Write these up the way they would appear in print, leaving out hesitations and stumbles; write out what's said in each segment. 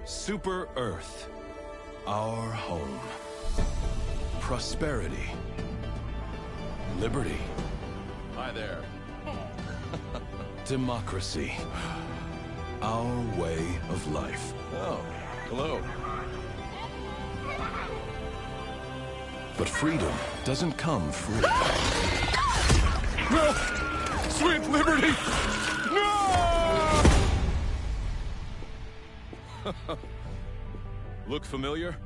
Super Earth, our home. Prosperity. Liberty. Hi there. Democracy. Our way of life. Oh, hello. But freedom doesn't come free. No! Sweet liberty! No! Look familiar?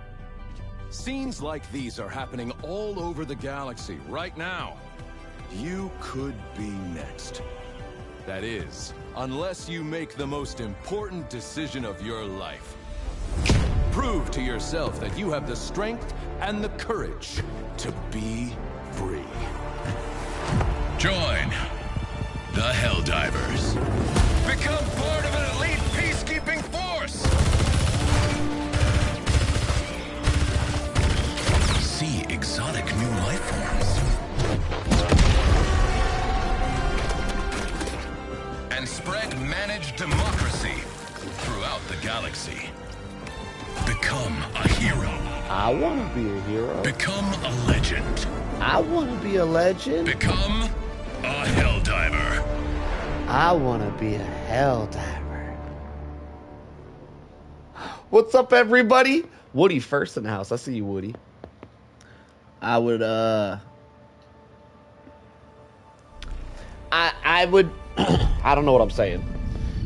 Scenes like these are happening all over the galaxy right now. You could be next. That is, unless you make the most important decision of your life. Prove to yourself that you have the strength and the courage to be free. Join the Helldivers. Become part of an elite peacekeeping force! See exotic new life forms. And spread managed democracy throughout the galaxy. Become a hero. I want to be a hero. Become a legend. I want to be a legend. Become a Helldiver. I want to be a Helldiver. What's up, everybody? Woody first in the house. I see you, Woody. I would, I would, I don't know what I'm saying.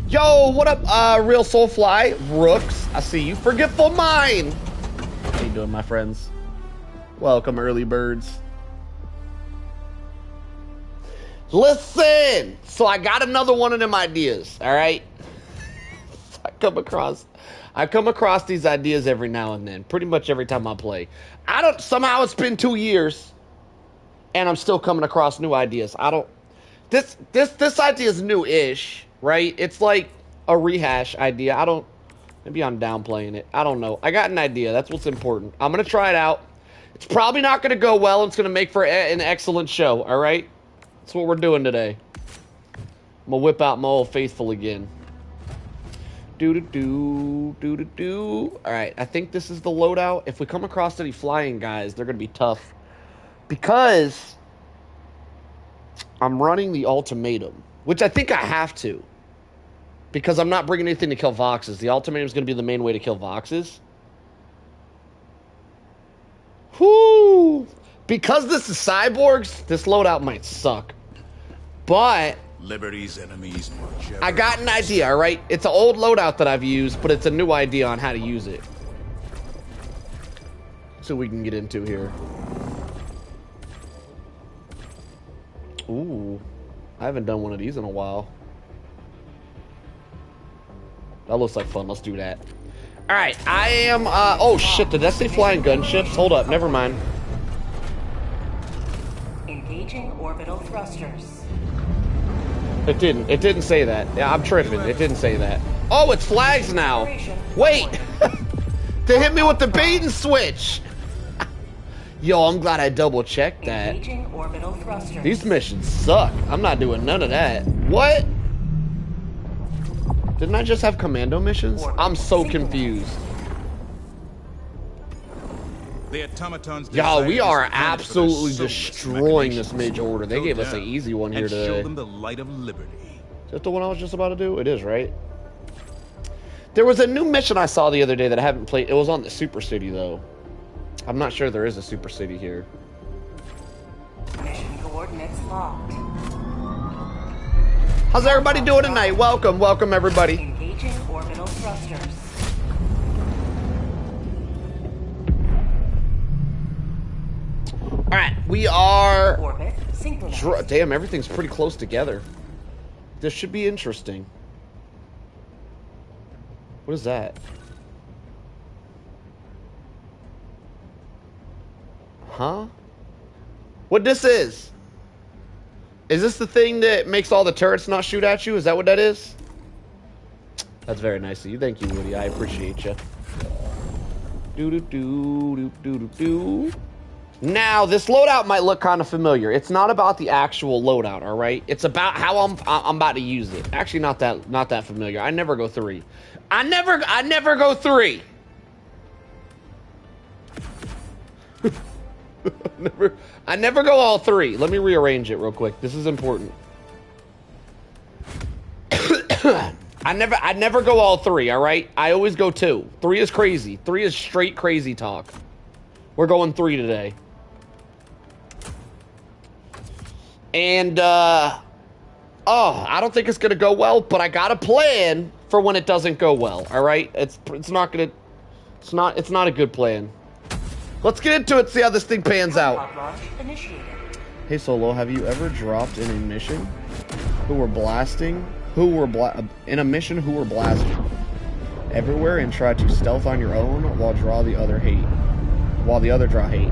Yo, what up, Real Soulfly, Rooks? I see you. Forgetful Mind. How you doing, my friends? Welcome, early birds. Listen, so I got another one of them ideas, all right? I come across these ideas every now and then, pretty much every time I play. Somehow it's been 2 years, and I'm still coming across new ideas. This idea is new-ish, right? It's like a rehash idea. Maybe I'm downplaying it. I don't know. I got an idea. That's what's important. I'm going to try it out. It's probably not going to go well. It's going to make for an excellent show, all right? That's what we're doing today. I'm going to whip out my old faithful again. Do-do-do, do-do-do. All right, I think this is the loadout. If we come across any flying guys, they're going to be tough. Because I'm running the ultimatum, which I think I have to. Because I'm not bringing anything to kill Voxes. The ultimatum is going to be the main way to kill Voxes. Whoo! Because this is cyborgs, this loadout might suck. But Liberty's enemies march. I got an idea, all right? It's an old loadout that I've used, but it's a new idea on how to use it. So we can get into here. Ooh. I haven't done one of these in a while. That looks like fun. Let's do that. All right, I am, oh shit, did that say flying gunships? Hold up, never mind. Engaging orbital thrusters. It didn't say that. Yeah, I'm tripping. It didn't say that. Oh, it's flags now. Wait. They hit me with the bait and switch. Yo, I'm glad I double checked that. Engaging orbital thrusters. These missions suck. I'm not doing none of that. What? Didn't I just have commando missions? I'm so confused. The automatons. Y'all, we are absolutely destroying this major order. They gave us an easy one here today. Show them the light of liberty. Is that the one I was just about to do? It is, right? There was a new mission I saw the other day that I haven't played. It was on the Super City, though. I'm not sure there is a Super City here. Mission coordinates locked. How's everybody doing tonight? Welcome, welcome everybody. Engaging orbital thrusters. All right, we are. Orbit synchronized. Damn, everything's pretty close together. This should be interesting. What is that? Huh? What this is? Is this the thing that makes all the turrets not shoot at you? Is that what that is? That's very nice of you. Thank you, Woody. I appreciate you. Do do do do do do do. Now, this loadout might look kind of familiar. It's not about the actual loadout, all right? It's about how I'm about to use it. Actually, not that familiar. I never go 3. I never go 3. I never go all 3. Let me rearrange it real quick. This is important. I never go all 3, all right? I always go 2. 3 is crazy. 3 is straight crazy talk. We're going 3 today. And, I don't think it's gonna go well, but I got a plan for when it doesn't go well, all right? It's not a good plan. Let's get into it, see how this thing pans out. Hey, Solo, have you ever dropped in a mission who were blasting everywhere and tried to stealth on your own while the other draw hate?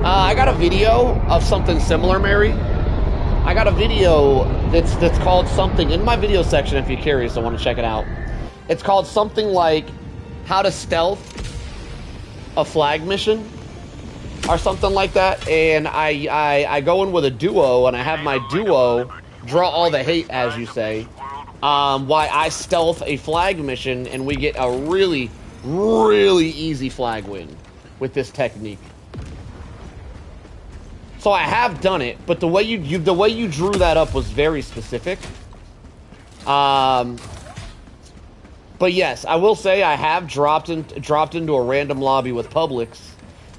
I got a video of something similar, Mary. I got a video that's called something in my video section. If you're curious, I want to check it out. It's called something like how to stealth a flag mission or something like that. And I go in with a duo, and I have my duo draw all the hate, as you say. Why I stealth a flag mission, and we get a really, really easy flag win with this technique. So I have done it, but the way you drew that up was very specific. But yes, I will say I have dropped into a random lobby with Publix.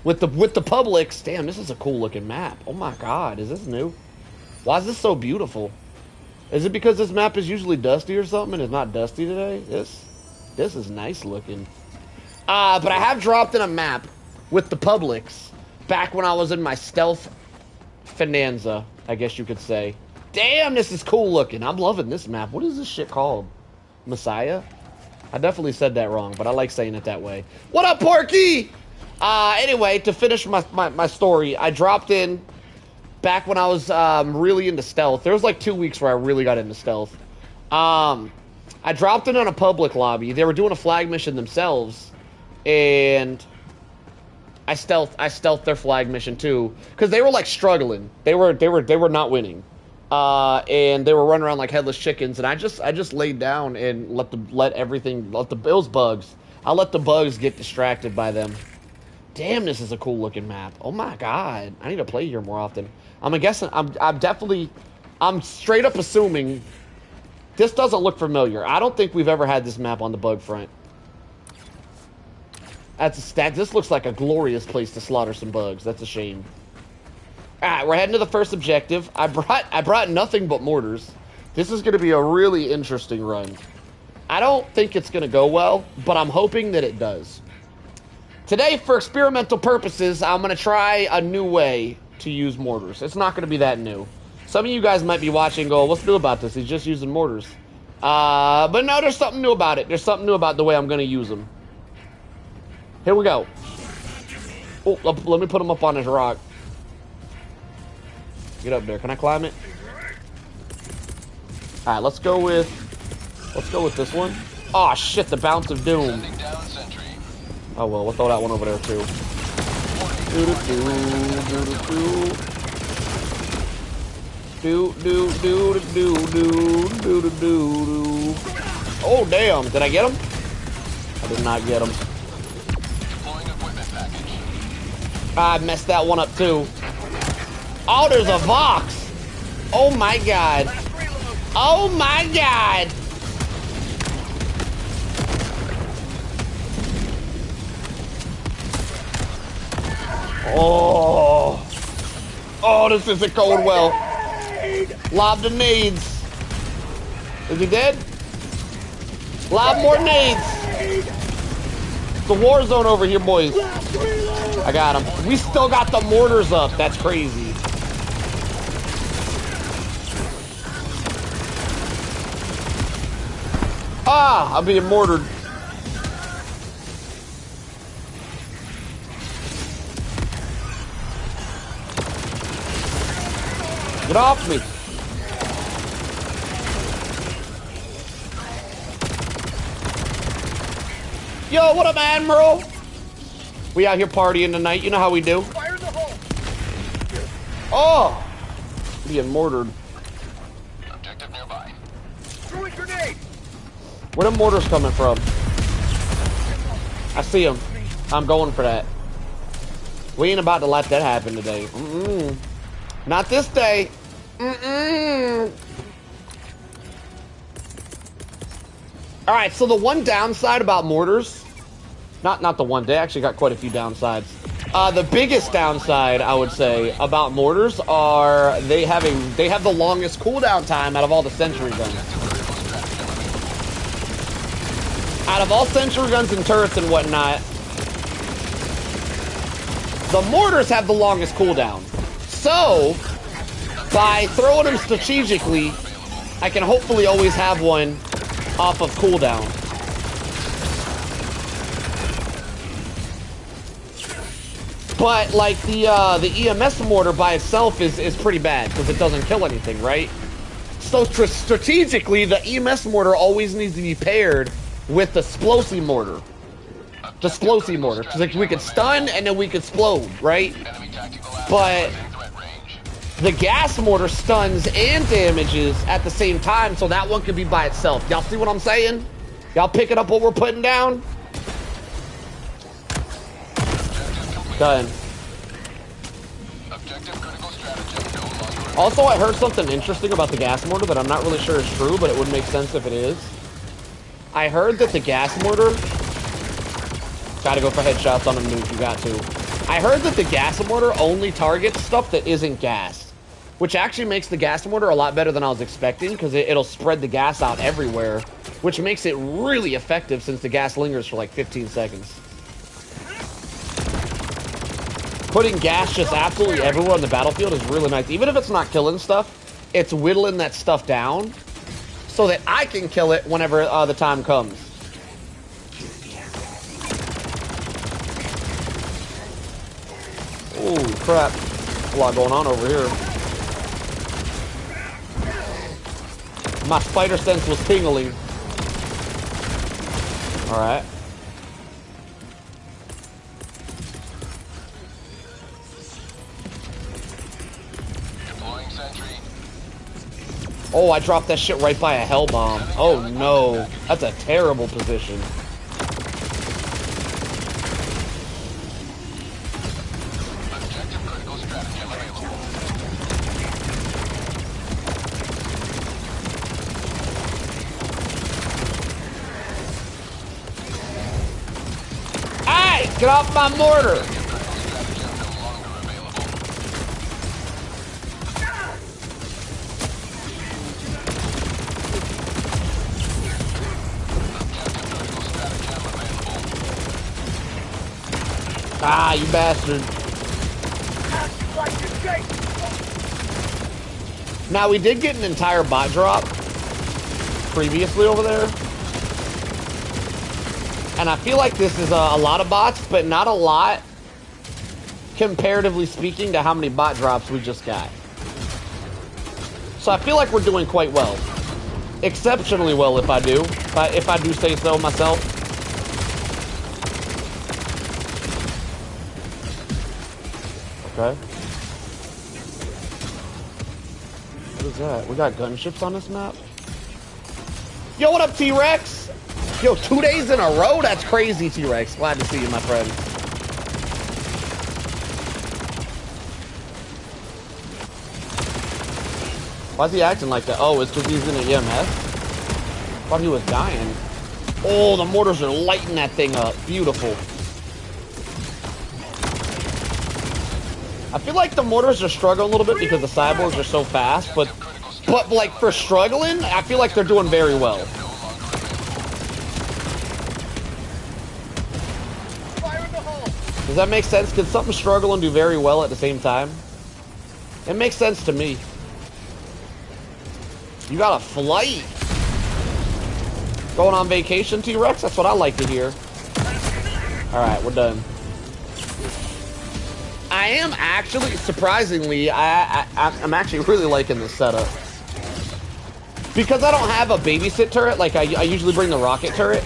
With the Publix, damn, this is a cool looking map. Oh my god, is this new? Why is this so beautiful? Is it because this map is usually dusty or something and it's not dusty today? This is nice looking. But I have dropped in a map with the Publix back when I was in my stealth Finanza, I guess you could say. Damn, this is cool looking. I'm loving this map. What is this shit called? Messiah? I definitely said that wrong, but I like saying it that way. What up, Porky? Anyway, to finish my story, I dropped in back when I was really into stealth. There was like 2 weeks where I really got into stealth. I dropped in on a public lobby. They were doing a flag mission themselves, and I stealthed their flag mission too, because they were like struggling. They were not winning, and they were running around like headless chickens. And I just laid down and let the bugs. I let the bugs get distracted by them. Damn, this is a cool looking map. Oh my god, I need to play here more often. I'm straight up assuming this doesn't look familiar. I don't think we've ever had this map on the bug front. This looks like a glorious place to slaughter some bugs. That's a shame. Alright, we're heading to the first objective. I brought nothing but mortars. This is going to be a really interesting run. I don't think it's going to go well, but I'm hoping that it does. Today, for experimental purposes, I'm going to try a new way to use mortars. It's not going to be that new. Some of you guys might be watching and go, what's new about this? He's just using mortars. But no, there's something new about it. There's something new about the way I'm going to use them. Here we go. Oh, let me put him up on this rock. Get up there. Can I climb it? All right, let's go with this one. Oh shit, the bounce of doom. Oh well, we'll throw that one over there too. Oh damn, did I get him? I did not get him. I messed that one up too. Oh, there's a Vox. Oh my god. Oh my god. Oh. Oh, this isn't going well. Lob the nades. Is he dead? Lob more nades. It's a war zone over here, boys. I got him. We still got the mortars up. That's crazy. Ah, I'm being mortared. Get off me. Yo, what up, Admiral? We out here partying tonight. You know how we do. Fire in the hole. Oh! Being mortared. Objective nearby. Throwing grenade! Where the mortars coming from? I see them. I'm going for that. We ain't about to let that happen today. Mm-mm. Not this day. Mm-mm. Alright, so the one downside about mortars... Not the one. They actually got quite a few downsides. The biggest downside, I would say, about mortars are they have the longest cooldown time out of all the sentry guns. Out of all sentry guns and turrets and whatnot, the mortars have the longest cooldown. So, by throwing them strategically, I can hopefully always have one off of cooldown. But like the EMS mortar by itself is pretty bad because it doesn't kill anything, right? So strategically, the EMS mortar always needs to be paired with the explosive mortar. The explosive mortar, because like, we could stun and then we could explode, right? But the gas mortar stuns and damages at the same time, so that one could be by itself. Y'all see what I'm saying? Y'all picking up what we're putting down? Done. Also, I heard something interesting about the gas mortar that I'm not really sure is true, but it would make sense if it is. I heard that the gas mortar... Gotta go for headshots on them, nuke, you got to. I heard that the gas mortar only targets stuff that isn't gas. Which actually makes the gas mortar a lot better than I was expecting, because it'll spread the gas out everywhere. Which makes it really effective since the gas lingers for like 15 seconds. Putting gas just absolutely everywhere on the battlefield is really nice. Even if it's not killing stuff, it's whittling that stuff down so that I can kill it whenever the time comes. Holy crap. A lot going on over here. My spider sense was tingling. Alright. Oh, I dropped that shit right by a hell bomb. Oh no, that's a terrible position. Hey, get off my mortar! Ah, you bastard. Now, we did get an entire bot drop previously over there. And I feel like this is a lot of bots, but not a lot, comparatively speaking, to how many bot drops we just got. So I feel like we're doing quite well. Exceptionally well, if I do. If I do say so myself. Okay. What is that? We got gunships on this map? Yo, what up, T-Rex? Yo, 2 days in a row? That's crazy, T-Rex. Glad to see you, my friend. Why's he acting like that? Oh, it's because he's in an EMS? Thought he was dying. Oh, the mortars are lighting that thing up. Beautiful. I feel like the mortars are struggling a little bit because the cyborgs are so fast, but like for struggling, I feel like they're doing very well. Does that make sense? Can something struggle and do very well at the same time? It makes sense to me. You got a flight. Going on vacation, T-Rex? That's what I like to hear. Alright, we're done. I am actually, surprisingly, I'm actually really liking this setup. Because I don't have a babysit turret, like I usually bring the rocket turret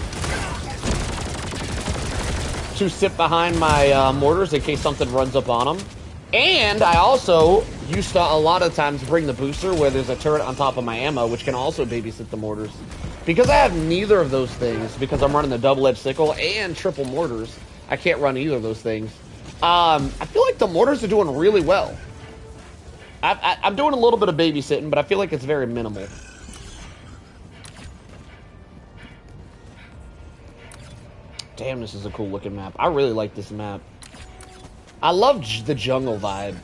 to sit behind my mortars in case something runs up on them. And I also used to a lot of times bring the booster where there's a turret on top of my ammo, which can also babysit the mortars. Because I have neither of those things, because I'm running the double-edged sickle and triple mortars, I can't run either of those things. I feel like the mortars are doing really well. I'm doing a little bit of babysitting, but I feel like it's very minimal. Damn, this is a cool looking map. I really like this map. I love the jungle vibe.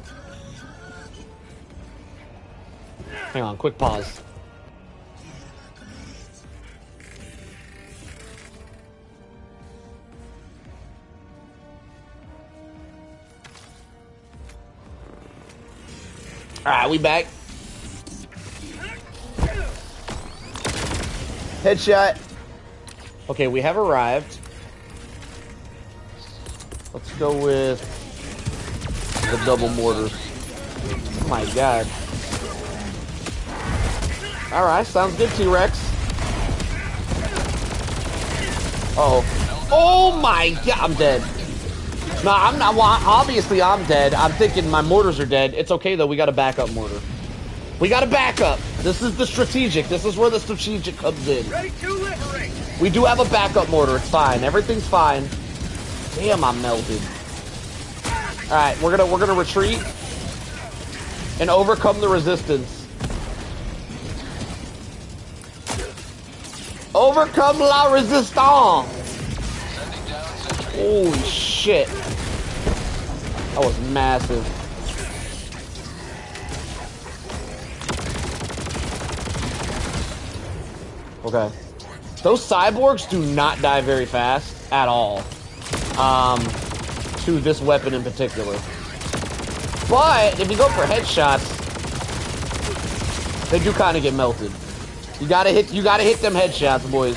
Hang on, quick pause. Alright, we back. Headshot. Okay, we have arrived. Let's go with the double mortar. Oh my god. Alright, sounds good, T-Rex. Uh-oh. Oh my god, I'm dead. No, I'm not. Well, obviously, I'm dead. I'm thinking my mortars are dead. It's okay, though. We got a backup mortar. We got a backup. This is the strategic. This is where the strategic comes in. Ready to liberate. We do have a backup mortar. It's fine. Everything's fine. Damn, I'm melted. All right, we're gonna retreat and overcome the resistance. Overcome la resistance. Holy shit. That was massive. Okay. Those cyborgs do not die very fast at all. To this weapon in particular. But if you go for headshots, they do kind of get melted. You gotta hit them headshots, boys.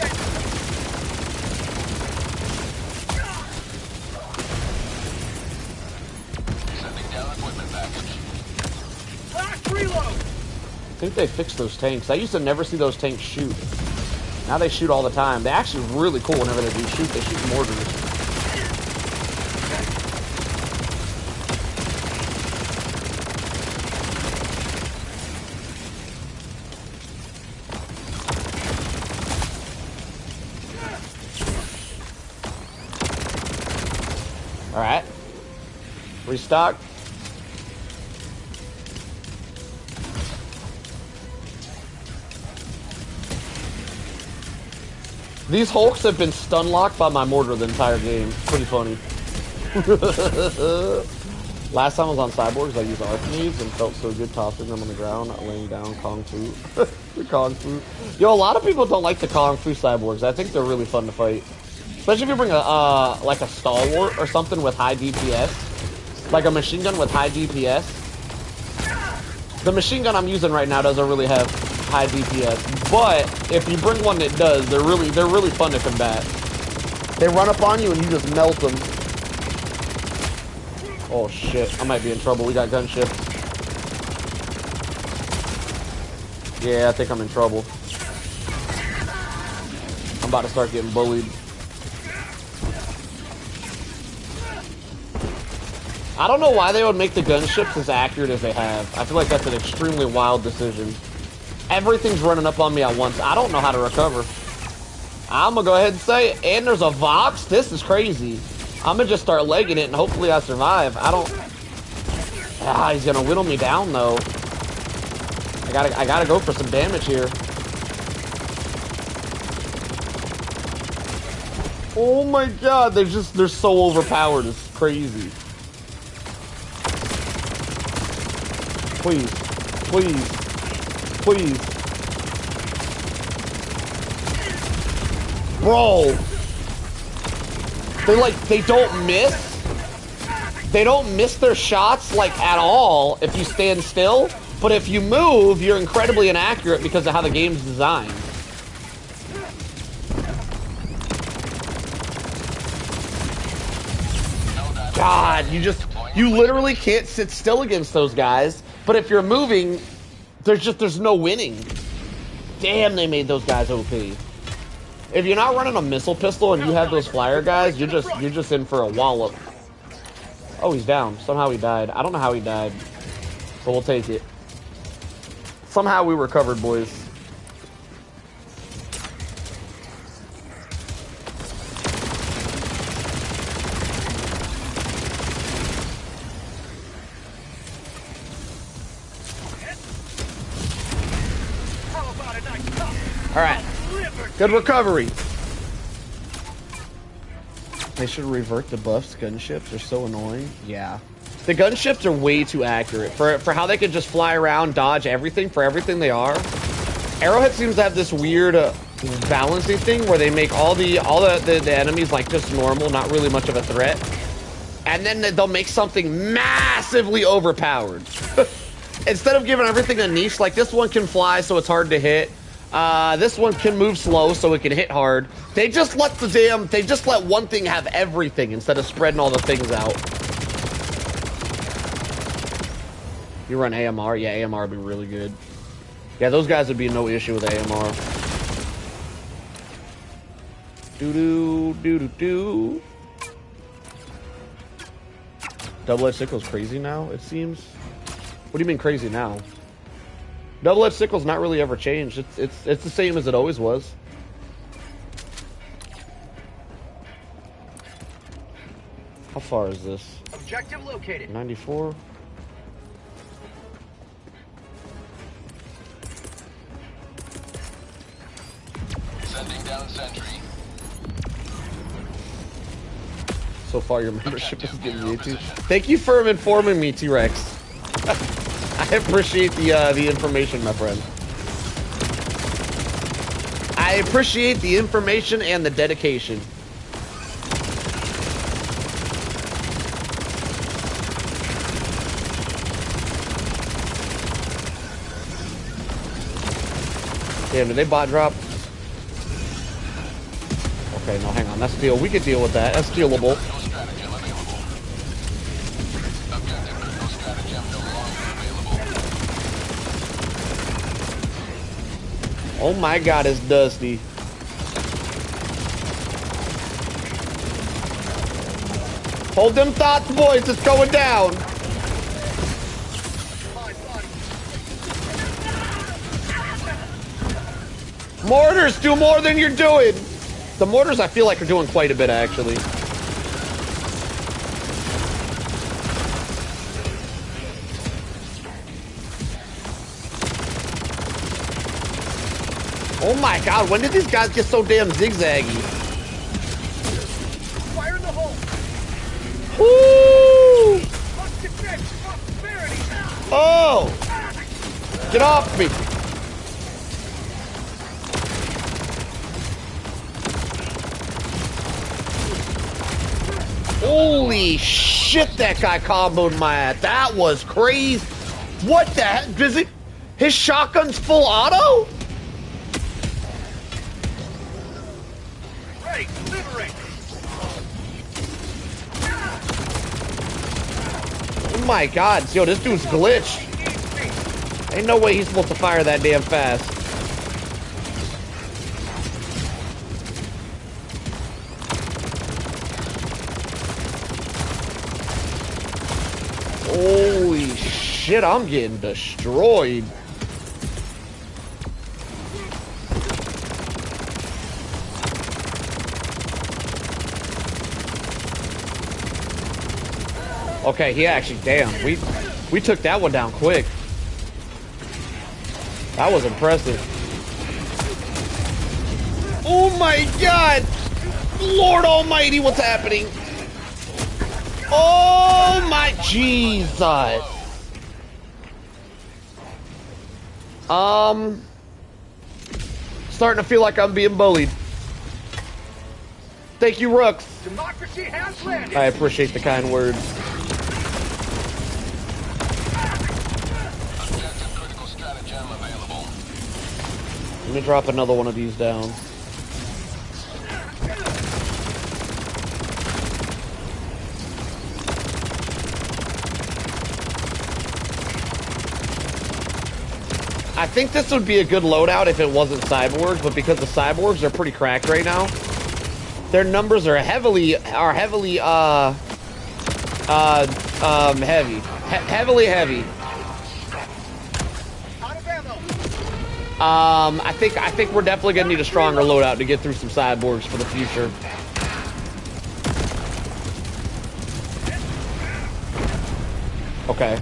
I think they fixed those tanks. I used to never see those tanks shoot. Now they shoot all the time. They actually really cool whenever they do shoot. They shoot mortars. Alright. Restock. These Hulks have been stun locked by my mortar the entire game. Pretty funny. Last time I was on Cyborgs, I used Archimedes and felt so good tossing them on the ground, laying down Kung Fu. The Kung Fu. Yo, a lot of people don't like the Kung Fu Cyborgs. I think they're really fun to fight. Especially if you bring a, like a Stalwart or something with high DPS. Like a machine gun with high DPS. The machine gun I'm using right now doesn't really have high DPS, but if you bring one that does, they're really fun to combat. They run up on you and you just melt them. Oh shit, I might be in trouble. We got gunships. Yeah, I think I'm in trouble. I'm about to start getting bullied. I don't know why they would make the gunships as accurate as they have. I feel like that's an extremely wild decision. Everything's running up on me at once. I don't know how to recover. I'm gonna go ahead and say it. And there's a Vox? This is crazy. I'm gonna just start legging it and hopefully I survive. I don't... Ah, he's gonna whittle me down though. I gotta go for some damage here. Oh my god, they're so overpowered. It's crazy. Please. Please. Please. Bro. They don't miss. They don't miss their shots, like, at all if you stand still. But if you move, you're incredibly inaccurate because of how the game's designed. God, you literally can't sit still against those guys. But if you're moving, there's no winning. Damn, they made those guys OP. If you're not running a missile pistol and you have those flyer guys, you're just in for a wallop. Oh, he's down. Somehow he died. I don't know how he died, but we'll take it. Somehow we recovered, boys. All right. Good recovery. They should revert the buffs. Gunships are so annoying. Yeah. The gunships are way too accurate for how they can just fly around, dodge everything for everything they are. Arrowhead seems to have this weird balancing thing where they make all the enemies like just normal, not really much of a threat. And then they'll make something massively overpowered. Instead of giving everything a niche, like this one can fly so it's hard to hit. This one can move slow so it can hit hard. They just let one thing have everything instead of spreading all the things out. You run AMR? Yeah, AMR would be really good. Yeah, those guys would be no issue with AMR. Doo-doo. Double-edged sickle's crazy now, it seems. What do you mean crazy now? Double-edged sickle's not really ever changed. It's the same as it always was. How far is this? Objective located. 94. Sending down sentry. So far, your membership is giving me too. Thank you for informing me, T-Rex. I appreciate the information, my friend. I appreciate the information and the dedication. Damn, did they bot drop? Okay, no, hang on. That's deal. We could deal with that. That's dealable. Oh my god, it's Dusty. Hold them thoughts, boys. It's going down. Mortars, do more than you're doing. The mortars, I feel like, are doing quite a bit, actually. Oh my god, when did these guys get so damn zigzaggy? Fire in the hole. Woo! Oh! Get off me! Holy shit, that guy comboed my ass. That was crazy. What the heck? Does it? His shotgun's full auto? Ready, liberate. Oh my god, yo, this dude's glitched. Ain't no way he's supposed to fire that damn fast. Holy shit, I'm getting destroyed. Okay, he actually, damn, we took that one down quick. That was impressive. Oh my god! Lord almighty, what's happening? Oh my Jesus! Starting to feel like I'm being bullied. Thank you, Rooks. Democracy has landed. I appreciate the kind words. Objective critical stratagem available. Let me drop another one of these down. I think this would be a good loadout if it wasn't cyborgs, but because the cyborgs are pretty cracked right now, their numbers are heavily Heavy. Heavily heavy. Out of ammo. I think we're definitely gonna need a stronger loadout to get through some cyborgs for the future. Okay.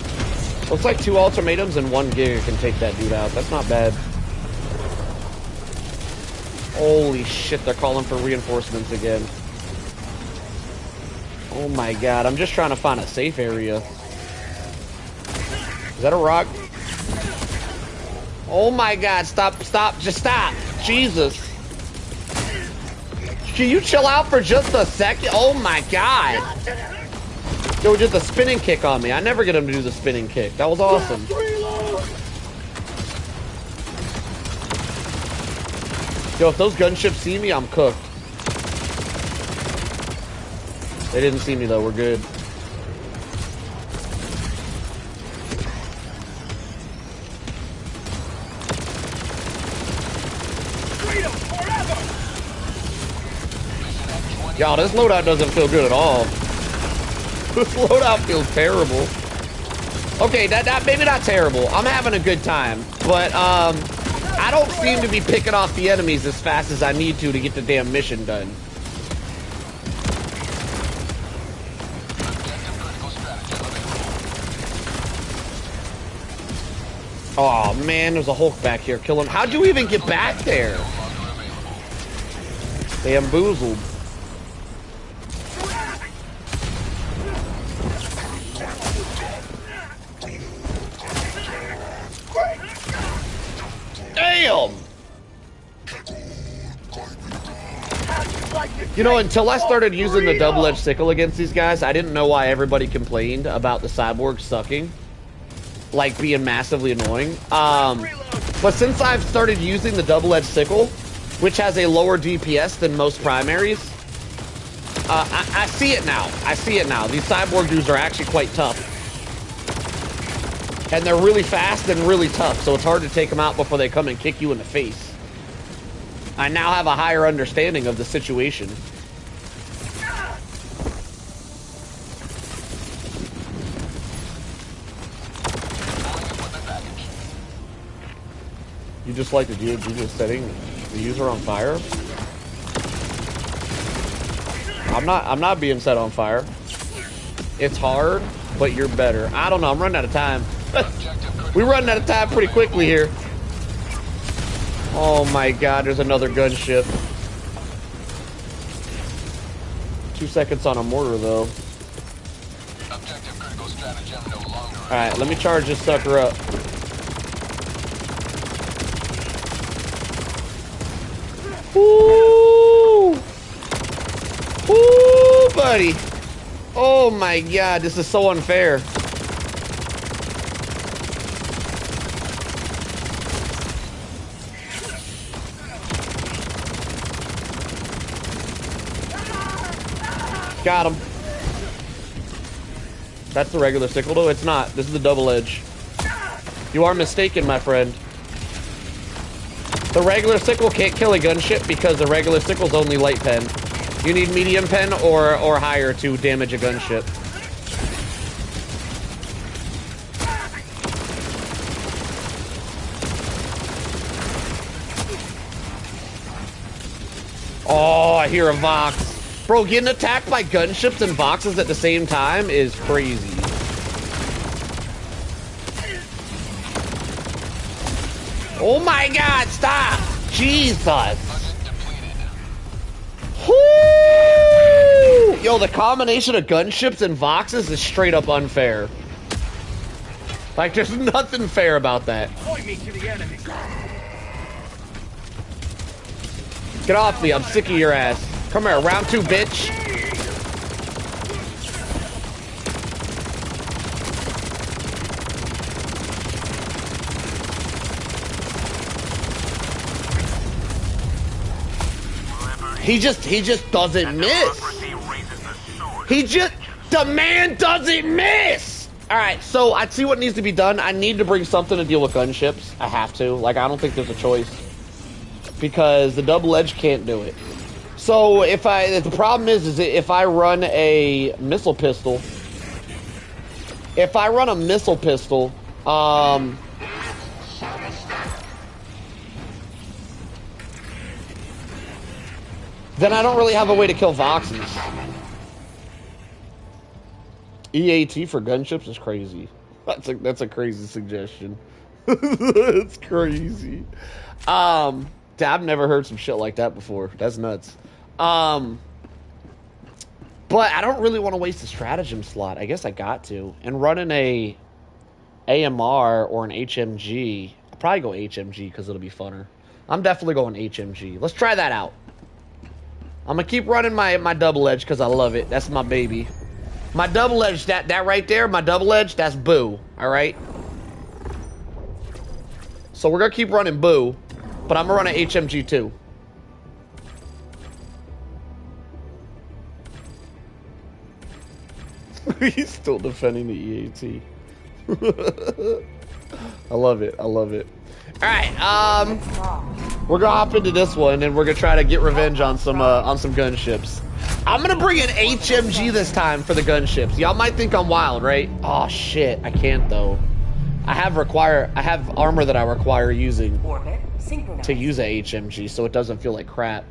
Looks like 2 ultimatums and 1 Giga can take that dude out. That's not bad. Holy shit, they're calling for reinforcements again. Oh my god, I'm just trying to find a safe area. Is that a rock? Oh my god, stop, just stop. Jesus. Can you chill out for just a second? Oh my god. Yo, just a spinning kick on me. I never get him to do the spinning kick. That was awesome. Yo, if those gunships see me, I'm cooked. They didn't see me though, we're good. Freedom forever. Y'all, this loadout doesn't feel good at all. This loadout feels terrible. Okay, that maybe not terrible. I'm having a good time, but I don't seem to be picking off the enemies as fast as I need to get the damn mission done. Oh man, there's a Hulk back here. Kill him. How'd you even get back there? Bamboozled. Damn! You know, until I started using the double-edged sickle against these guys, I didn't know why everybody complained about the cyborgs sucking. Like, being massively annoying. But since I've started using the double-edged sickle, which has a lower DPS than most primaries, I see it now. I see it now. These cyborg dudes are actually quite tough. And they're really fast and really tough, so it's hard to take them out before they come and kick you in the face. I now have a higher understanding of the situation. You just like the DOG just setting the user on fire? I'm not being set on fire. It's hard, but you're better. I don't know, I'm running out of time. We're running out of time pretty quickly here. Oh my god, there's another gunship. 2 seconds on a mortar though. Alright, let me charge this sucker up. Woo! Woo, buddy! Oh my god, this is so unfair. Got him. That's the regular sickle, though. It's not. This is the double edge. You are mistaken, my friend. The regular sickle can't kill a gunship because the regular sickle's only light pen. You need medium pen or higher to damage a gunship. Oh, I hear a Vox. Bro, getting attacked by gunships and Voxes at the same time is crazy. Oh my god, stop! Jesus! Woo! Yo, the combination of gunships and Voxes is straight up unfair. Like, there's nothing fair about that. Point me to the enemy. Get off me, I'm sick of your ass. Come here, round 2, bitch. He just doesn't miss. The man doesn't miss. All right, so I see what needs to be done. I need to bring something to deal with gunships. I have to. Like, I don't think there's a choice because the double edge can't do it. So if the problem is if I run a missile pistol, If I run a missile pistol, then I don't really have a way to kill Voxes. EAT for gunships is crazy. That's a crazy suggestion. It's crazy. I've never heard some shit like that before. That's nuts. But I don't really want to waste a stratagem slot. I guess I got to. And running a AMR or an HMG, I'll probably go HMG because it'll be funner. I'm definitely going HMG. Let's try that out. I'm gonna keep running my double edge because I love it. That's my baby. My double edge, that right there, my double edge, that's Boo. All right. So we're gonna keep running Boo, but I'm gonna run an HMG too. He's still defending the EAT. I love it. I love it. All right. We're gonna hop into this one, and we're gonna try to get revenge on some gunships. I'm gonna bring an HMG this time for the gunships. Y'all might think I'm wild, right? Oh shit, I can't though. I have armor that I require using to use a HMG, so it doesn't feel like crap.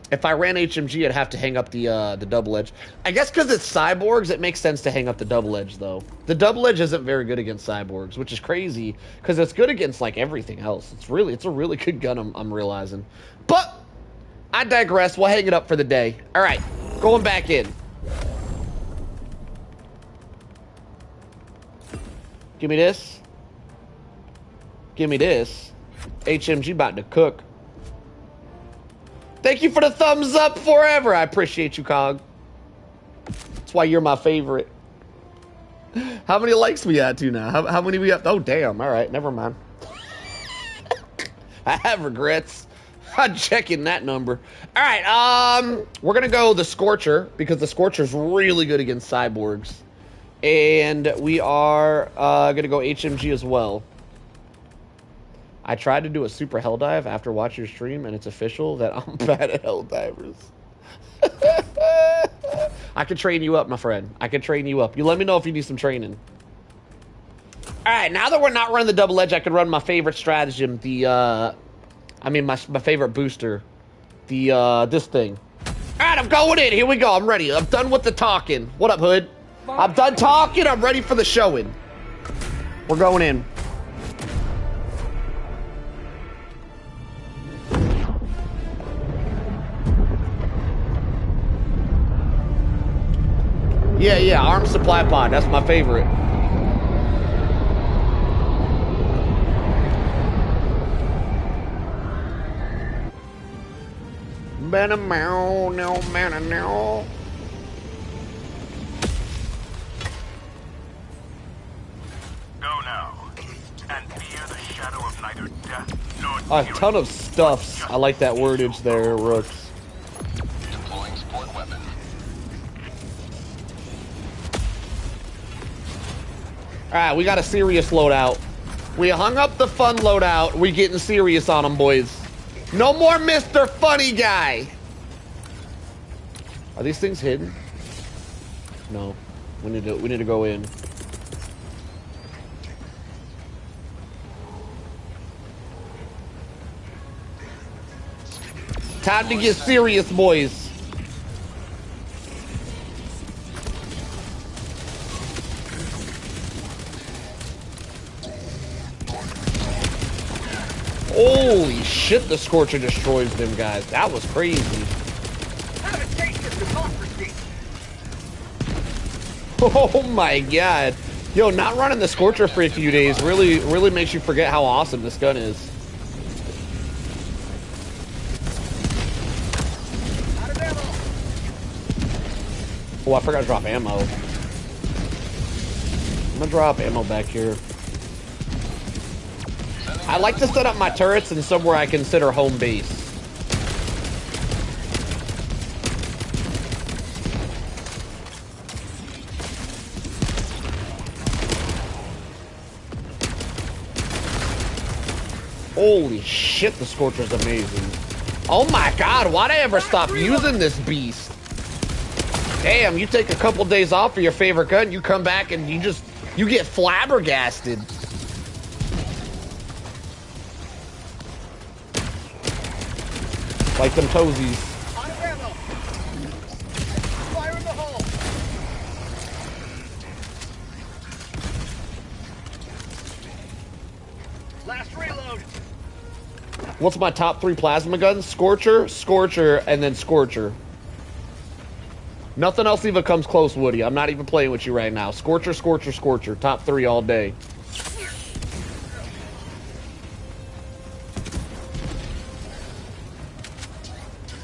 If I ran HMG, I'd have to hang up the double edge. I guess because it's cyborgs, it makes sense to hang up the double edge, though. The double edge isn't very good against cyborgs, which is crazy because it's good against like everything else. It's a really good gun. I'm realizing, but I digress. We'll hang it up for the day. All right, going back in. Give me this. Give me this. HMG about to cook. Thank you for the thumbs up forever. I appreciate you, Cog. That's why you're my favorite. How many likes we at to now? How many we have? Oh, damn. All right. Never mind. I have regrets. I'm checking that number. All right. We're going to go the Scorcher because the Scorcher's really good against cyborgs. And we are going to go HMG as well. I tried to do a super hell dive after watching your stream, and it's official that I'm bad at Helldivers. I could train you up, my friend. I could train you up. You let me know if you need some training. All right, now that we're not running the double edge, I could run my favorite stratagem, my favorite booster, this thing. All right, I'm going in. Here we go. I'm ready. I'm done with the talking. What up, Hood? I'm done talking. I'm ready for the showing. We're going in. Yeah, arms supply pod. That's my favorite. Meow, no, man, no. Go now, and fear the shadow of neither death nor A ton of stuffs. I like that wordage there, Rooks. Deploying support weapon. Alright, we got a serious loadout. We hung up the fun loadout. We getting serious on them, boys. No more Mr. Funny Guy. Are these things hidden? No. We need to go in. Time to get serious, boys. Holy shit, the Scorcher destroys them guys. That was crazy. have a taste of democracy. Oh my god. Yo, not running the Scorcher for a few days really makes you forget how awesome this gun is. Out of ammo. Oh, I forgot to drop ammo. I'm gonna drop ammo back here. I like to set up my turrets in somewhere I consider home base. Holy shit, the Scorcher's amazing. Oh my god, why'd I ever stop using this beast? Damn, you take a couple days off for your favorite gun, you come back and you get flabbergasted. Like them toesies. Fire in the hole! Last reload! What's my top 3 plasma guns? Scorcher, Scorcher, and then Scorcher. Nothing else even comes close, Woody. I'm not even playing with you right now. Scorcher, Scorcher, Scorcher. Top 3 all day.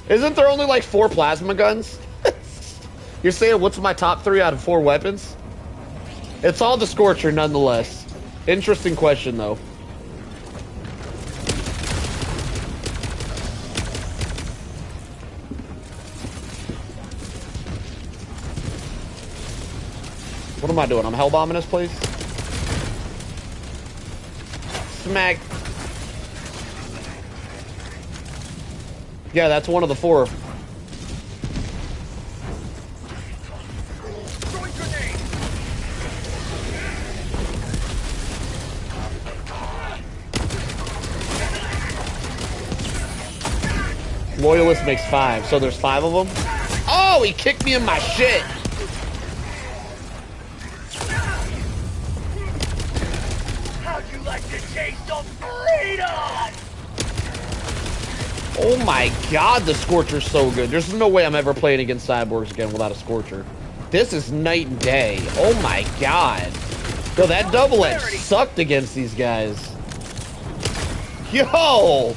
Isn't there only like 4 plasma guns? You're saying what's my top 3 out of 4 weapons? It's all the Scorcher nonetheless. Interesting question though. What am I doing? I'm hellbombing this place? Smack. Yeah, that's one of the 4. Loyalist makes 5, so there's 5 of them? Oh, he kicked me in my shit! How'd you like to taste of freedom? Oh my god, the Scorcher's so good. There's no way I'm ever playing against Cyborgs again without a Scorcher. This is night and day. Oh my god. Yo, that double edge sucked against these guys. Yo!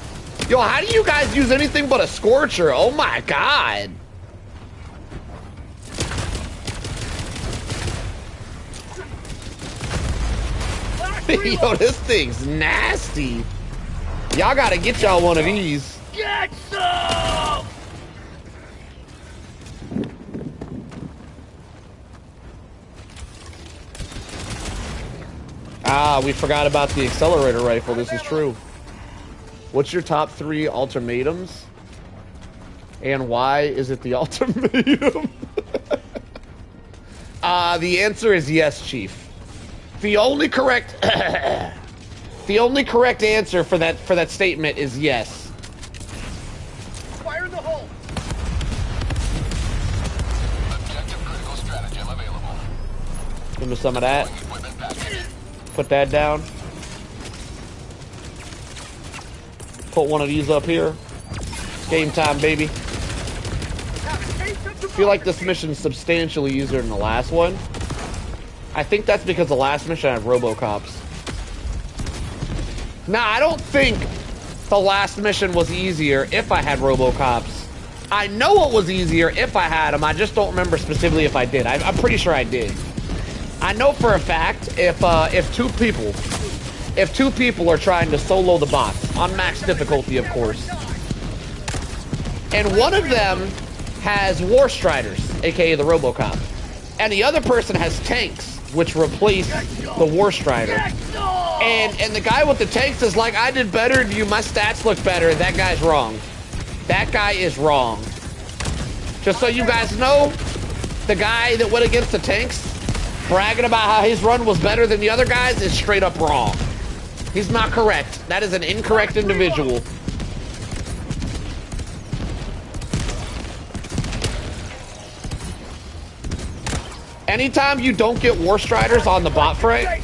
Yo, how do you guys use anything but a Scorcher? Oh my god. Yo, this thing's nasty. Y'all gotta get y'all one of these. Get some! Ah, we forgot about the accelerator rifle. This is true. What's your top 3 ultimatums? And why is it the ultimatum? The answer is yes, Chief. The only correct answer for that statement is yes. Fire in the hole! Objective critical stratagem available. Give me some of that. Equipment package. Put that down. Put one of these up here. Game time, baby. I feel like this mission's substantially easier than the last one. I think that's because the last mission had Robocops. Nah, I don't think the last mission was easier if I had Robocops. I know it was easier if I had them. I just don't remember specifically if I did. I'm pretty sure I did. I know for a fact if two people are trying to solo the boss on max difficulty, of course, and one of them has War Striders, aka the Robocop, and the other person has tanks, which replace the War Strider. And the guy with the tanks is like, I did better than you, my stats look better. That guy's wrong. That guy is wrong. Just so you guys know, the guy that went against the tanks, bragging about how his run was better than the other guys, is straight up wrong. He's not correct. That is an incorrect individual. Anytime you don't get War Striders on the bot fray,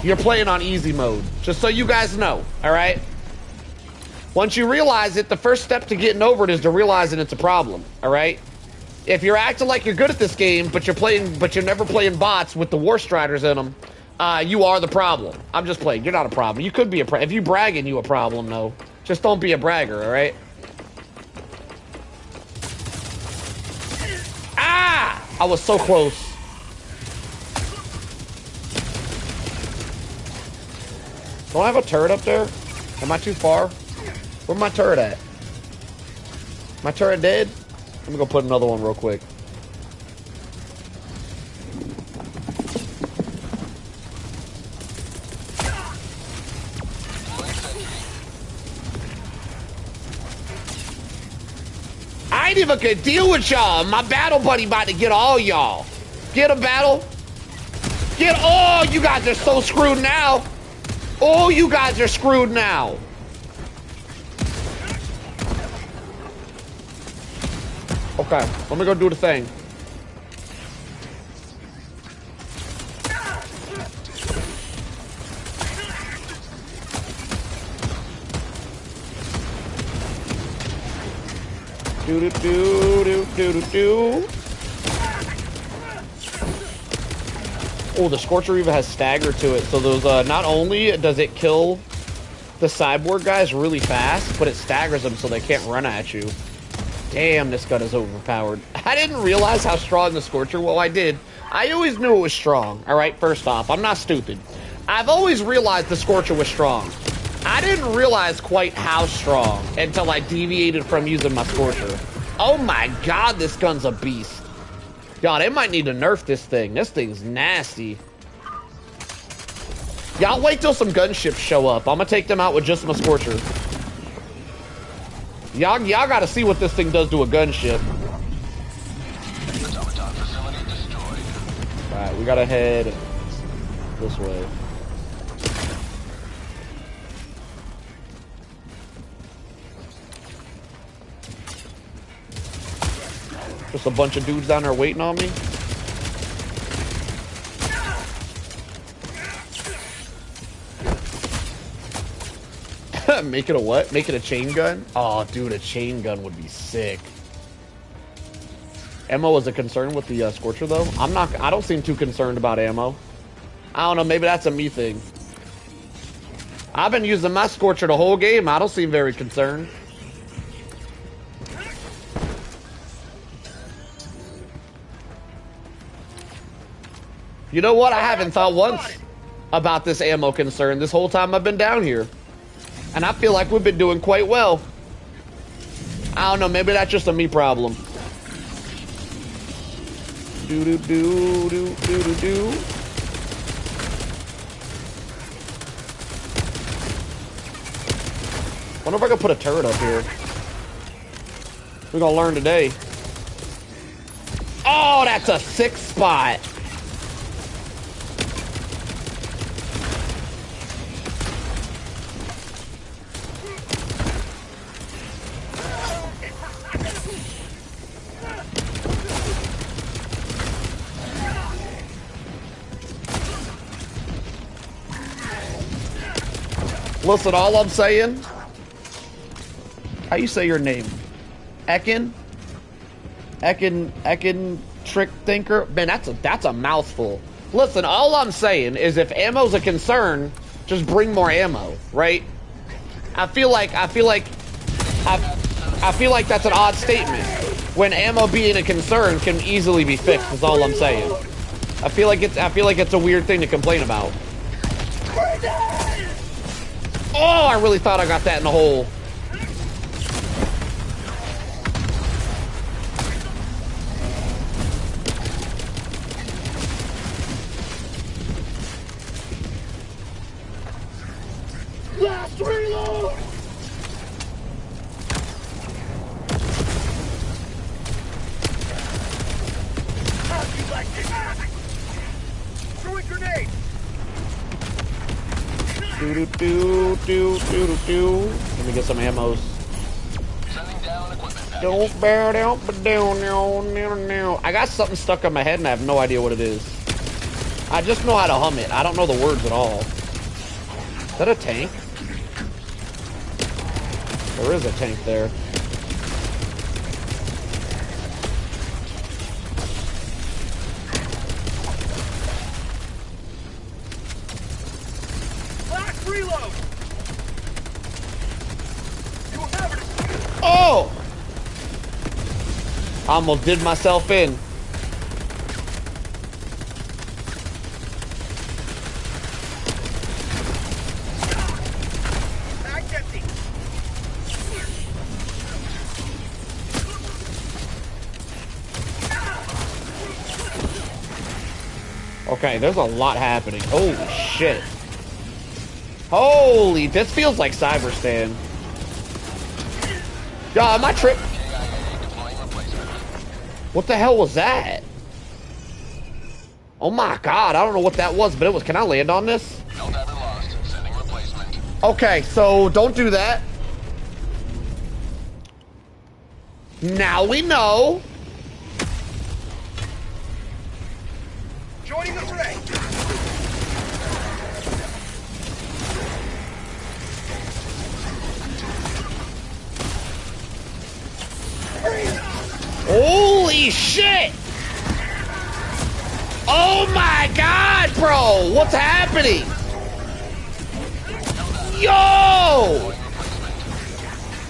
you're playing on easy mode. Just so you guys know, all right? Once you realize it, the first step to getting over it is to realizing it's a problem, all right? If you're acting like you're good at this game, but you're never playing bots with the War Striders in them, you are the problem. I'm just playing. You're not a problem. You could be a problem. If you bragging, you a problem, though. Just don't be a bragger, all right? Ah! I was so close. Don't I have a turret up there? Am I too far? Where's my turret at? My turret dead? Let me go put another one real quick. I ain't even gonna deal with y'all. My battle buddy about to get all y'all. Get a battle. Get all you guys are so screwed now. All you guys are screwed now. Okay, let me go do the thing. Do do do do do do do. Oh, the Scorcher Reaver has stagger to it, so those not only does it kill the cyborg guys really fast, but it staggers them so they can't run at you. Damn, this gun is overpowered. I didn't realize how strong the Scorcher. Well, I did. I always knew it was strong. All right, first off, I'm not stupid. I've always realized the Scorcher was strong. I didn't realize quite how strong until I deviated from using my Scorcher. Oh my god, this gun's a beast. Y'all, they might need to nerf this thing. This thing's nasty. Y'all wait till some gunships show up. I'm gonna take them out with just my Scorcher. Y'all gotta see what this thing does to a gunship. Alright, we gotta head this way. Just a bunch of dudes down there waiting on me. Make it a what? Make it a chain gun? Oh, dude, a chain gun would be sick. Ammo is a concern with the Scorcher, though. I don't seem too concerned about ammo. I don't know, maybe that's a me thing. I've been using my Scorcher the whole game. I don't seem very concerned. You know what? I haven't thought once about this ammo concern this whole time I've been down here. And I feel like we've been doing quite well. I don't know, maybe that's just a me problem. Do do do do do do do. Wonder if I could put a turret up here. We're gonna learn today. Oh, that's a sick spot. Listen, all I'm saying, how you say your name? Ekin Trick Thinker? Man, that's a mouthful. Listen, all I'm saying is if ammo's a concern, just bring more ammo, right? I feel like that's an odd statement. When ammo being a concern can easily be fixed, is all I'm saying. I feel like it's a weird thing to complain about. Oh, I really thought I got that in the hole. Last reload! How'd you like this? Throwing grenade! Do do do do do do do. Let me get some ammos. Don't bear down, but down now. I got something stuck on my head and I have no idea what it is. I just know how to hum it. I don't know the words at all. Is that a tank? There is a tank there. Reload! Oh! I almost did myself in. Okay, there's a lot happening. Holy shit. Holy, this feels like Cyberstan. Y'all, am I tripping? What the hell was that? Oh my god, I don't know what that was, but it was. Can I land on this? Helldiver lost. Sending replacement. Okay, so don't do that. Now we know. Joining the fray. Holy shit! Oh my god, bro! What's happening? Yo!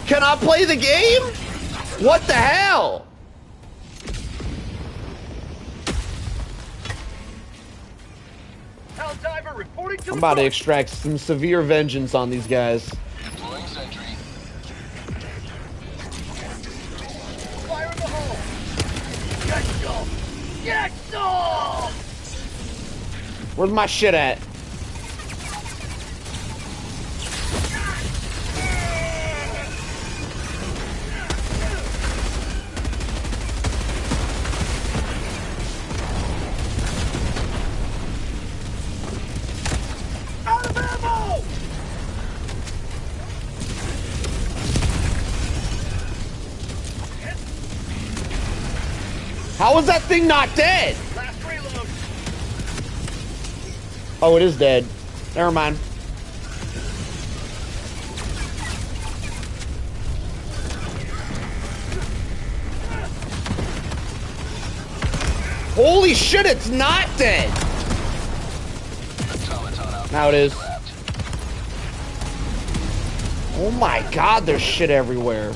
Can I play the game? What the hell? Helldiver reporting to I'm the about to front. extract some severe vengeance on these guys. Deploying sentry. Fire in the hole. Get some. Get some. Where's my shit at? Out of ammo. How is that thing not dead? Last reload. Oh, it is dead. Never mind. Holy shit, it's not dead! Automaton out. Now it is. Trapped. Oh my god, there's shit everywhere.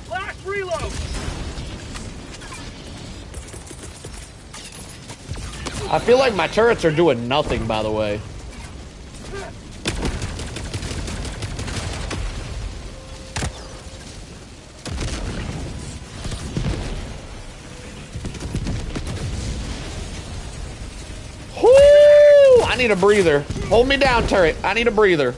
Last reload. I feel like my turrets are doing nothing, by the way. Whoo! I need a breather. Hold me down, turret. I need a breather.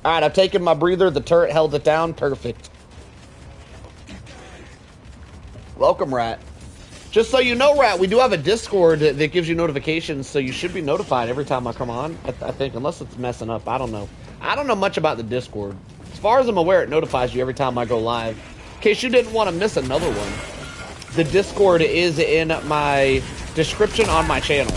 All right, I've taken my breather. The turret held it down. Perfect. Welcome, Rat. Just so you know, Rat, we do have a Discord that gives you notifications, so you should be notified every time I come on, I think, unless it's messing up. I don't know. I don't know much about the Discord. As far as I'm aware, it notifies you every time I go live. In case you didn't want to miss another one, the Discord is in my description on my channel.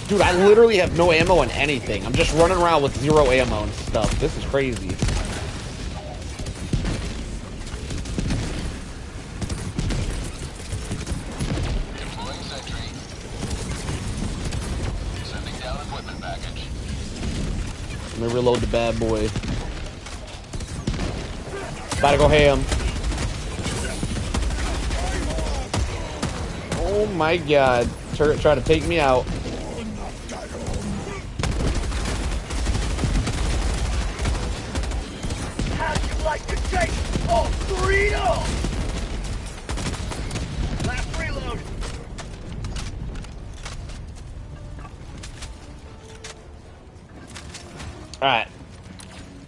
Dude, I literally have no ammo on anything. I'm just running around with 0 ammo and stuff. This is crazy. Deploying sentry. Sending down equipment package. Let me reload the bad boy. About to go ham. Oh my god. Turret tried to take me out. How'd you like to take all freedom? Last reload. Alright.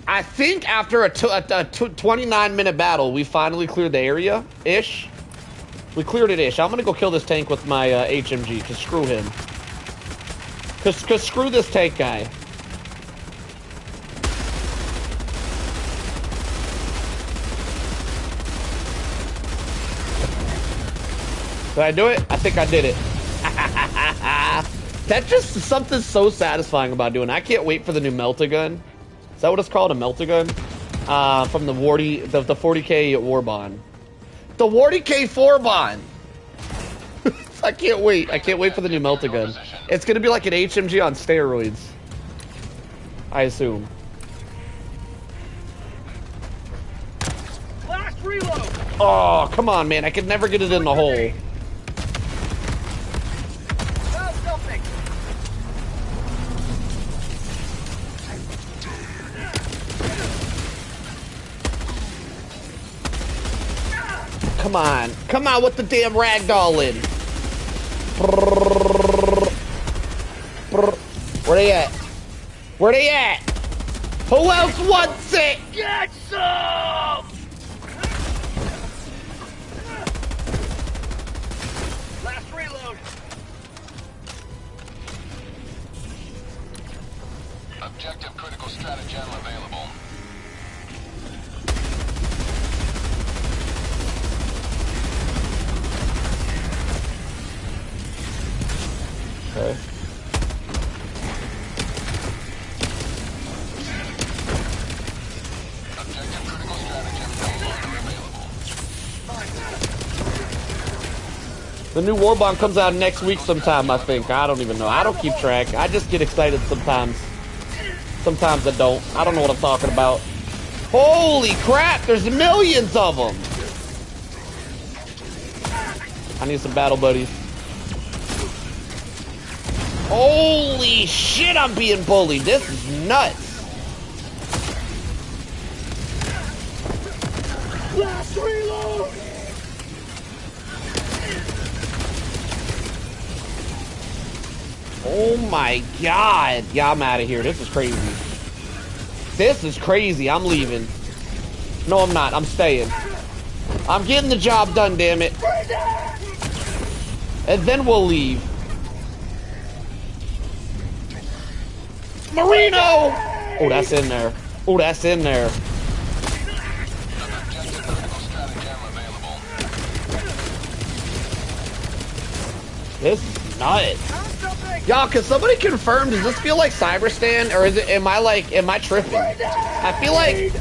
I think after a 29-minute battle, we finally cleared the area-ish. We cleared it-ish. I'm gonna go kill this tank with my HMG, because screw him. Because screw this tank guy. Did I do it? I think I did it. That's just something so satisfying about doing it. I can't wait for the new Melt-A-Gun. Is that what it's called? A Melt-A-Gun? From the 40K War Bond. The 40K 4 Bond! I can't wait. I can't wait for the new Melt-A-Gun. It's gonna be like an HMG on steroids. I assume. Last reload. Oh, come on, man. I could never get it in the hole. Found something. Come on. Come on with the damn ragdoll in. Where they at? Where they at? Who else wants it? Get some! Last reload. Objective critical stratagem available. Okay. Objective critical stratagem no longer available. The new Warbond comes out next week sometime, I think. I don't even know. I don't keep track. I just get excited sometimes. Sometimes I don't. I don't know what I'm talking about. Holy crap, there's millions of them. I need some battle buddies. Holy shit, I'm being bullied. This is nuts. Last reload. Oh my god. Yeah, I'm out of here. This is crazy. This is crazy. I'm leaving. No, I'm not. I'm staying. I'm getting the job done, damn it. And then we'll leave. Marino! Oh, that's in there. Oh, that's in there. Objective critical stratagem available. This is nuts. Y'all, can somebody confirm, does this feel like Cyberstan, or is it, am I tripping? I feel like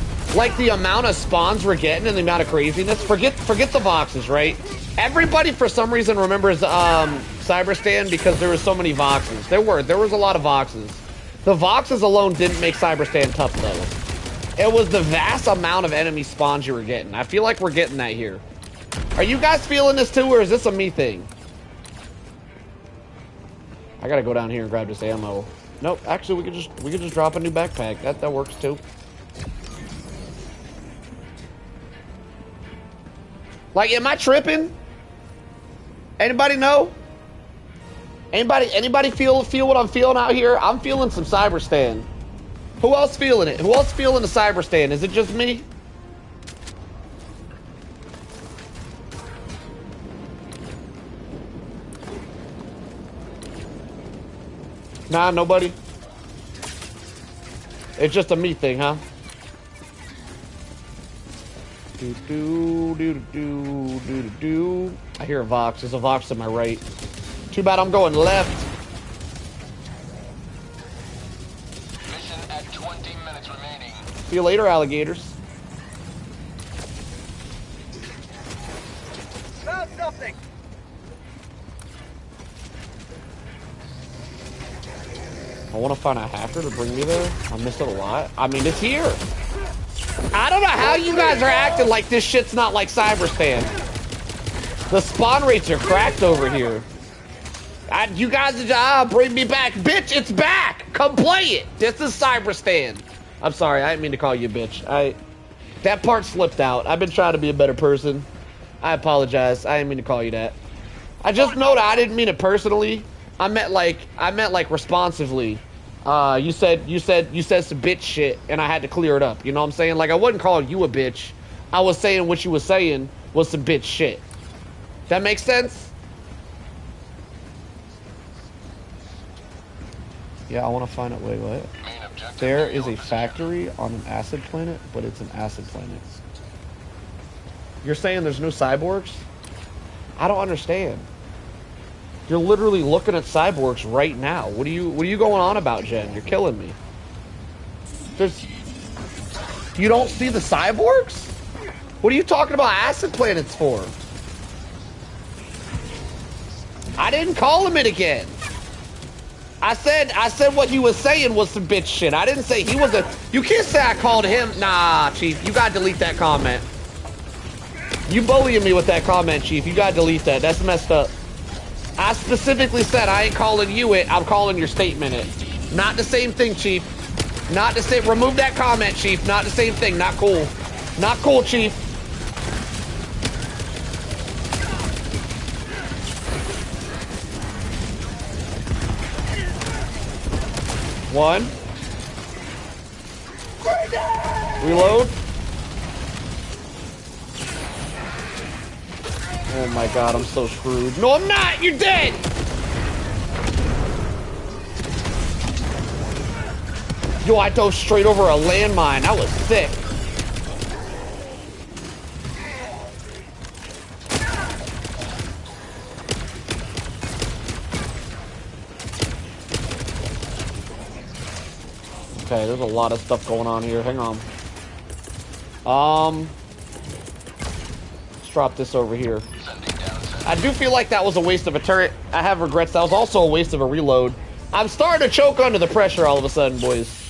the amount of spawns we're getting and the amount of craziness, forget the Voxes, right? Everybody for some reason remembers Cyberstan because there were so many Voxes. There was a lot of Voxes. The Voxes alone didn't make Cyberstan tough though. It was the vast amount of enemy spawns you were getting. I feel like we're getting that here. Are you guys feeling this too, or is this a me thing? I gotta go down here and grab this ammo. Nope, actually we could just drop a new backpack. That works too. Like, am I tripping? Anybody know? Anybody feel what I'm feeling out here? I'm feeling some Cyberstan. Who else feeling it? Who else feeling the Cyberstan? Is it just me? Nah, nobody. It's just a me thing, huh? Do do do do do do do. I hear a Vox. There's a Vox to my right. Too bad I'm going left. Mission at 20 minutes remaining. See you later, alligators. Found something. I want to find a hacker to bring me there. I missed it a lot. I mean, it's here. I don't know how you guys are acting like this shit's not like Cyberstan. The spawn rates are cracked over here. You guys, bring me back. Bitch, it's back. Come play it. This is Cyberstan. I'm sorry, I didn't mean to call you a bitch. That part slipped out. I've been trying to be a better person. I apologize. I didn't mean to call you that. I just know that I didn't mean it personally. I meant like responsively. You said some bitch shit, and I had to clear it up. You know what I'm saying? Like, I wasn't calling you a bitch. I was saying what you were saying was some bitch shit. That makes sense? Yeah, I want to find out. Wait, what? Main objective. There is a factory on an acid planet, but it's an acid planet. You're saying there's no cyborgs? I don't understand. You're literally looking at cyborgs right now. What are you going on about, Jen? You're killing me. You don't see the cyborgs? What are you talking about acid planets for? I didn't call him it again. I said what he was saying was some bitch shit. I didn't say he was a... You can't say I called him... Nah, Chief. You gotta delete that comment. You bullying me with that comment, Chief. You gotta delete that. That's messed up. I specifically said I ain't calling you it. I'm calling your statement it. Not the same thing, Chief. Not the same... Remove that comment, Chief. Not the same thing. Not cool. Not cool, Chief. One. Reload. Oh my god, I'm so screwed. No, I'm not! You're dead! Yo, I dove straight over a landmine. That was sick. Okay, there's a lot of stuff going on here. Hang on. Let's drop this over here. I do feel like that was a waste of a turret. I have regrets. That was also a waste of a reload. I'm starting to choke under the pressure all of a sudden, boys.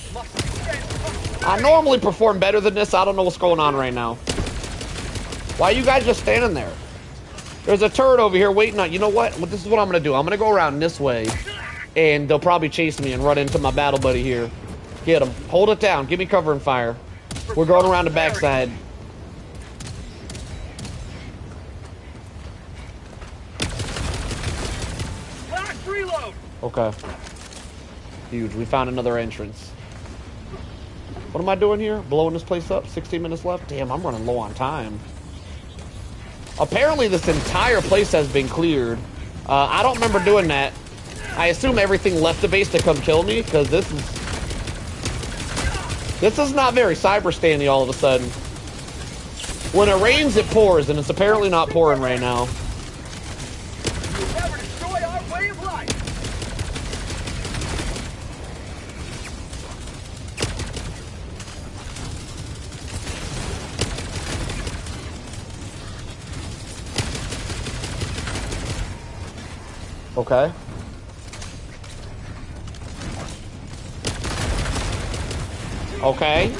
I normally perform better than this. I don't know what's going on right now. Why are you guys just standing there? There's a turret over here waiting on... You know what? This is what I'm going to do. I'm going to go around this way. And they'll probably chase me and run into my battle buddy here. Get him. Hold it down. Give me cover and fire. We're going around the backside. Last reload. Okay. Huge. We found another entrance. What am I doing here? Blowing this place up? 16 minutes left? Damn, I'm running low on time. Apparently this entire place has been cleared. I don't remember doing that. I assume everything left the base to come kill me, because this is not very cyber-standy all of a sudden. When it rains, it pours, and it's apparently not pouring right now. You'll never destroy our way of life. Okay. Okay.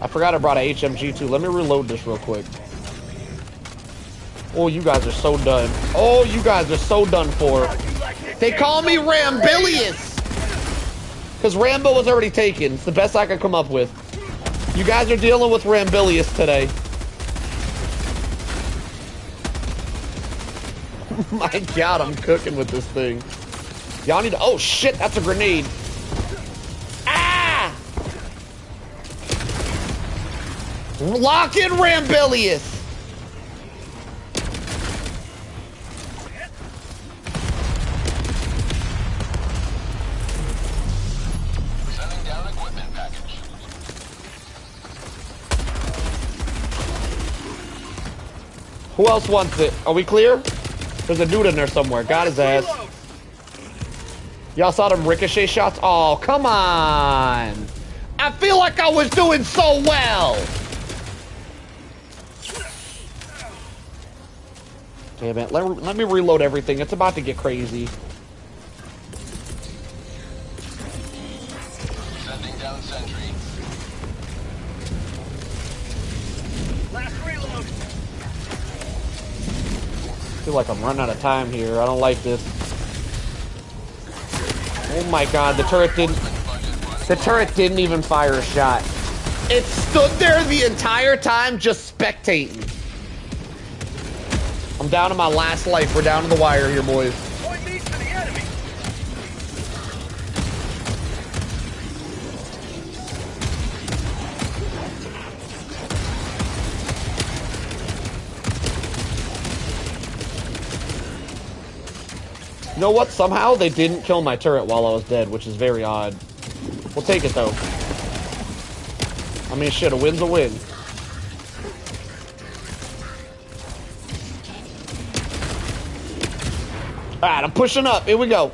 I forgot I brought a HMG too. Let me reload this real quick. Oh, you guys are so done. Oh, you guys are so done for. They call me Rambilius. Because Rambo was already taken. It's the best I could come up with. You guys are dealing with Rambilius today. My god, I'm cooking with this thing. Y'all need to... Oh, shit, that's a grenade. Ah! Lock in Rambilius! Sending down equipment package. Who else wants it? Are we clear? There's a dude in there somewhere. Got his ass. Y'all saw them ricochet shots? Oh, come on. I feel like I was doing so well. Damn it. Let me reload everything. It's about to get crazy. Sending down sentry. Last reload. I feel like I'm running out of time here. I don't like this. Oh my god, the turret didn't even fire a shot. It stood there the entire time just spectating. I'm down to my last life. We're down to the wire here, boys. Point these to the enemy. You know what? Somehow they didn't kill my turret while I was dead, which is very odd. We'll take it, though. I mean, shit, a win's a win. Alright, I'm pushing up. Here we go.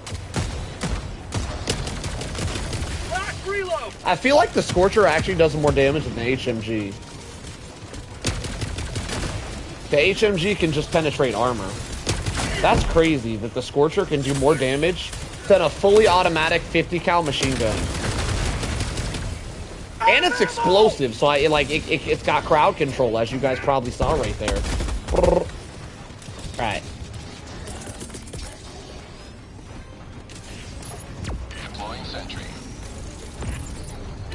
Last reload. I feel like the Scorcher actually does more damage than the HMG. The HMG can just penetrate armor. That's crazy that the Scorcher can do more damage than a fully automatic 50 cal machine gun. And it's explosive, so it's got crowd control, as you guys probably saw right there. Alright. Deploying sentry.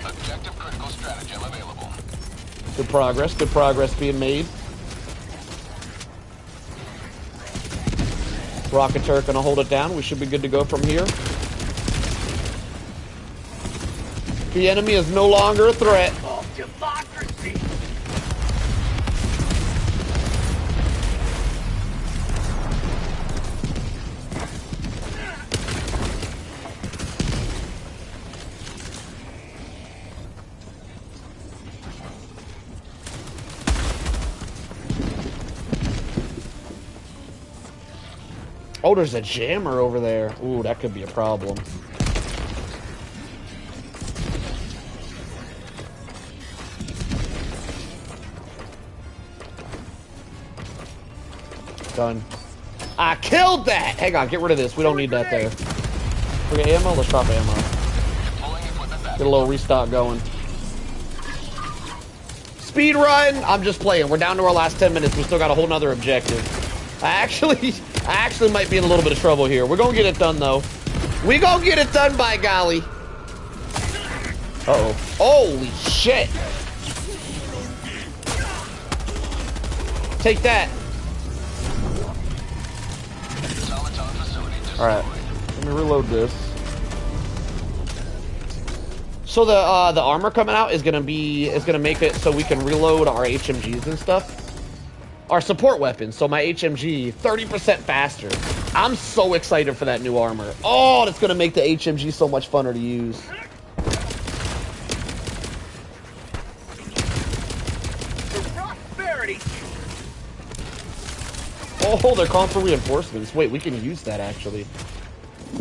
Objective critical stratagem available. Good progress being made. Rocket turret gonna hold it down. We should be good to go from here. The enemy is no longer a threat. Oh, there's a jammer over there. Ooh, that could be a problem. Done. I killed that! Hang on, get rid of this. We don't need that there. We got ammo? Let's drop ammo. Get a little restock going. Speed run! I'm just playing. We're down to our last 10 minutes. We still got a whole nother objective. I actually might be in a little bit of trouble here. We're gonna get it done, though. We gonna get it done, by golly. Uh-oh. Holy shit! Take that. Alright. Let me reload this. So the armor coming out is gonna make it so we can reload our HMGs and stuff. Our support weapons, so my HMG 30% faster. I'm so excited for that new armor. Oh, that's gonna make the HMG so much funner to use. Prosperity. Oh, they're calling for reinforcements. Wait, we can use that actually.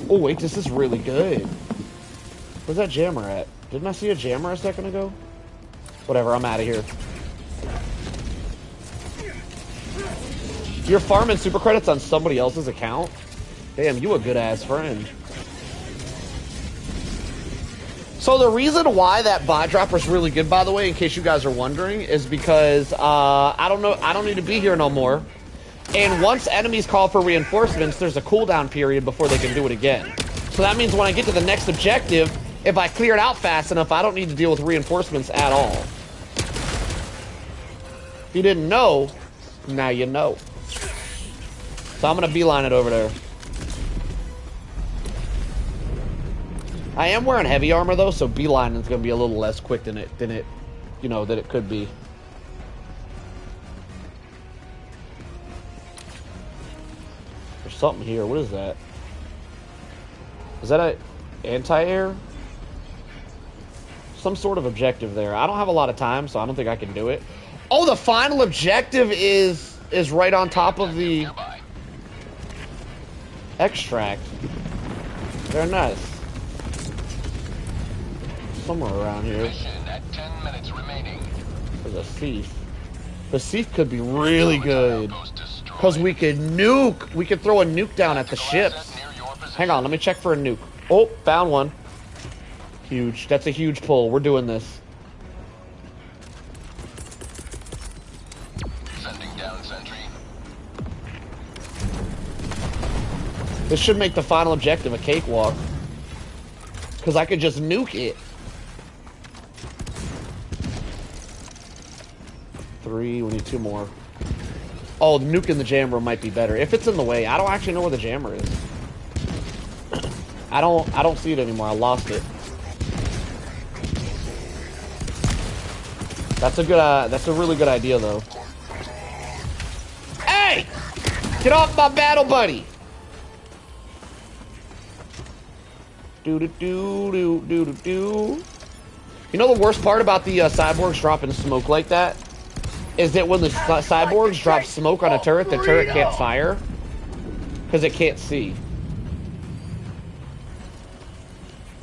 Oh wait, this is really good. Where's that jammer at? Didn't I see a jammer a second ago? Whatever, I'm out of here. You're farming super credits on somebody else's account? Damn, you a good ass friend. So the reason why that bot dropper is really good, by the way, in case you guys are wondering, is because I don't need to be here no more. And once enemies call for reinforcements, there's a cooldown period before they can do it again. So that means when I get to the next objective, if I clear it out fast enough, I don't need to deal with reinforcements at all. If you didn't know, now you know. So I'm gonna beeline it over there. I am wearing heavy armor though, so beeline is gonna be a little less quick than it could be. There's something here. What is that? Is that a anti-air? Some sort of objective there. I don't have a lot of time, so I don't think I can do it. Oh, the final objective is right on top of the extract. Very nice. Somewhere around here. At 10 minutes remaining. There's a thief. The thief could be really good. Because we could nuke. We could throw a nuke down at the ships. Hang on, let me check for a nuke. Oh, found one. Huge. That's a huge pull. We're doing this. Sending down sentry. This should make the final objective a cakewalk. Because I could just nuke it. 3, we need 2 more. Oh, nuking the jammer might be better. If it's in the way. I don't actually know where the jammer is. I don't see it anymore. I lost it. That's a really good idea though. Hey! Get off my battle buddy! Do-do-do-do-do-do-do. You know the worst part about the cyborgs dropping smoke like that? Is that when the cyborgs drop smoke on a turret, the turret can't fire. Because it can't see.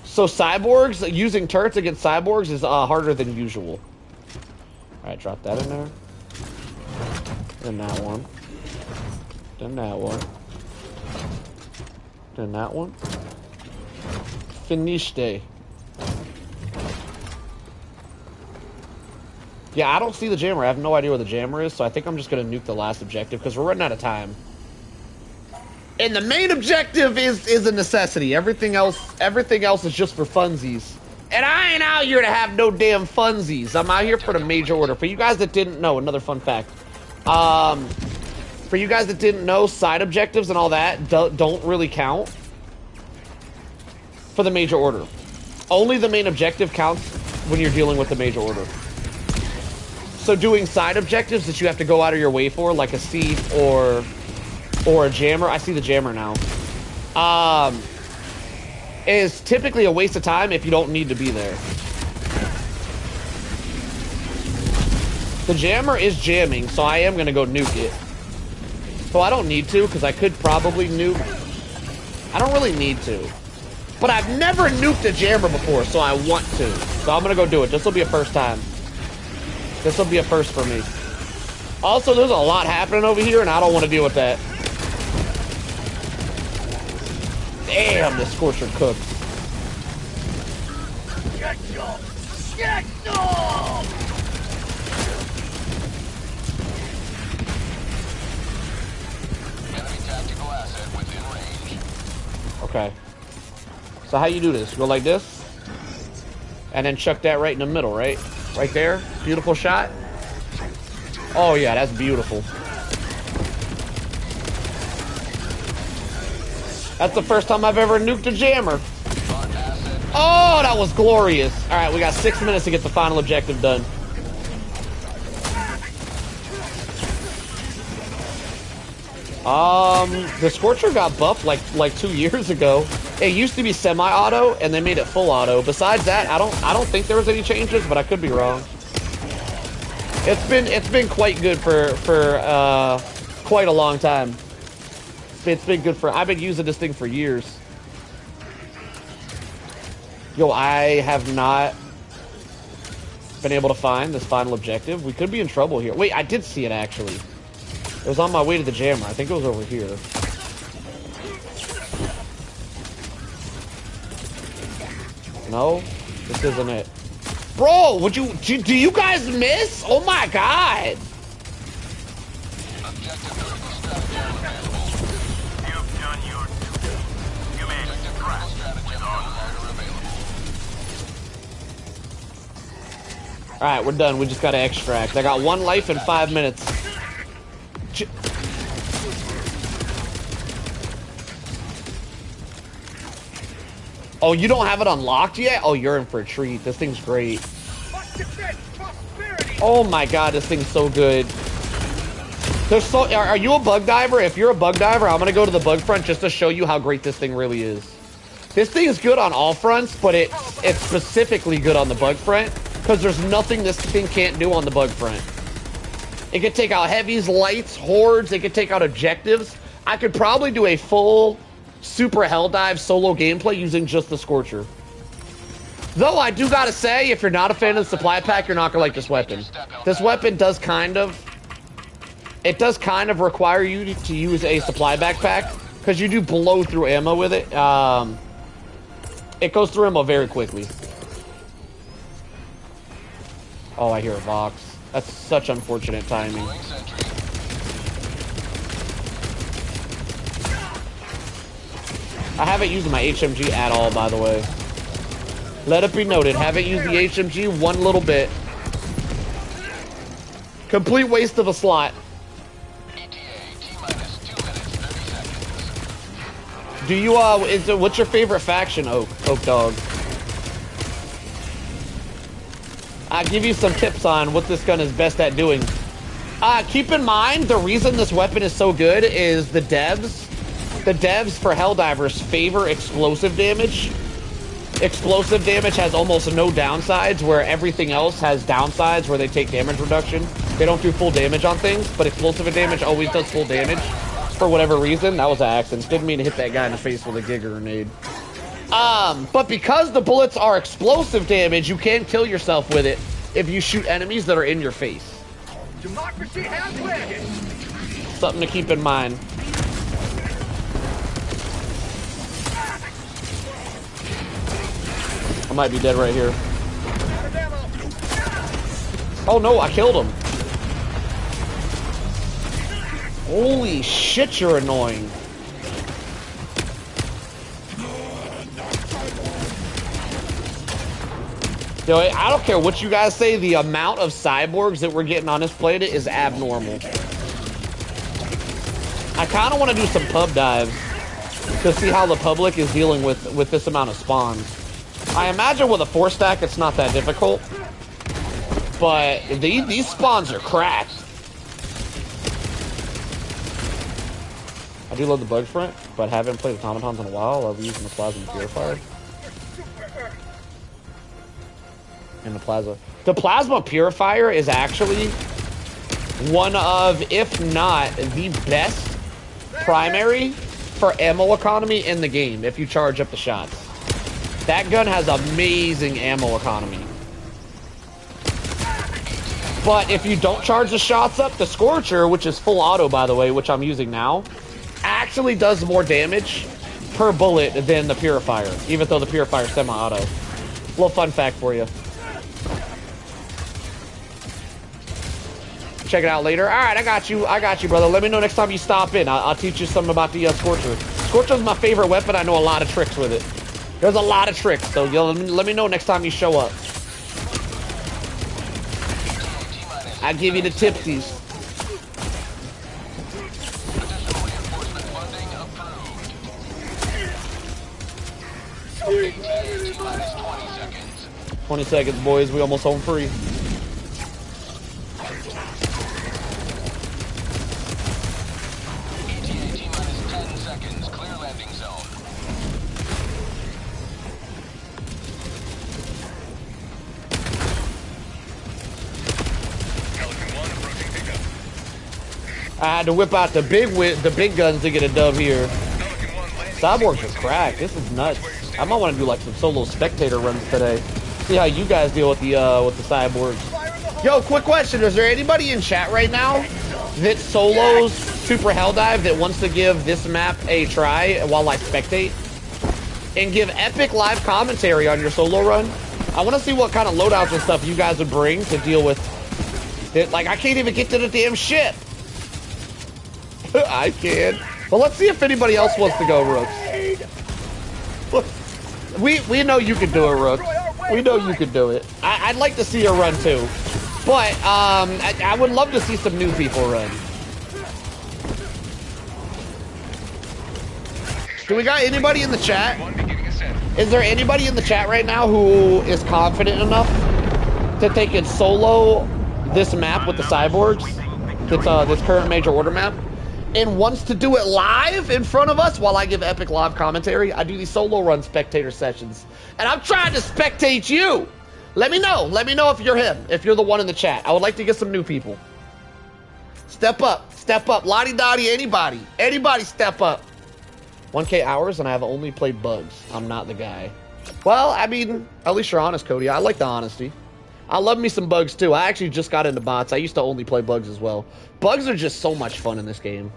So cyborgs, using turrets against cyborgs is harder than usual. Alright, drop that in there. Then that one. Then that one. Then that one. Finiste. Yeah, I don't see the jammer. I have no idea where the jammer is, so I think I'm just gonna nuke the last objective because we're running out of time. And the main objective is a necessity. Everything else is just for funsies. And I ain't out here to have no damn funsies. I'm out here for the major order. For you guys that didn't know, another fun fact. For you guys that didn't know, side objectives and all that don't really count for the major order. Only the main objective counts when you're dealing with the major order. So doing side objectives that you have to go out of your way for, like a seed or a jammer. I see the jammer now. Is typically a waste of time if you don't need to be there. The jammer is jamming, so I am gonna go nuke it. So I don't need to, because I could probably nuke. I don't really need to. But I've never nuked a jammer before, so I want to. So I'm gonna go do it. This will be a first time. This will be a first for me. Also, there's a lot happening over here, and I don't want to deal with that. Damn, the Scorcher cooked. Enemy tactical asset within range. Okay. So how you do this? Go like this, and then chuck that right in the middle, right? Right there. Beautiful shot. Oh yeah, that's beautiful. That's the first time I've ever nuked a jammer. Oh, that was glorious. All right, we got 6 minutes to get the final objective done. The Scorcher got buffed like 2 years ago. It used to be semi-auto, and they made it full auto. Besides that, I don't think there was any changes, but I could be wrong. It's been quite good for quite a long time. It's been good for. I've been using this thing for years. Yo, I have not been able to find this final objective. We could be in trouble here. Wait, I did see it actually. It was on my way to the jammer. I think it was over here. No, this isn't it. Bro, do you guys miss? Oh my god. You've done your duty. You made a scratch with on available. Alright, we're done. We just gotta extract. I got 1 life in 5 minutes. Oh, you don't have it unlocked yet? Oh, you're in for a treat. This thing's great. Oh my god, this thing's so good. Are you a bug diver? If you're a bug diver, I'm gonna go to the bug front just to show you how great this thing really is. This thing is good on all fronts, but it's specifically good on the bug front because there's nothing this thing can't do on the bug front. It could take out heavies, lights, hordes. It could take out objectives. I could probably do a full super Helldive solo gameplay using just the Scorcher. Though I do gotta say, if you're not a fan of the supply pack, you're not gonna like this weapon. This weapon does kind of require you to use a supply backpack because you do blow through ammo with it. It goes through ammo very quickly. Oh, I hear a Vox. That's such unfortunate timing. I haven't used my HMG at all, by the way. Let it be noted, haven't used the HMG one little bit. Complete waste of a slot. Do you, what's your favorite faction, Oak Dog? I'll give you some tips on what this gun is best at doing. Keep in mind, the reason this weapon is so good is the devs. The devs for Helldivers favor explosive damage. Explosive damage has almost no downsides, where everything else has downsides where they take damage reduction. They don't do full damage on things, but explosive damage always does full damage for whatever reason. That was an accident. Didn't mean to hit that guy in the face with a Giga grenade. But because the bullets are explosive damage, you can kill yourself with it if you shoot enemies that are in your face. Democracy has landed. Something to keep in mind. I might be dead right here. Oh no, I killed him. Holy shit, you're annoying. Yo, I don't care what you guys say, the amount of cyborgs that we're getting on this planet is abnormal. I kind of want to do some pub dives to see how the public is dealing with this amount of spawns. I imagine with a 4-stack, it's not that difficult. But these spawns are cracked. I do love the bug front, but haven't played automatons in a while. I love using the plasma purifier. And the plasma. The plasma purifier is actually one of, if not the best primary for ammo economy in the game if you charge up the shots. That gun has amazing ammo economy. But if you don't charge the shots up, the Scorcher, which is full auto by the way, which I'm using now, actually does more damage per bullet than the purifier, even though the purifier is semi-auto. Little fun fact for you. Check it out later. All right, I got you, brother. Let me know next time you stop in. I'll teach you something about the Scorcher. Scorcher's my favorite weapon. I know a lot of tricks with it. There's a lot of tricks, so let me know next time you show up. I'll give you the tipsies. Reinforcement funding approved. T-minus 20 seconds. 20 seconds, boys. We almost home free. ETA T-minus 10 seconds. Clear landing zone. I had to whip out the big guns to get a dub here. Cyborgs are cracked. This is nuts. I might want to do like some solo spectator runs today. See how you guys deal with the cyborgs. Yo, quick question: is there anybody in chat right now that solos Super Helldive that wants to give this map a try while I spectate and give epic live commentary on your solo run? I want to see what kind of loadouts and stuff you guys would bring to deal with it. Like, I can't even get to the damn ship. I can. Well, let's see if anybody else wants to go, Rooks. We know you can do it, Rooks. We know you can do it. I'd like to see her run too, but I would love to see some new people run. Do we got anybody in the chat? Is there anybody in the chat right now who is confident enough to take it solo this map with the cyborgs? This current major order map? And wants to do it live in front of us while I give epic live commentary? I do these solo run spectator sessions. And I'm trying to spectate you. Let me know. Let me know if you're him, if you're the one in the chat. I would like to get some new people. Step up. Step up. Lottie Dottie, anybody. Anybody step up. 1K hours and I have only played bugs. I'm not the guy. Well, I mean, at least you're honest, Cody. I like the honesty. I love me some bugs too. I actually just got into bots. I used to only play bugs as well. Bugs are just so much fun in this game.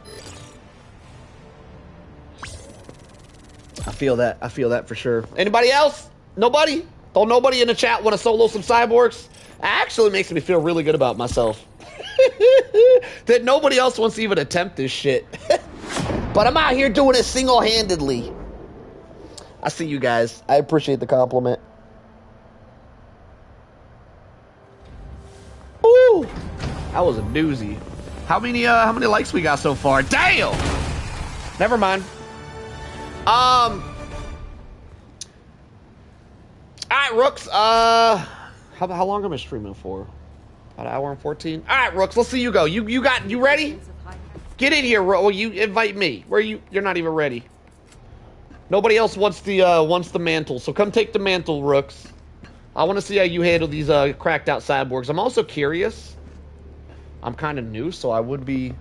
I feel that. I feel that for sure. Anybody else? Nobody? Don't nobody in the chat want to solo some cyborgs? It actually makes me feel really good about myself. That nobody else wants to even attempt this shit. But I'm out here doing it single-handedly. I see you guys. I appreciate the compliment. Woo! That was a doozy. How many likes we got so far? Damn! Never mind. Alright, Rooks. How long am I streaming for? About an hour and 14? Alright, Rooks, let's see you go. You ready? Get in here, Well, you invite me. You're not even ready. Nobody else wants the mantle, so come take the mantle, Rooks. I want to see how you handle these cracked out cyborgs. I'm also curious. I'm kind of new, so I would be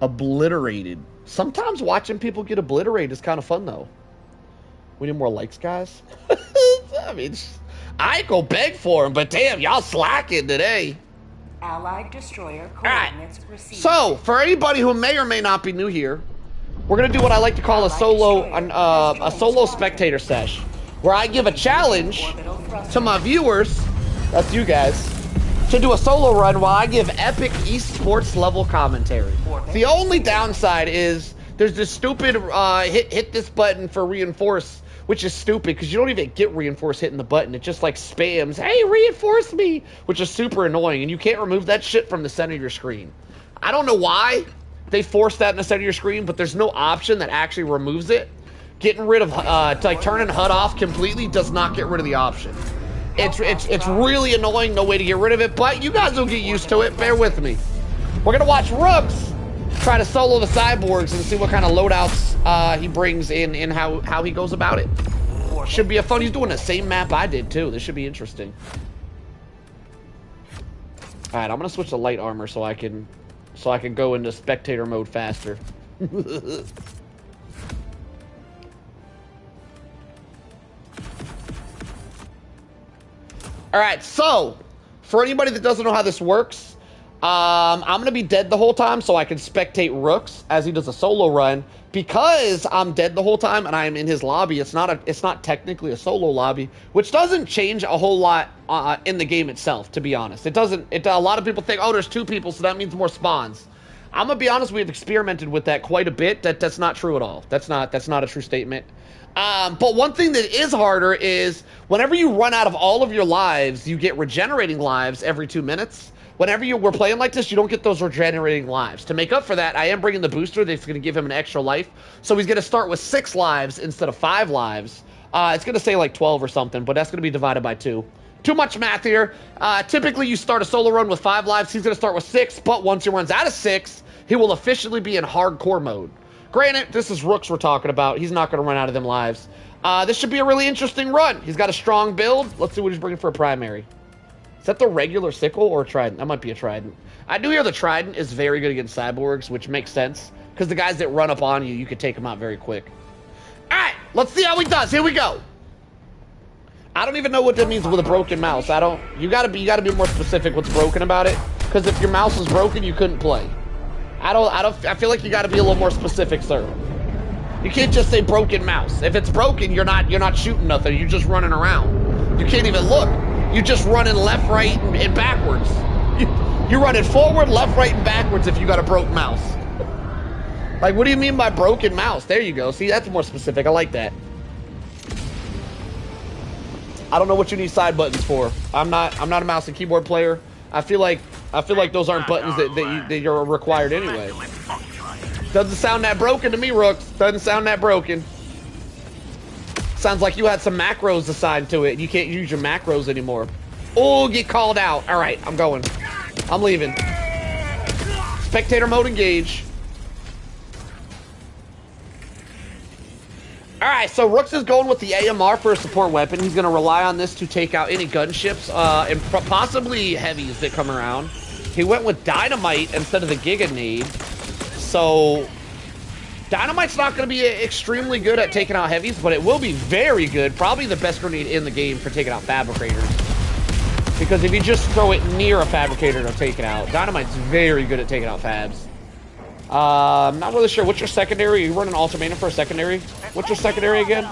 obliterated. Sometimes watching people get obliterated is kind of fun, though. We need more likes, guys. I mean, I ain't gonna beg for them, but damn, y'all slacking today. Allied destroyer coordinates received. So, for anybody who may or may not be new here, we're gonna do what I like to call a solo spectator sesh, where I give a challenge to my viewers, that's you guys, to do a solo run while I give epic esports level commentary. The only downside is there's this stupid hit this button for reinforce, which is stupid because you don't even get reinforce hitting the button. It just like spams, hey, reinforce me, which is super annoying, and you can't remove that shit from the center of your screen. I don't know why they forced that in the center of your screen, but there's no option that actually removes it. getting rid of, like turning HUD off completely does not get rid of the option. It's really annoying, no way to get rid of it, but you guys will get used to it. Bear with me. We're gonna watch Rooks try to solo the cyborgs and see what kind of loadouts he brings in and how he goes about it. Should be a fun. He's doing the same map I did too. This should be interesting. All right, I'm gonna switch to light armor so I can go into spectator mode faster. All right, so for anybody that doesn't know how this works, I'm gonna be dead the whole time so I can spectate Rooks as he does a solo run. Because I'm dead the whole time and I'm in his lobby, it's not technically a solo lobby, which doesn't change a whole lot in the game itself, to be honest. It doesn't. A lot of people think, oh, there's 2 people, so that means more spawns. I'm gonna be honest, we've experimented with that quite a bit. That's not true at all. That's not a true statement. But one thing that is harder is whenever you run out of all of your lives, you get regenerating lives every 2 minutes. Whenever we're playing like this, you don't get those regenerating lives. To make up for that, I am bringing the booster that's going to give him an extra life. So he's going to start with 6 lives instead of 5 lives. It's going to say like 12 or something, but that's going to be divided by 2. Too much math here. Typically, you start a solo run with 5 lives. He's going to start with 6, but once he runs out of 6, he will officially be in hardcore mode. Granted, this is Rooks we're talking about. He's not going to run out of them lives. This should be a really interesting run. He's got a strong build. Let's see what he's bringing for a primary. Is that the regular sickle or a trident? That might be a trident. I do hear the trident is very good against cyborgs, which makes sense. Because the guys that run up on you, you can take them out very quick. Alright, let's see how he does. Here we go. I don't even know what that means with a broken mouse. You gotta be more specific what's broken about it. Because if your mouse is broken, you couldn't play. I feel like you gotta be a little more specific, sir. You can't just say broken mouse. If it's broken, you're not shooting nothing. You're just running around. You can't even look. You're just running left, right, and backwards. You're running forward, left, right, and backwards if you got a broke mouse. Like, what do you mean by broken mouse? There you go. See, that's more specific. I like that. I don't know what you need side buttons for. I'm not a mouse and keyboard player. I feel like those aren't buttons that you're required anyway. Doesn't sound that broken to me, Rooks. Doesn't sound that broken. Sounds like you had some macros assigned to it. You can't use your macros anymore. Oh, get called out. All right, I'm going. I'm leaving. Spectator mode engage. All right, so Rooks is going with the AMR for a support weapon. He's going to rely on this to take out any gunships and possibly heavies that come around. He went with Dynamite instead of the Giga Nade. So Dynamite's not going to be extremely good at taking out heavies, but it will be very good. Probably the best grenade in the game for taking out fabricators. Because if you just throw it near a fabricator, it'll take it out. Dynamite's very good at taking out fabs. I'm not really sure. What's your secondary? Are you running ultimatum for a secondary? What's your secondary again?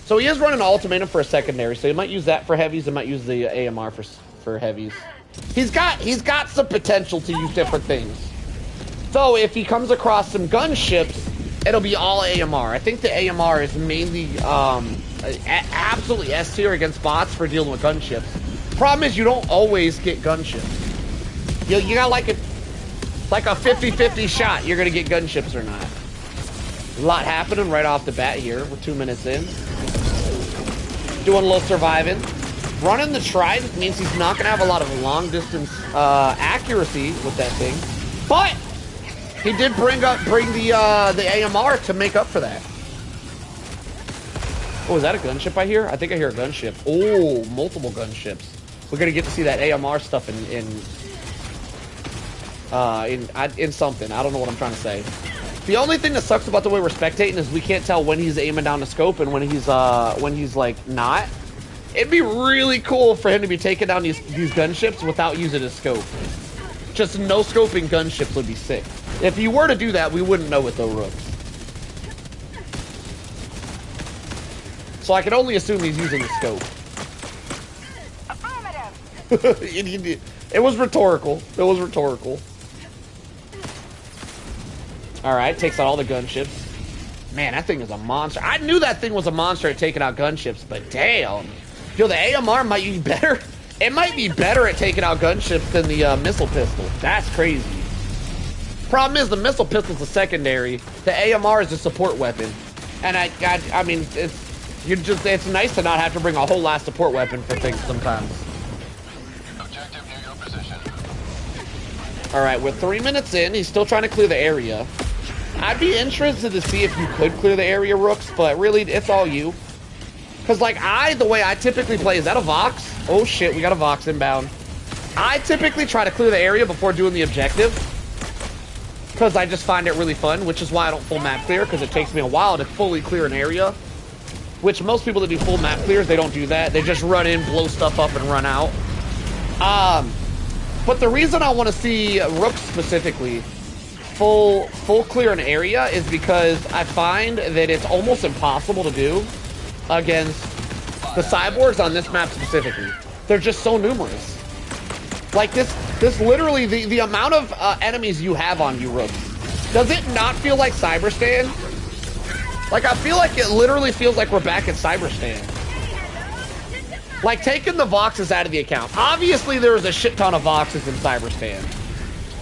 So he is running ultimatum for a secondary, so he might use that for heavies. He might use the AMR for heavies. He's got some potential to use different things. So if he comes across some gunships, it'll be all AMR. I think the AMR is mainly absolutely S tier against bots for dealing with gunships. Problem is you don't always get gunships. You got like a 50-50 shot. You're gonna get gunships or not. A lot happening right off the bat here. We're 2 minutes in. Doing a little surviving. Running the trident means he's not gonna have a lot of long distance accuracy with that thing, but he did bring the AMR to make up for that. Oh, is that a gunship I hear? I think I hear a gunship. Oh, multiple gunships. We're gonna get to see that AMR stuff in something. I don't know what I'm trying to say. The only thing that sucks about the way we're spectating is we can't tell when he's aiming down the scope and when he's like not. It'd be really cool for him to be taking down these gunships without using his scope. Just no scoping gunships would be sick. If you were to do that, we wouldn't know it though, Rooks. So I can only assume he's using the scope. It was rhetorical. It was rhetorical. Alright, takes out all the gunships. Man, that thing is a monster. I knew that thing was a monster at taking out gunships, but damn. Yo, the AMR might be better. It might be better at taking out gunships than the missile pistol. That's crazy. Problem is, the missile pistol's a secondary. The AMR is a support weapon. And I mean, it's nice to not have to bring a whole last support weapon for things sometimes. Objective near your position. All right, we're 3 minutes in. He's still trying to clear the area. I'd be interested to see if you could clear the area, Rooks, but really, it's all you. Because, like, the way I typically play, is that a Vox? Oh, shit, we got a Vox inbound. I typically try to clear the area before doing the objective. Because I just find it really fun, which is why I don't full map clear, because it takes me a while to fully clear an area. Which most people that do full map clears, they don't do that. They just run in, blow stuff up, and run out. But the reason I want to see Rooks specifically full clear an area is because I find that it's almost impossible to do against the cyborgs on this map specifically. They're just so numerous. Like this literally, the amount of enemies you have on you, Rooks, does it not feel like Cyberstan? Like, I feel like it literally feels like we're back at Cyberstan. Like, taking the Voxes out of the account. Obviously, there was a shit ton of Voxes in Cyberstan.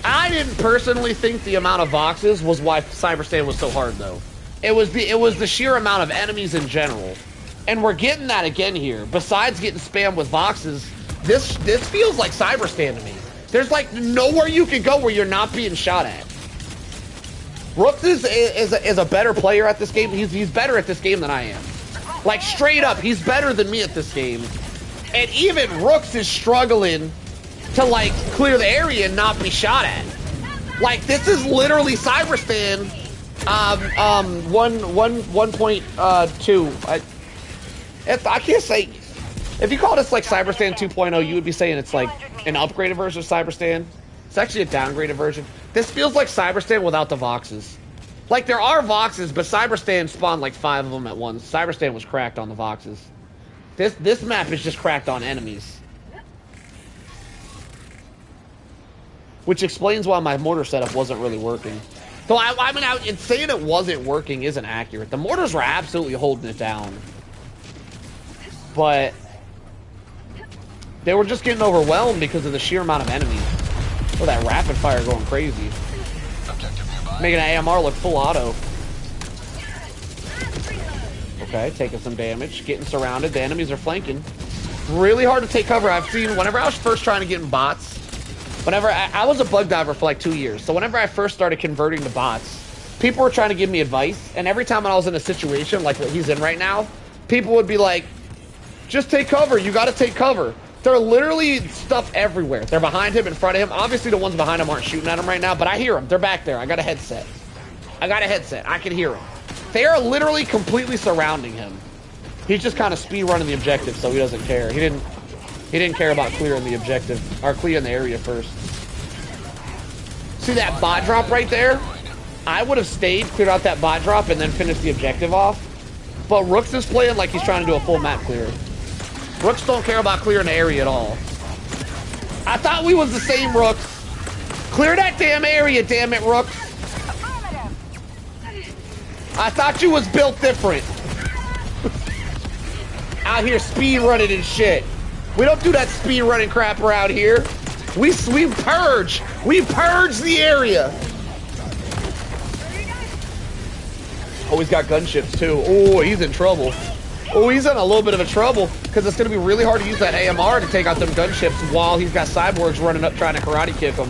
I didn't personally think the amount of Voxes was why Cyberstan was so hard, though. It was the sheer amount of enemies in general. And we're getting that again here. Besides getting spammed with Voxes, this feels like Cyberstan to me. There's, like, nowhere you can go where you're not being shot at. Rooks is a better player at this game. He's better at this game than I am. Like, straight up, he's better than me at this game. And even Rooks is struggling to, like, clear the area and not be shot at. Like, this is literally Cyberstan 1.2. I can't say... If you call this, like, Cyberstan 2.0, you would be saying it's, like, an upgraded version of Cyberstan. It's actually a downgraded version. This feels like Cyberstan without the Voxes. Like, there are Voxes, but Cyberstan spawned like 5 of them at once. Cyberstan was cracked on the Voxes. This map is just cracked on enemies. Which explains why my mortar setup wasn't really working. So, I mean, saying it wasn't working isn't accurate. The mortars were absolutely holding it down. But they were just getting overwhelmed because of the sheer amount of enemies. Oh, that rapid fire going crazy. Making an AMR look full auto. Okay, taking some damage. Getting surrounded. The enemies are flanking. Really hard to take cover. I've seen, whenever I was first trying to get in bots, whenever I was a bug diver for like 2 years, so whenever I first started converting to bots, people were trying to give me advice, and every time I was in a situation like what he's in right now, people would be like, just take cover. You got to take cover. There are literally stuff everywhere. They're behind him, in front of him. Obviously, the ones behind him aren't shooting at him right now, but I hear them. They're back there. I got a headset. I can hear them. They are literally completely surrounding him. He's just kind of speed running the objective, so he doesn't care. He didn't care about clearing the objective, or clearing the area first. See that bot drop right there? I would have stayed, cleared out that bot drop, and then finished the objective off. But Rooks is playing like he's trying to do a full map clear. Rooks don't care about clearing the area at all. I thought we was the same, Rooks. Clear that damn area, damn it, Rooks. I thought you was built different. Out here speed running and shit. We don't do that speed running crap around here. We purge. We purge the area. Oh, he's got gunships too. Oh, he's in trouble. Oh, he's in a little bit of a trouble because it's going to be really hard to use that AMR to take out them gunships while he's got cyborgs running up trying to karate kick him.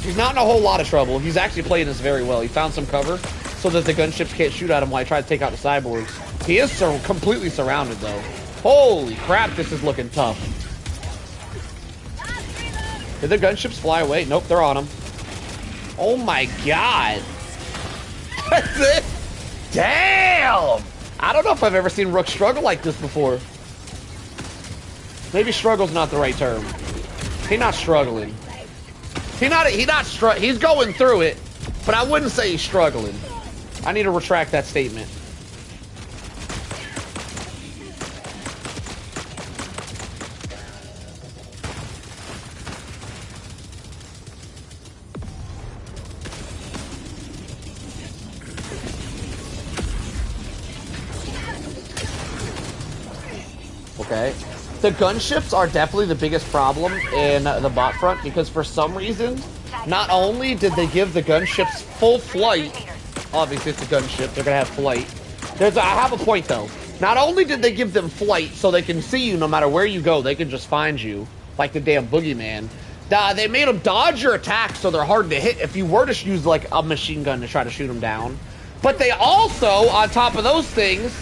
He's not in a whole lot of trouble. He's actually playing this very well. He found some cover so that the gunships can't shoot at him while he tries to take out the cyborgs. He is completely surrounded, though. Holy crap, this is looking tough. Did the gunships fly away? Nope, they're on him. Oh my god. That's it. Damn! I don't know if I've ever seen Rook struggle like this before. Maybe struggle's not the right term. He's not struggling. He's going through it, but I wouldn't say he's struggling. I need to retract that statement. Okay. The gunships are definitely the biggest problem in the bot front because for some reason, not only did they give the gunships full flight, Obviously, it's a gunship. They're gonna have flight. I have a point though. Not only did they give them flight so they can see you no matter where you go, they can just find you like the damn boogeyman. They made them dodge your attacks so they're hard to hit if you were to use like a machine gun to try to shoot them down. But they also, on top of those things,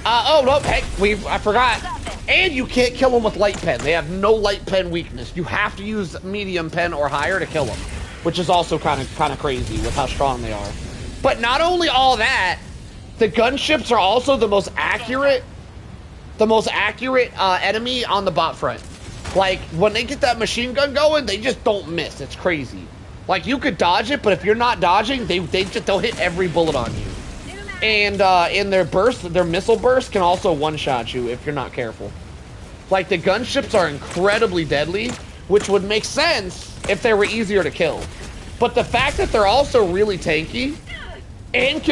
oh no, hey, I forgot. And you can't kill them with light pen. They have no light pen weakness. You have to use medium pen or higher to kill them, which is also kind of crazy with how strong they are. But not only all that, the gunships are also the most accurate enemy on the bot front. Like, when they get that machine gun going, they just don't miss. It's crazy. Like, you could dodge it, but if you're not dodging, they'll hit every bullet on you. And in their missile burst can also one-shot you if you're not careful. Like, the gunships are incredibly deadly, which would make sense if they were easier to kill. But the fact that they're also really tanky and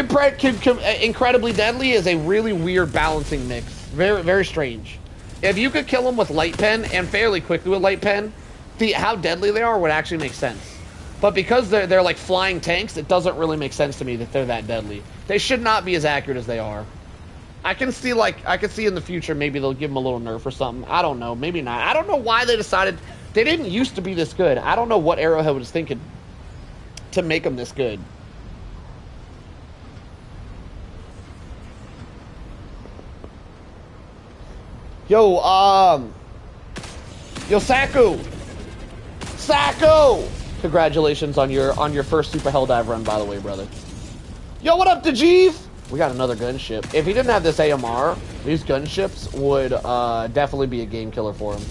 incredibly deadly is a really weird balancing mix. Very, very strange. If you could kill them with light pen and fairly quickly with light pen, how deadly they are would actually make sense. But because they're like flying tanks, it doesn't really make sense to me that they're that deadly. They should not be as accurate as they are. I can see in the future maybe they'll give them a little nerf or something. I don't know, maybe not. I don't know why they decided they didn't used to be this good. I don't know what Arrowhead was thinking to make them this good. Yo, Saku! Saku! Congratulations on your first Super Helldive run, by the way, brother. Yo, what up, Dejeev? We got another gunship. If he didn't have this AMR, these gunships would definitely be a game killer for him.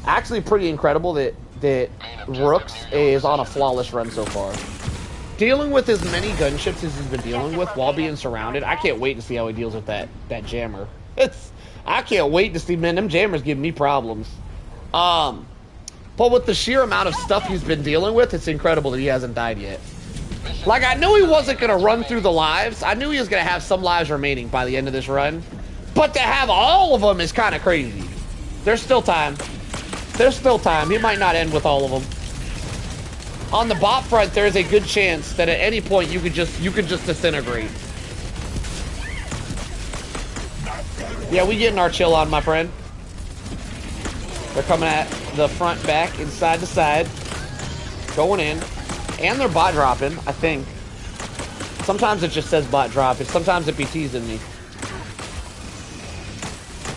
Actually, pretty incredible that Rooks is on a flawless run so far. Dealing with as many gunships as he's been dealing with while being surrounded, I can't wait to see how he deals with that jammer. I can't wait to see, man, them jammers give me problems. But with the sheer amount of stuff he's been dealing with, it's incredible that he hasn't died yet. Like, I knew he wasn't going to run through the lives. I knew he was going to have some lives remaining by the end of this run. But to have all of them is kind of crazy. There's still time. There's still time. He might not end with all of them. On the bot front, there's a good chance that at any point you could just disintegrate. Yeah, we getting our chill on, my friend. They're coming at the front, back, inside to side. Going in. And they're bot dropping, I think. Sometimes it just says bot drop. Sometimes it be teasing me.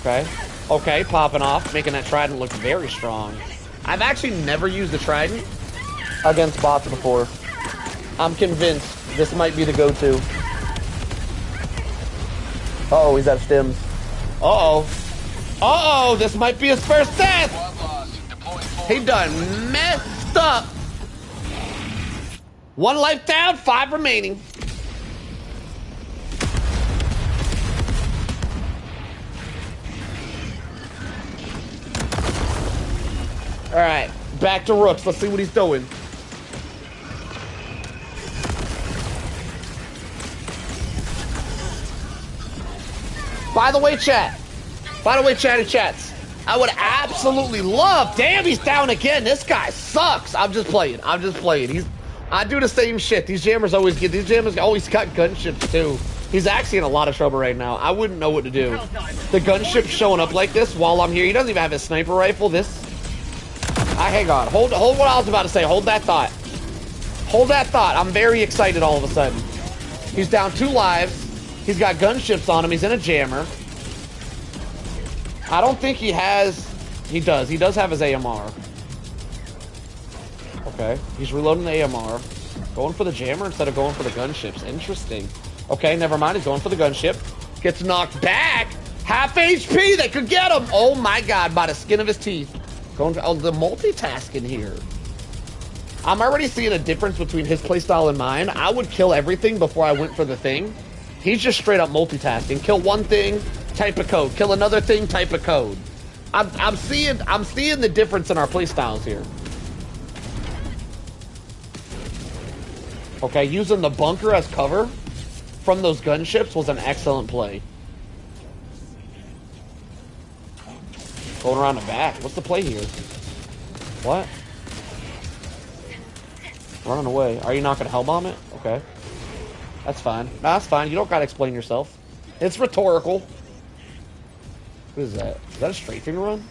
Okay. Okay, popping off. Making that trident look very strong. I've actually never used the trident against bots before. I'm convinced this might be the go-to. Uh-oh, he's out of stims. Uh-oh. Uh-oh, this might be his first death! He done messed up. 1 life down, 5 remaining. Alright, back to Rooks. Let's see what he's doing. By the way, chatty chats, I would absolutely love... Damn, he's down again. This guy sucks. I'm just playing. I do the same shit. These jammers always got gunships too. He's actually in a lot of trouble right now. I wouldn't know what to do. The gunship showing up like this while I'm here. He doesn't even have his sniper rifle. Hang on. Hold what I was about to say. Hold that thought. Hold that thought. I'm very excited all of a sudden. He's down 2 lives. He's got gunships on him. He's in a jammer. I don't think he has... He does have his AMR. Okay. He's reloading the AMR. Going for the jammer instead of going for the gunships. Interesting. Okay, never mind. He's going for the gunship. Gets knocked back. Half HP. They could get him. Oh my god. By the skin of his teeth. Going for... Oh, the multitasking here. I'm already seeing a difference between his playstyle and mine. I would kill everything before I went for the thing. He's just straight up multitasking. Kill one thing, type of code. Kill another thing, type of code. I'm seeing the difference in our playstyles here. Okay, using the bunker as cover from those gunships was an excellent play. Going around the back. What's the play here? What? Running away. Are you not going to hellbomb it? Okay. That's fine. No, that's fine. You don't gotta explain yourself. It's rhetorical. What is that? Is that a strafing run?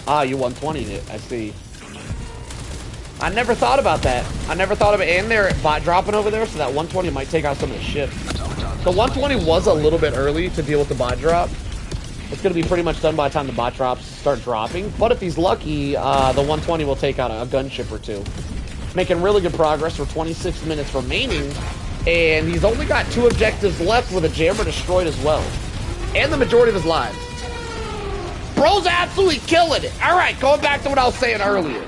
Ah, you 120'd it. I see. I never thought about that. I never thought of it. And they're bot dropping over there, so that 120 might take out some of the ship. The 120 was a little bit early to deal with the bot drop. It's going to be pretty much done by the time the bot drops start dropping. But if he's lucky, the 120 will take out a gunship or two. Making really good progress. We're 26 minutes remaining. And he's only got 2 objectives left with a jammer destroyed as well. And the majority of his lives. Bro's absolutely killing it. All right, going back to what I was saying earlier.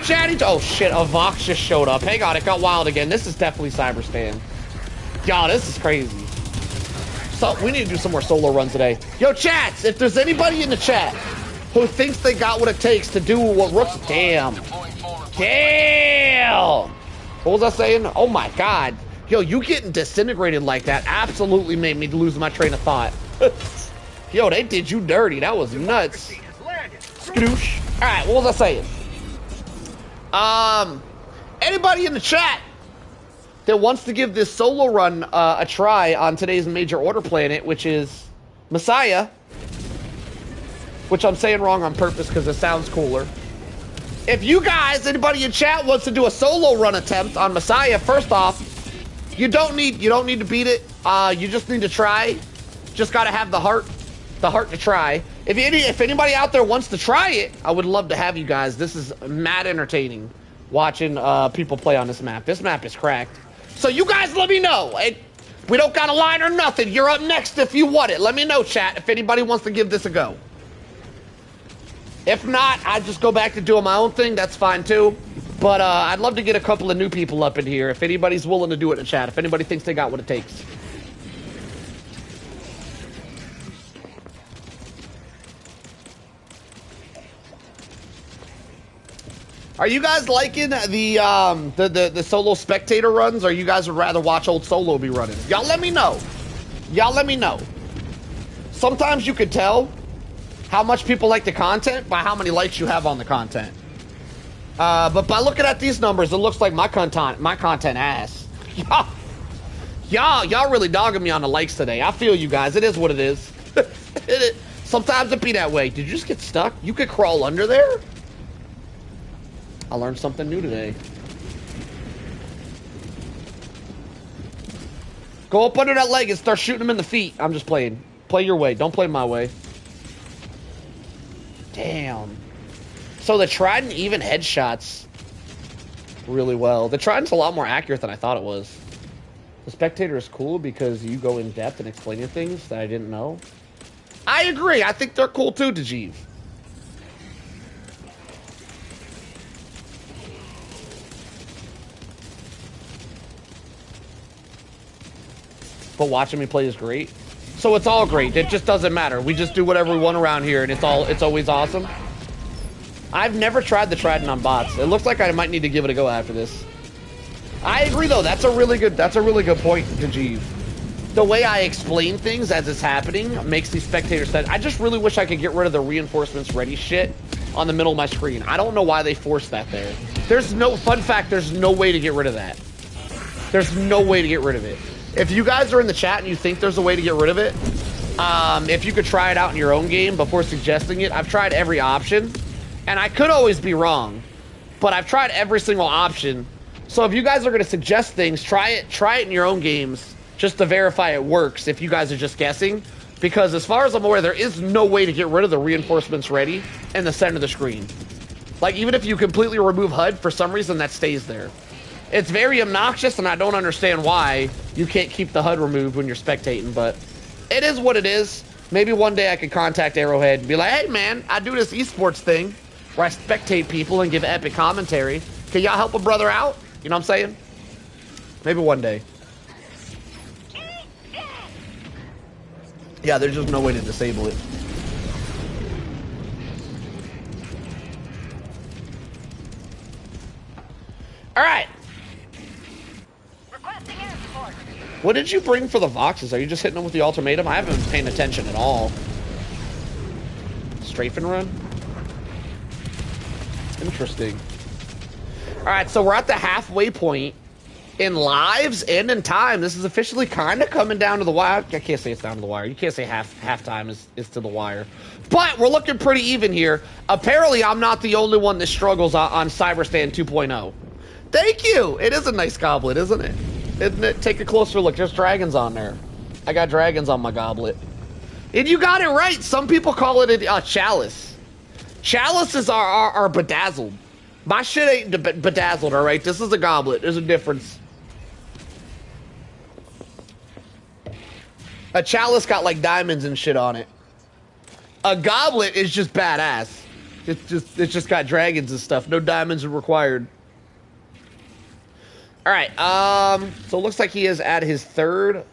Chatty, oh shit, a Vox just showed up. Hang on, it got wild again. This is definitely Cyberspan. Y'all, this is crazy. So, we need to do some more solo runs today. Yo, chats, if there's anybody in the chat who thinks they got what it takes to do what Rook's... Damn. Damn. What was I saying? Oh my god. Yo, you getting disintegrated like that absolutely made me lose my train of thought. Yo, they did you dirty. That was nuts. Skadoosh. Alright, what was I saying? Anybody in the chat that wants to give this solo run a try on today's major order planet, which is Messiah, which I'm saying wrong on purpose because it sounds cooler. If you guys, anybody in chat wants to do a solo run attempt on Messiah, first off, you don't need to beat it. You just need to try. Just gotta have the heart to try. If anybody out there wants to try it, I would love to have you guys. This is mad entertaining watching people play on this map. This map is cracked. So you guys let me know. We don't got a line or nothing. You're up next if you want it. Let me know, chat, if anybody wants to give this a go. If not, I just go back to doing my own thing. That's fine too. But I'd love to get a couple of new people up in here. If anybody's willing to do it in the chat. If anybody thinks they got what it takes. Are you guys liking the solo spectator runs, or you guys would rather watch old solo be running? Y'all let me know. Y'all let me know. Sometimes you could tell how much people like the content by how many likes you have on the content. But by looking at these numbers, it looks like my content ass. Y'all really dogging me on the likes today. I feel you guys. It is what it is. Sometimes it be that way. Did you just get stuck? You could crawl under there? I learned something new today. Go up under that leg and start shooting him in the feet. I'm just playing. Play your way. Don't play my way. Damn. So the Trident even headshots really well. The Trident's a lot more accurate than I thought it was. The Spectator is cool because you go in depth and explain your things that I didn't know. I agree. I think they're cool too, Dejeev. But watching me play is great. So it's all great. It just doesn't matter. We just do whatever we want around here, and it's always awesome. I've never tried the Trident on bots. It looks like I might need to give it a go after this. I agree though. That's a really good point, Dejeev. The way I explain things as it's happening makes these spectators sad. I just really wish I could get rid of the reinforcements ready shit on the middle of my screen. I don't know why they forced that there. There's no fun fact. There's no way to get rid of that. There's no way to get rid of it. If you guys are in the chat and you think there's a way to get rid of it, if you could try it out in your own game before suggesting it. I've tried every option, and I could always be wrong, but I've tried every single option. So if you guys are going to suggest things, try it in your own games just to verify it works if you guys are just guessing. Because as far as I'm aware, there is no way to get rid of the reinforcements ready in the center of the screen. Like, even if you completely remove HUD, for some reason that stays there. It's very obnoxious, and I don't understand why you can't keep the HUD removed when you're spectating, but it is what it is. Maybe one day I could contact Arrowhead and be like, hey man, I do this esports thing where I spectate people and give epic commentary. Can y'all help a brother out? You know what I'm saying? Maybe one day. Yeah, there's just no way to disable it. All right. What did you bring for the Voxes? Are you just hitting them with the ultimatum? I haven't been paying attention at all. Strafe and run? Interesting. All right, so we're at the halfway point in lives and in time. This is officially kind of coming down to the wire. I can't say it's down to the wire. You can't say halftime is to the wire. But we're looking pretty even here. Apparently, I'm not the only one that struggles on Cyberstand 2.0. Thank you. It is a nice goblet, isn't it? Isn't it? Take a closer look. There's dragons on there. I got dragons on my goblet. And you got it right. Some people call it a chalice. Chalices are bedazzled. My shit ain't bedazzled, all right? This is a goblet. There's a difference. A chalice got like diamonds and shit on it. A goblet is just badass. It's just got dragons and stuff. No diamonds are required. All right. So it looks like he is at his third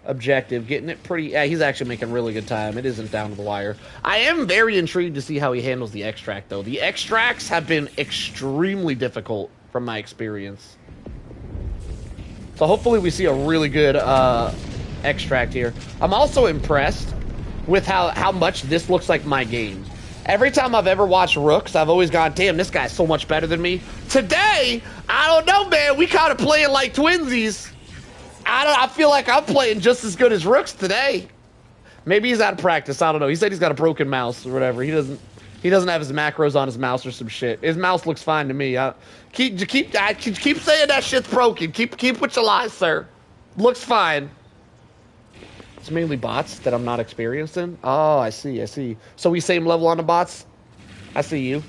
objective, getting it pretty. Yeah, he's actually making really good time. It isn't down to the wire. I am very intrigued to see how he handles the extract, though. The extracts have been extremely difficult from my experience. So hopefully we see a really good extract here. I'm also impressed with how much this looks like my game. Every time I've ever watched Rooks, I've always gone, damn, this guy's so much better than me. Today, I don't know, man. We kind of playing like twinsies. I feel like I'm playing just as good as Rooks today. Maybe he's out of practice. I don't know. He said he's got a broken mouse or whatever. He doesn't have his macros on his mouse or some shit. His mouse looks fine to me. Keep saying that shit's broken. Keep with your lies, sir. Looks fine. It's mainly bots that I'm not experienced in. Oh, I see. So we same level on the bots? I see you.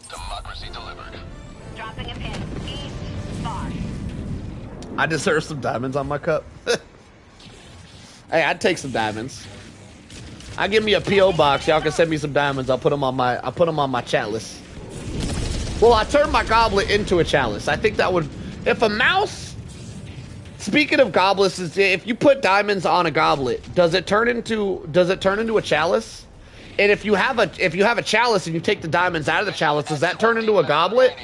Democracy delivered. Dropping a pin. East bar. I deserve some diamonds on my cup. Hey, I'd take some diamonds. I give me a PO box. Y'all can send me some diamonds. I'll put them on my chalice. Well, I turned my goblet into a chalice. I think that would, if a mouse. Speaking of goblets, if you put diamonds on a goblet, does it turn into a chalice? And if you have a chalice and you take the diamonds out of the chalice, does that turn into a goblet?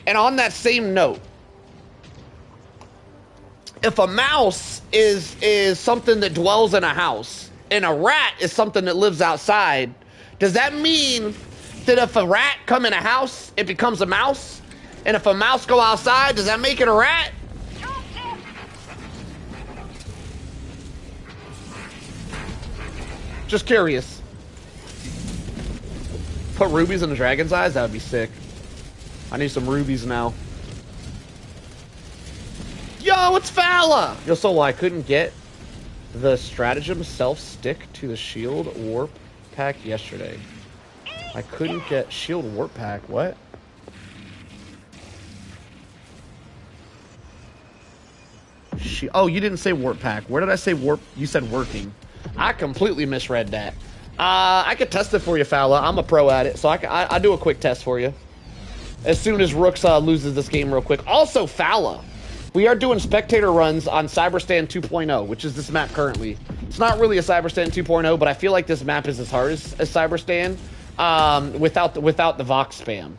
And on that same note, if a mouse is something that dwells in a house and a rat is something that lives outside, does that mean that if a rat come in a house, it becomes a mouse? And if a mouse go outside, does that make it a rat? Just curious. Put rubies in the dragon's eyes? That would be sick. I need some rubies now. Yo, it's Fala! Yo, Solo, I couldn't get the stratagem self-stick to the shield warp pack yesterday. I couldn't get shield warp pack. What? Oh, you didn't say warp pack. Where did I say warp? You said working. I completely misread that. I could test it for you, Fowler. I'm a pro at it, so I do a quick test for you. As soon as Rooks loses this game real quick. Also, Fowler, we are doing spectator runs on Cyberstand 2.0, which is this map currently. It's not really a Cyberstand 2.0, but I feel like this map is as hard as Cyberstand without the Vox spam.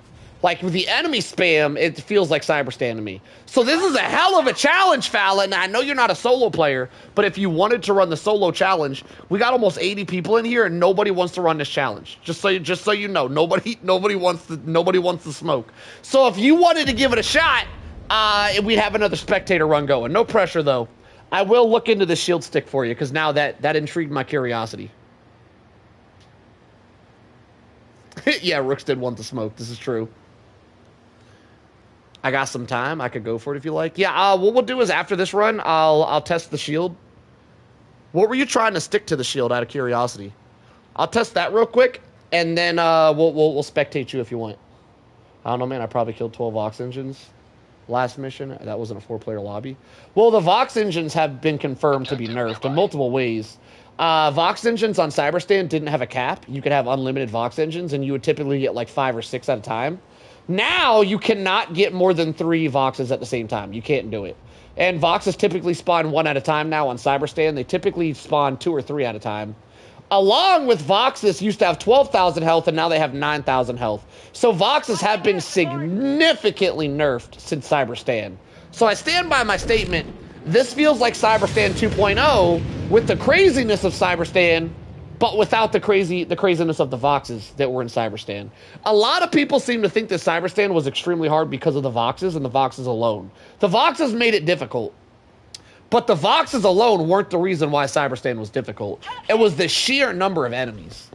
Like, with the enemy spam, it feels like Cyberstand to me. So this is a hell of a challenge, Fallon. I know you're not a solo player, but if you wanted to run the solo challenge, we got almost 80 people in here, and nobody wants to run this challenge. Just so you know, nobody wants to smoke. So if you wanted to give it a shot, we'd have another spectator run going. No pressure, though. I will look into the shield stick for you, because now that intrigued my curiosity. Yeah, Rooks did want to smoke. This is true. I got some time. I could go for it if you like. Yeah, what we'll do is after this run, I'll test the shield. What were you trying to stick to the shield out of curiosity? I'll test that real quick, and then we'll spectate you if you want. I don't know, man. I probably killed 12 Vox engines last mission. That wasn't a 4-player lobby. Well, the Vox engines have been confirmed to be nerfed in multiple ways. Vox engines on Cyberstand didn't have a cap. You could have unlimited Vox engines, and you would typically get like 5 or 6 at a time. Now, you cannot get more than 3 Voxes at the same time. You can't do it. And Voxes typically spawn 1 at a time now on Cyberstand. They typically spawn 2 or 3 at a time. Along with Voxes used to have 12,000 health, and now they have 9,000 health. So Voxes have been significantly nerfed since Cyberstand. So I stand by my statement. This feels like Cyberstand 2.0 with the craziness of Cyberstand but without the craziness of the Voxes that were in Cyberstan. A lot of people seem to think that Cyberstan was extremely hard because of the Voxes and the Voxes alone. The Voxes made it difficult, but the Voxes alone weren't the reason why Cyberstan was difficult. It was the sheer number of enemies.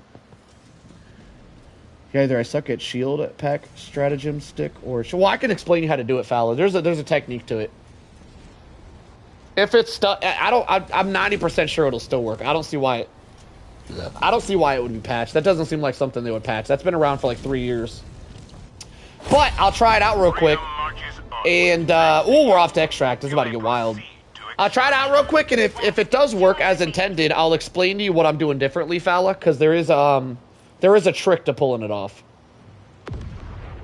Yeah, either I suck at shield pack stratagem stick or... Well, I can explain you how to do it, Fowler. There's a technique to it. If it's stuck... I'm 90% sure it'll still work. I don't see why it would be patched. That doesn't seem like something they would patch. That's been around for like 3 years. But I'll try it out real quick. And, we're off to extract. This is about to get wild. I'll try it out real quick, and if it does work as intended, I'll explain to you what I'm doing differently, Fowler, because there is a trick to pulling it off.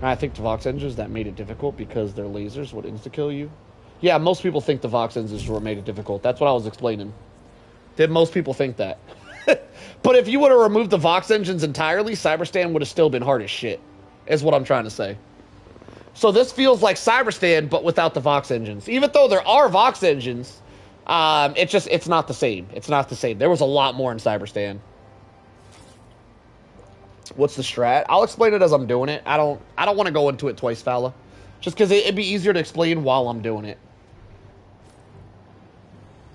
I think the Vox engines that made it difficult because their lasers would insta-kill you. Yeah, most people think the Vox engines were made it difficult. That's what I was explaining. Did most people think that? But if you would have removed the Vox engines entirely, Cyberstan would have still been hard as shit, is what I'm trying to say. So this feels like Cyberstan, but without the Vox engines. Even though there are Vox engines, it's not the same. It's not the same. There was a lot more in Cyberstan. What's the strat? I'll explain it as I'm doing it. I don't want to go into it twice, fella. Just because it'd be easier to explain while I'm doing it.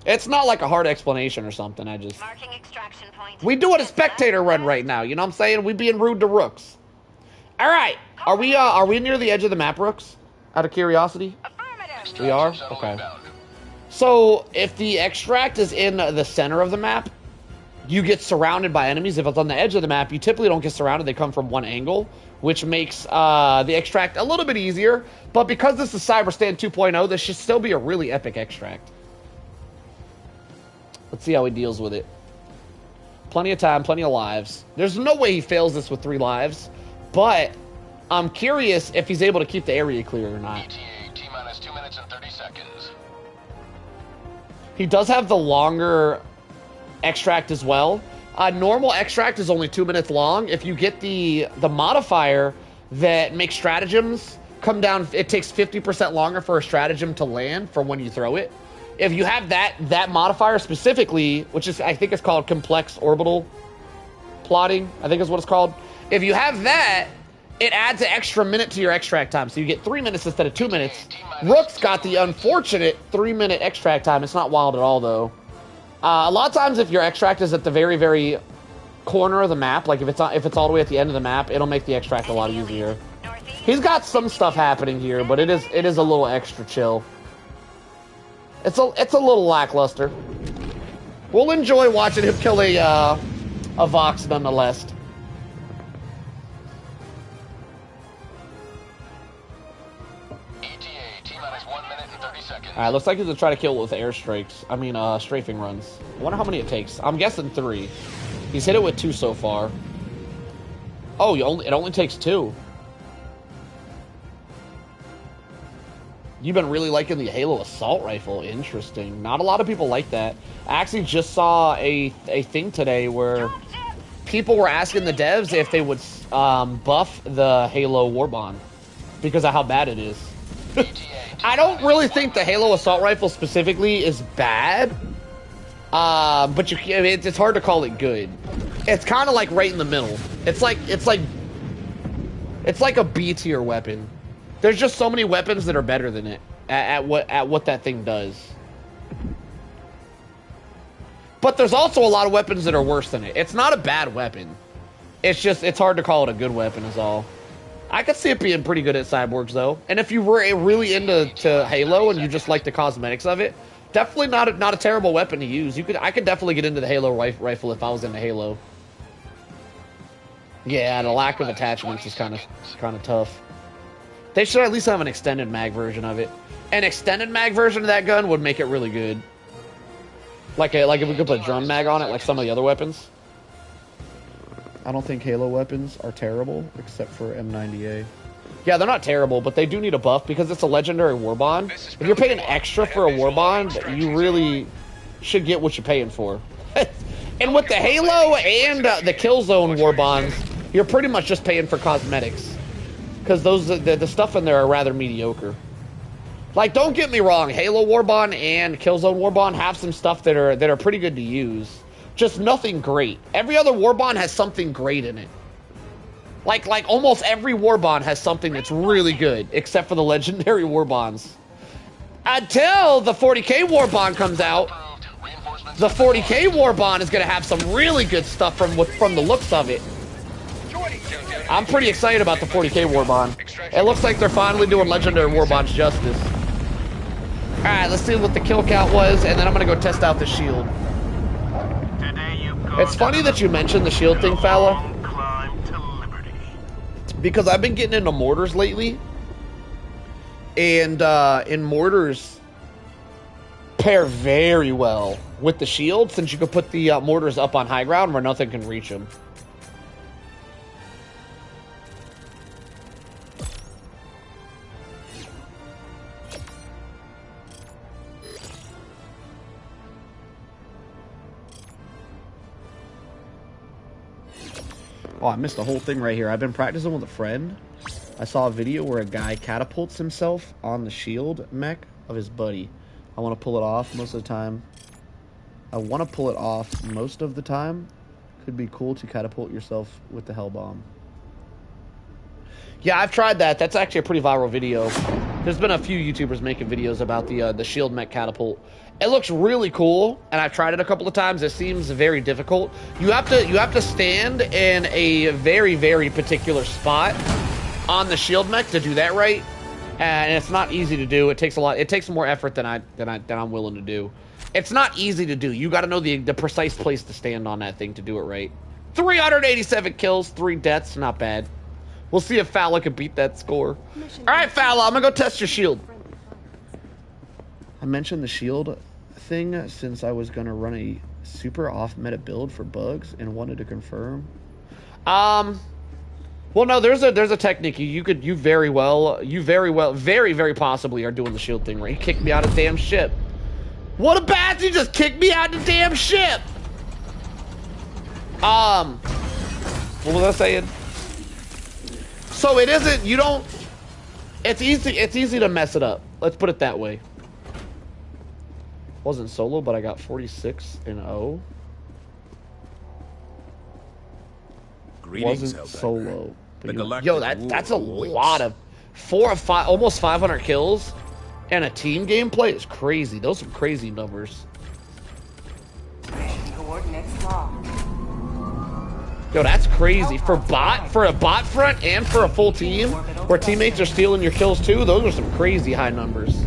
It's not like a hard explanation or something. Marking extraction point. We doing a spectator run right now. You know what I'm saying? We being rude to Rooks. All right. Are we near the edge of the map, Rooks? Out of curiosity. Affirmative. We are? Okay. So if the extract is in the center of the map, you get surrounded by enemies. If it's on the edge of the map, you typically don't get surrounded. They come from one angle, which makes the extract a little bit easier. But because this is Cyberstan 2.0, this should still be a really epic extract. Let's see how he deals with it. Plenty of time, plenty of lives. There's no way he fails this with 3 lives, but I'm curious if he's able to keep the area clear or not. ETA, T-minus 2 minutes and 30 seconds. He does have the longer extract as well. Normal extract is only 2 minutes long. If you get the modifier that makes stratagems come down, it takes 50% longer for a stratagem to land from when you throw it. If you have that modifier specifically, which is, I think it's called complex orbital plotting, I think is what it's called. If you have that, it adds an extra minute to your extract time. So you get 3 minutes instead of 2 minutes. Rook's got the unfortunate 3-minute extract time. It's not wild at all, though. A lot of times, if your extract is at the very, very corner of the map, like if it's all the way at the end of the map, it'll make the extract a lot easier. He's got some stuff happening here, but it is a little extra chill. It's a little lackluster. We'll enjoy watching him kill a Vox nonetheless. ETA, T-minus 1 minute and 30 seconds. Alright, looks like he's gonna try to kill it with airstrikes. I mean, strafing runs. I wonder how many it takes. I'm guessing 3. He's hit it with 2 so far. Oh, it only takes 2. You've been really liking the Halo Assault Rifle. Interesting. Not a lot of people like that. I actually just saw a thing today where people were asking the devs if they would buff the Halo Warbond because of how bad it is. I don't really think the Halo Assault Rifle specifically is bad, but it's hard to call it good. It's kind of like right in the middle. It's like a B tier weapon. There's just so many weapons that are better than it at what that thing does. But there's also a lot of weapons that are worse than it. It's not a bad weapon. It's hard to call it a good weapon is all. I could see it being pretty good at cyborgs though. And if you were really into Halo and you just like the cosmetics of it, definitely not a terrible weapon to use. I could definitely get into the Halo rifle if I was into Halo. Yeah, the lack of attachments is kind of tough. They should at least have an extended mag version of it. An extended mag version of that gun would make it really good. Like if we could put a drum mag on it, like some of the other weapons. I don't think Halo weapons are terrible, except for M90A. Yeah, they're not terrible, but they do need a buff because it's a legendary warbond. If you're paying extra for a warbond, you really should get what you're paying for. And with the Halo and the Killzone warbonds, you're pretty much just paying for cosmetics. Because the stuff in there are rather mediocre. Like, don't get me wrong, Halo Warbond and Killzone Warbond have some stuff that are pretty good to use. Just nothing great. Every other war bond has something great in it. Like almost every war bond has something that's really good, except for the legendary war bonds. Until the 40k war bond comes out, the 40k war bond is gonna have some really good stuff from the looks of it. I'm pretty excited about the 40k war bond. It looks like they're finally doing legendary war bonds justice. All right, let's see what the kill count was, and then I'm gonna go test out the shield. It's funny that you mentioned the shield thing, fella, because I've been getting into mortars lately, and in mortars pair very well with the shield, since you can put the mortars up on high ground where nothing can reach them. Oh, I missed the whole thing right here. I've been practicing with a friend. I saw a video where a guy catapults himself on the shield mech of his buddy. I want to pull it off most of the time. Could be cool to catapult yourself with the hell bomb. Yeah, I've tried that. That's actually a pretty viral video. There's been a few YouTubers making videos about the shield mech catapult. It looks really cool, and I've tried it a couple of times. It seems very difficult. You have to stand in a very, very particular spot on the shield mech to do that right, and it's not easy to do. It takes a lot. It takes more effort than I'm willing to do. It's not easy to do. You got to know the precise place to stand on that thing to do it right. 387 kills, 3 deaths, not bad. We'll see if Fowler can beat that score. All right, Fowler, I'm gonna go test your shield. I mentioned the shield thing since I was gonna run a super off meta build for bugs and wanted to confirm. Well, no, there's a technique you very possibly are doing the shield thing right. You kicked me out of damn ship. What a bad! You just kicked me out of the damn ship. What was I saying? So it isn't. You don't. It's easy. It's easy to mess it up. Let's put it that way. Wasn't solo, but I got 46-0. Greetings, Wasn't solo. The Galactic Yo, that's a War lot of 4 or 5, almost 500 kills, and a team gameplay is crazy. Those are crazy numbers. Coordinates locked. Yo, that's crazy for a bot front and for a full team where teammates are stealing your kills too. Those are some crazy high numbers.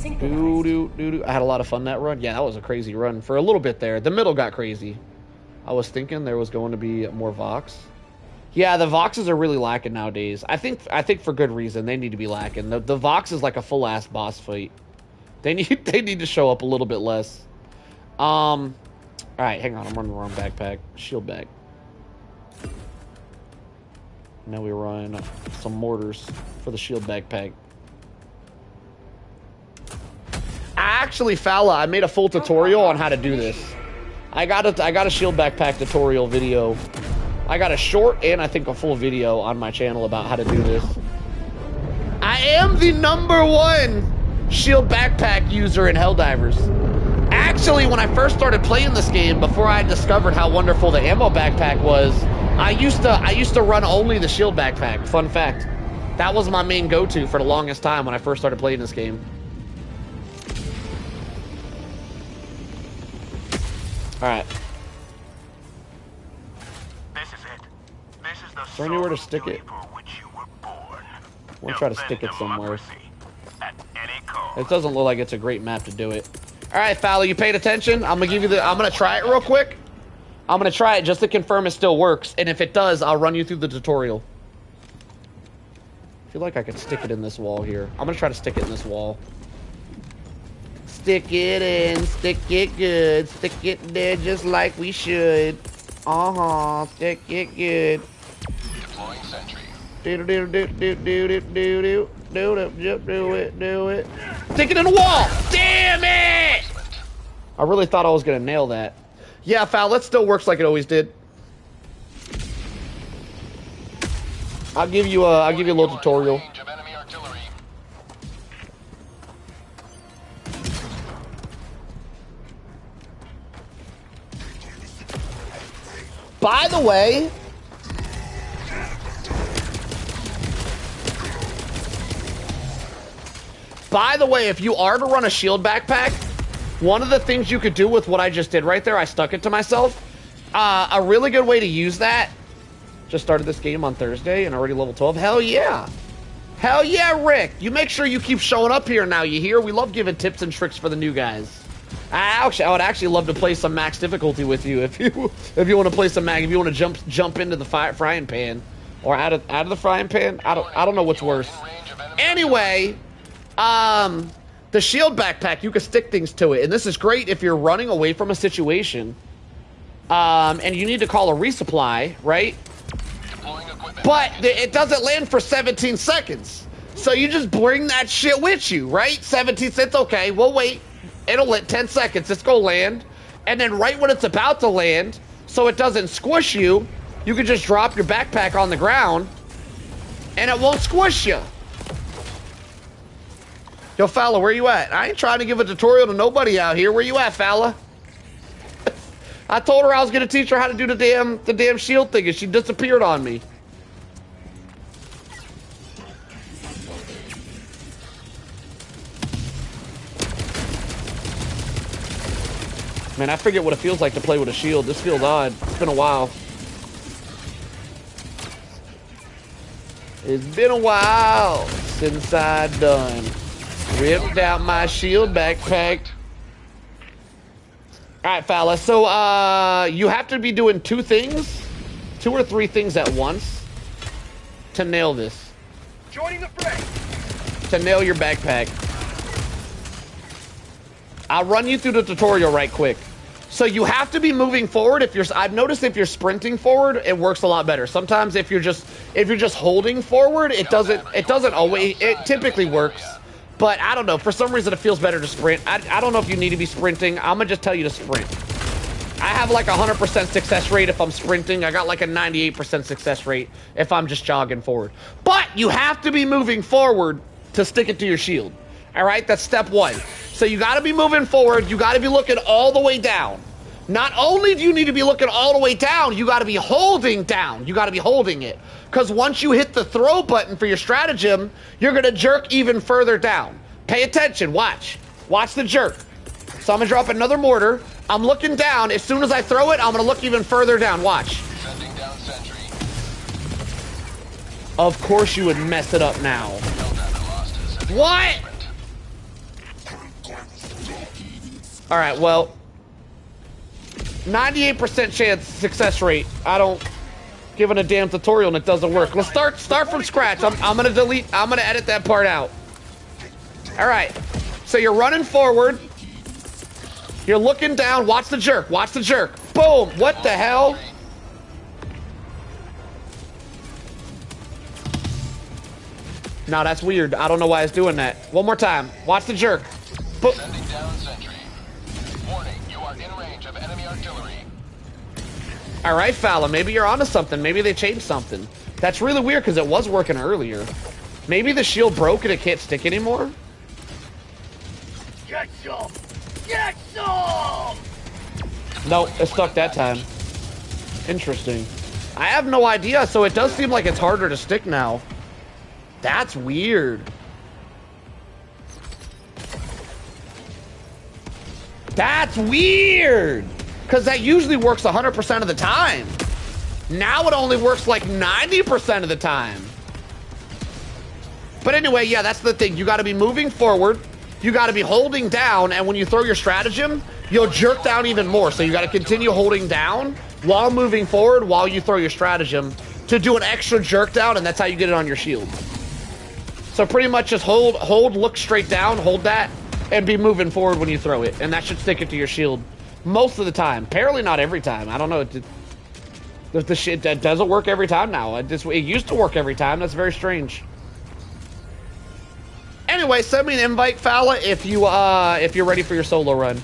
I had a lot of fun that run. Yeah, that was a crazy run for a little bit there. The middle got crazy. I was thinking there was going to be more Vox. Yeah, the Voxes are really lacking nowadays. I think for good reason. They need to be lacking. The Vox is like a full ass boss fight. They need to show up a little bit less. All right, hang on. I'm running the wrong backpack. Shield bag. Now we run some mortars for the shield backpack. Actually, Fala, I made a full tutorial on how to do this. I got a shield backpack tutorial video. I got a short and I think a full video on my channel about how to do this. I am the #1 shield backpack user in Helldivers. Actually, when I first started playing this game, before I discovered how wonderful the ammo backpack was, I used to run only the shield backpack. Fun fact. That was my main go-to for the longest time when I first started playing this game. Alright. This is it. This is the Is there anywhere to stick it? for which you were born. I want to try to stick it somewhere. At any cost. It doesn't look like it's a great map to do it. Alright, Fowler, you paid attention? I'm gonna try it real quick. I'm gonna try it just to confirm it still works, and if it does, I'll run you through the tutorial. I feel like I could stick it in this wall here. I'm gonna try to stick it in this wall. Stick it in, stick it good, stick it there just like we should. Stick it good. Deploying sentry. Do it. Stick it in the wall! Damn it! I really thought I was gonna nail that. Yeah, Foul, that still works like it always did. I'll give you a little tutorial. By the way, if you are to run a shield backpack, one of the things you could do with what I just did right there, I stuck it to myself. A really good way to use that. Just started this game on Thursday and already level 12. Hell yeah. Hell yeah, Rick. You make sure you keep showing up here now, you hear? We love giving tips and tricks for the new guys. I would actually love to play some max difficulty with you if you want to play some max, if you want to jump into the frying pan or out of the frying pan. I don't know what's worse. Anyway, the shield backpack, you can stick things to it, and this is great if you're running away from a situation, and you need to call a resupply, right? But it doesn't land for 17 seconds. So you just bring that shit with you, right? 17 cents, okay, we'll wait. It'll let 10 seconds, it's gonna land. And then right when it's about to land, so it doesn't squish you, you can just drop your backpack on the ground and it won't squish you. Yo, Fowler, where you at? I ain't trying to give a tutorial to nobody out here. Where you at, Fowler? I told her I was gonna teach her how to do the damn shield thing and she disappeared on me. Man, I forget what it feels like to play with a shield. This feels odd. It's been a while. It's been a while since I done ripped out my shield backpack. Alright, fella. So, you have to be doing two or three things at once to nail this. Joining the fray. To nail your backpack. I'll run you through the tutorial right quick. So you have to be moving forward. I've noticed if you're sprinting forward, it works a lot better. Sometimes if you're just holding forward, it doesn't always. It typically works, but I don't know. For some reason, it feels better to sprint. I don't know if you need to be sprinting. I'm gonna just tell you to sprint. I have like 100% success rate if I'm sprinting. I got like a 98% success rate if I'm just jogging forward. But you have to be moving forward to stick it to your shield. All right, that's step one. So you got to be moving forward. You got to be looking all the way down. Not only do you need to be looking all the way down, you got to be holding down. You got to be holding it. Because once you hit the throw button for your stratagem, you're going to jerk even further down. Pay attention. Watch. Watch the jerk. So I'm going to drop another mortar. I'm looking down. As soon as I throw it, I'm going to look even further down. Watch. Sending down sentry. Of course you would mess it up now. What? All right, well, 98% chance success rate. I don't give it a damn tutorial and it doesn't work. Let's start from scratch. I'm gonna edit that part out. All right, so you're running forward. You're looking down. Watch the jerk. Watch the jerk. Boom. What the hell? No, that's weird. I don't know why it's doing that. One more time. Watch the jerk. Boom. Sending down sentry. Warning, you are in range of enemy artillery. All right, Fowler, maybe you're onto something. Maybe they changed something. That's really weird because it was working earlier. Maybe the shield broke and it can't stick anymore? Get some! Get some! No, it stuck that time. Interesting. I have no idea, so it does seem like it's harder to stick now. That's weird. That's weird! Because that usually works 100% of the time. Now it only works like 90% of the time. But anyway, yeah, that's the thing. You got to be moving forward. You got to be holding down. And when you throw your stratagem, you'll jerk down even more. So you got to continue holding down while moving forward while you throw your stratagem to do an extra jerk down. And that's how you get it on your shield. So pretty much just hold, look straight down, hold that, and be moving forward when you throw it. And that should stick it to your shield most of the time. Apparently not every time. I don't know. The shit that doesn't work every time now. It used to work every time. That's very strange. Anyway, send me an invite, Fowler, if you're ready for your solo run.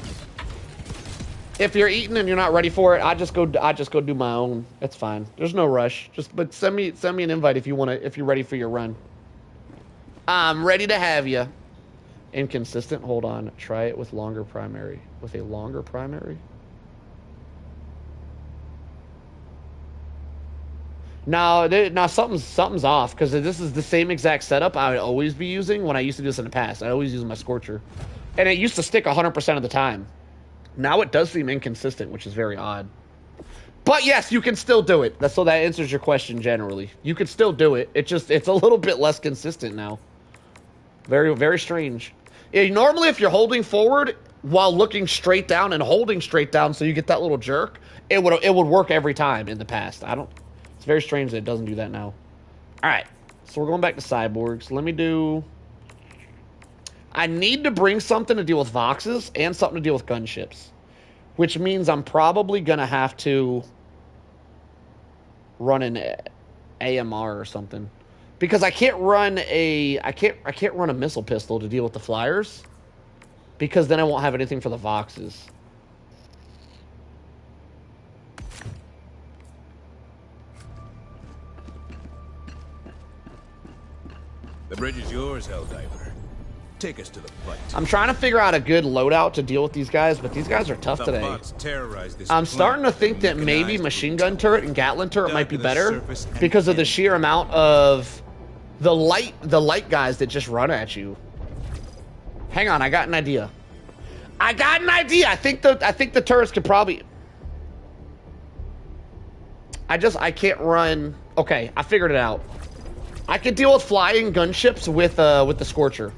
If you're eating and you're not ready for it, I just go do my own. It's fine. There's no rush. But send me an invite if you're ready for your run. I'm ready to have you. Inconsistent. Hold on. Try it with longer primary. With a longer primary. No, something's off because this is the same exact setup I would always be using when I used to do this in the past. I always use my Scorcher, and it used to stick 100% of the time. Now it does seem inconsistent, which is very odd. But yes, you can still do it. So that answers your question generally. You can still do it. It's a little bit less consistent now. Very, very strange. Yeah, normally if you're holding forward while looking straight down and holding straight down so you get that little jerk, it would work every time in the past. It's very strange that it doesn't do that now. Alright, so we're going back to cyborgs. Let me do... I need to bring something to deal with Voxes and something to deal with gunships. Which means I'm probably going to have to run an AMR or something. Because I can't run I can't run a missile pistol to deal with the flyers. Because then I won't have anything for the Voxes. The bridge is yours, Helldiver. Take us to the fight. I'm trying to figure out a good loadout to deal with these guys, but these guys are tough today. I'm starting to think that maybe machine gun turret and Gatling turret might be better because of the sheer amount of the light guys that just run at you. Hang on, I got an idea. I think the turrets could probably... I can't run... Okay, I figured it out. I could deal with flying gunships with the Scorcher.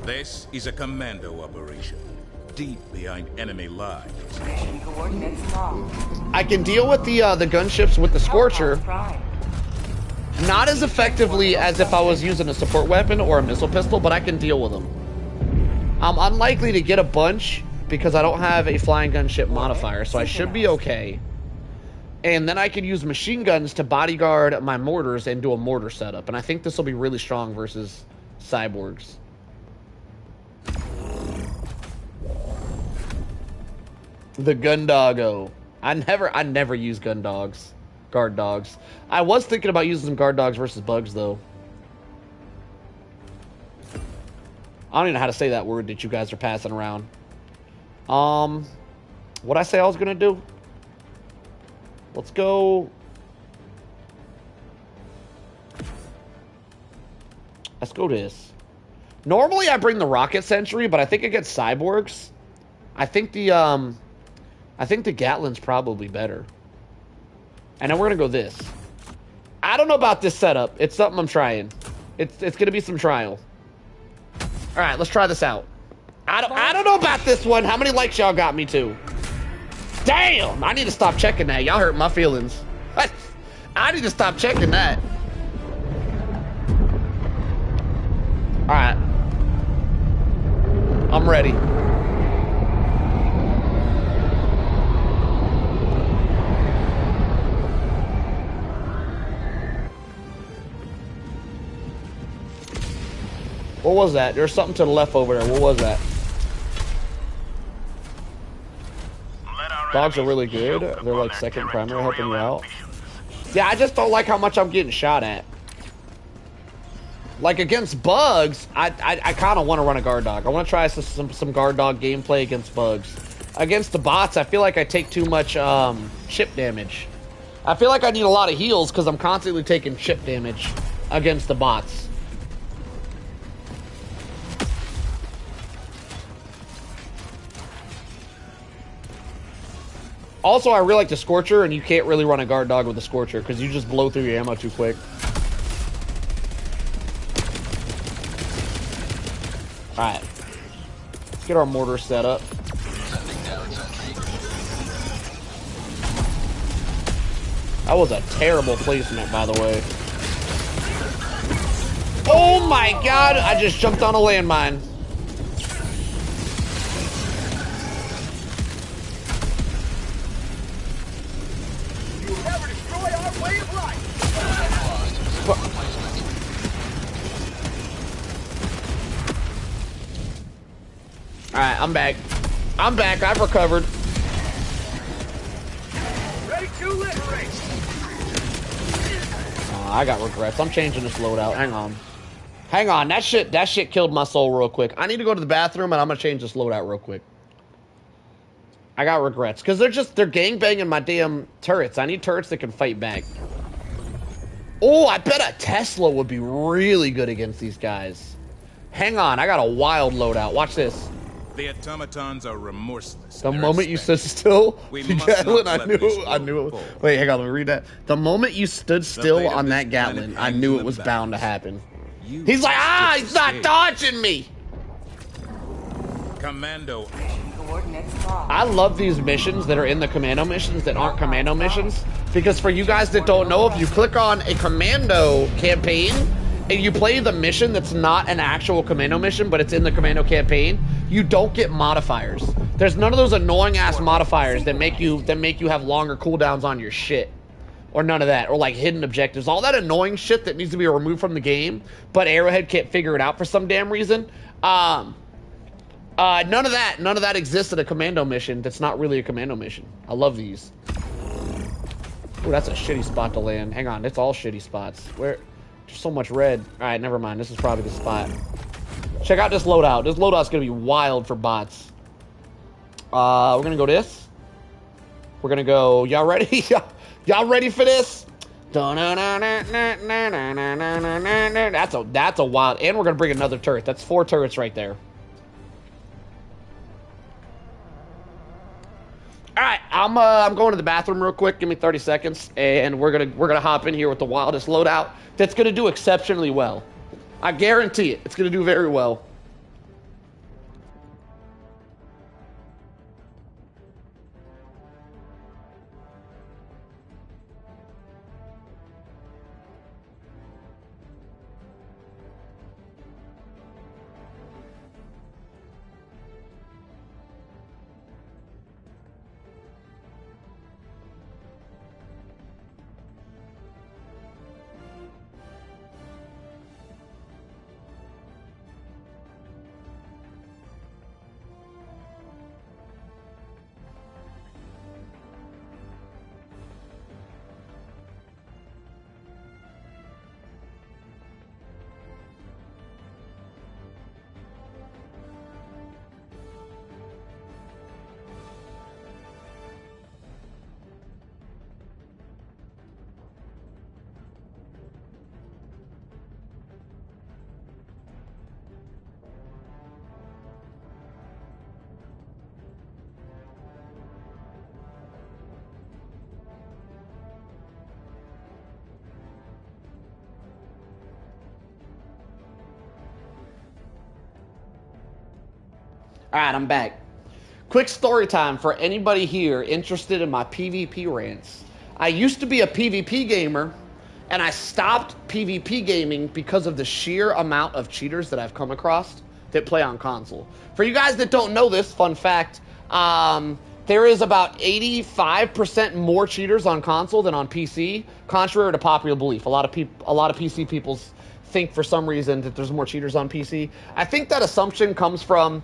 This is a commando operation, deep behind enemy lines. Mission coordinates locked. I can deal with the gunships with the Scorcher, not as effectively as if I was using a support weapon or a missile pistol, but I can deal with them. I'm unlikely to get a bunch because I don't have a flying gunship modifier, so I should be okay. And then I can use machine guns to bodyguard my mortars and do a mortar setup, and I think this will be really strong versus cyborgs. The gun doggo. I never use gun dogs. Guard dogs. I was thinking about using some guard dogs versus bugs though. I don't even know how to say that word that you guys are passing around. What'd I say I was gonna do? Let's go. Let's go this. Normally I bring the rocket sentry, but I think against cyborgs, I think the Gatlin's probably better. And then we're gonna go this. I don't know about this setup. It's something I'm trying. It's gonna be some trial. All right, let's try this out. I don't know about this one. How many likes y'all got me to? Damn! I need to stop checking that. Y'all hurt my feelings. I need to stop checking that. All right. I'm ready. What was that? There's something to the left over there. What was that? Dogs are really good. They're like second primary helping you out. Yeah, I just don't like how much I'm getting shot at. Like against bugs, I kind of want to run a guard dog. I want to try some guard dog gameplay against bugs. Against the bots, I feel like I take too much chip damage. I feel like I need a lot of heals because I'm constantly taking chip damage against the bots. Also, I really like the Scorcher, and you can't really run a guard dog with a Scorcher because you just blow through your ammo too quick. Alright. Let's get our mortar set up. That was a terrible placement, by the way. Oh my god! I just jumped on a landmine. Alright, I'm back. I'm back. I've recovered. Ready to liberate. I got regrets. I'm changing this loadout. Hang on. Hang on. That shit killed my soul real quick. I need to go to the bathroom, and I'm gonna change this loadout real quick. I got regrets. Because they're gangbanging my damn turrets. I need turrets that can fight back. Oh, I bet a Tesla would be really good against these guys. Hang on. I got a wild loadout. Watch this. The automatons are remorseless. The moment you stood still, Gatlin, I knew it. Forward. Wait, hang on, let me read that. The moment you stood still on that Gatlin, I knew it was bound to happen. He's like, he's not dodging me. Commando. Coordinates locked. I love these missions that are in the commando missions that aren't commando missions, because for you guys that don't know, if you click on a commando campaign and you play the mission that's not an actual commando mission, but it's in the commando campaign, you don't get modifiers. There's none of those annoying ass modifiers that make you have longer cooldowns on your shit. Or none of that. Or like hidden objectives. All that annoying shit that needs to be removed from the game, but Arrowhead can't figure it out for some damn reason. None of that exists in a commando mission that's not really a commando mission. I love these. Ooh, that's a shitty spot to land. Hang on, it's all shitty spots. Where? There's so much red. Alright, never mind. This is probably the spot. Check out this loadout. This loadout's gonna be wild for bots. We're gonna go this. We're gonna go. Y'all ready? Y'all ready for this? That's a wild. And we're gonna bring another turret. That's 4 turrets right there. All right, I'm going to the bathroom real quick. Give me 30 seconds, and we're gonna hop in here with the wildest loadout. That's gonna do exceptionally well. I guarantee it. It's gonna do very well. All right, I'm back. Quick story time for anybody here interested in my PvP rants. I used to be a PvP gamer, and I stopped PvP gaming because of the sheer amount of cheaters that I've come across that play on console. For you guys that don't know this, fun fact, there is about 85% more cheaters on console than on PC, contrary to popular belief. A lot of PC people think for some reason that there's more cheaters on PC. I think that assumption comes from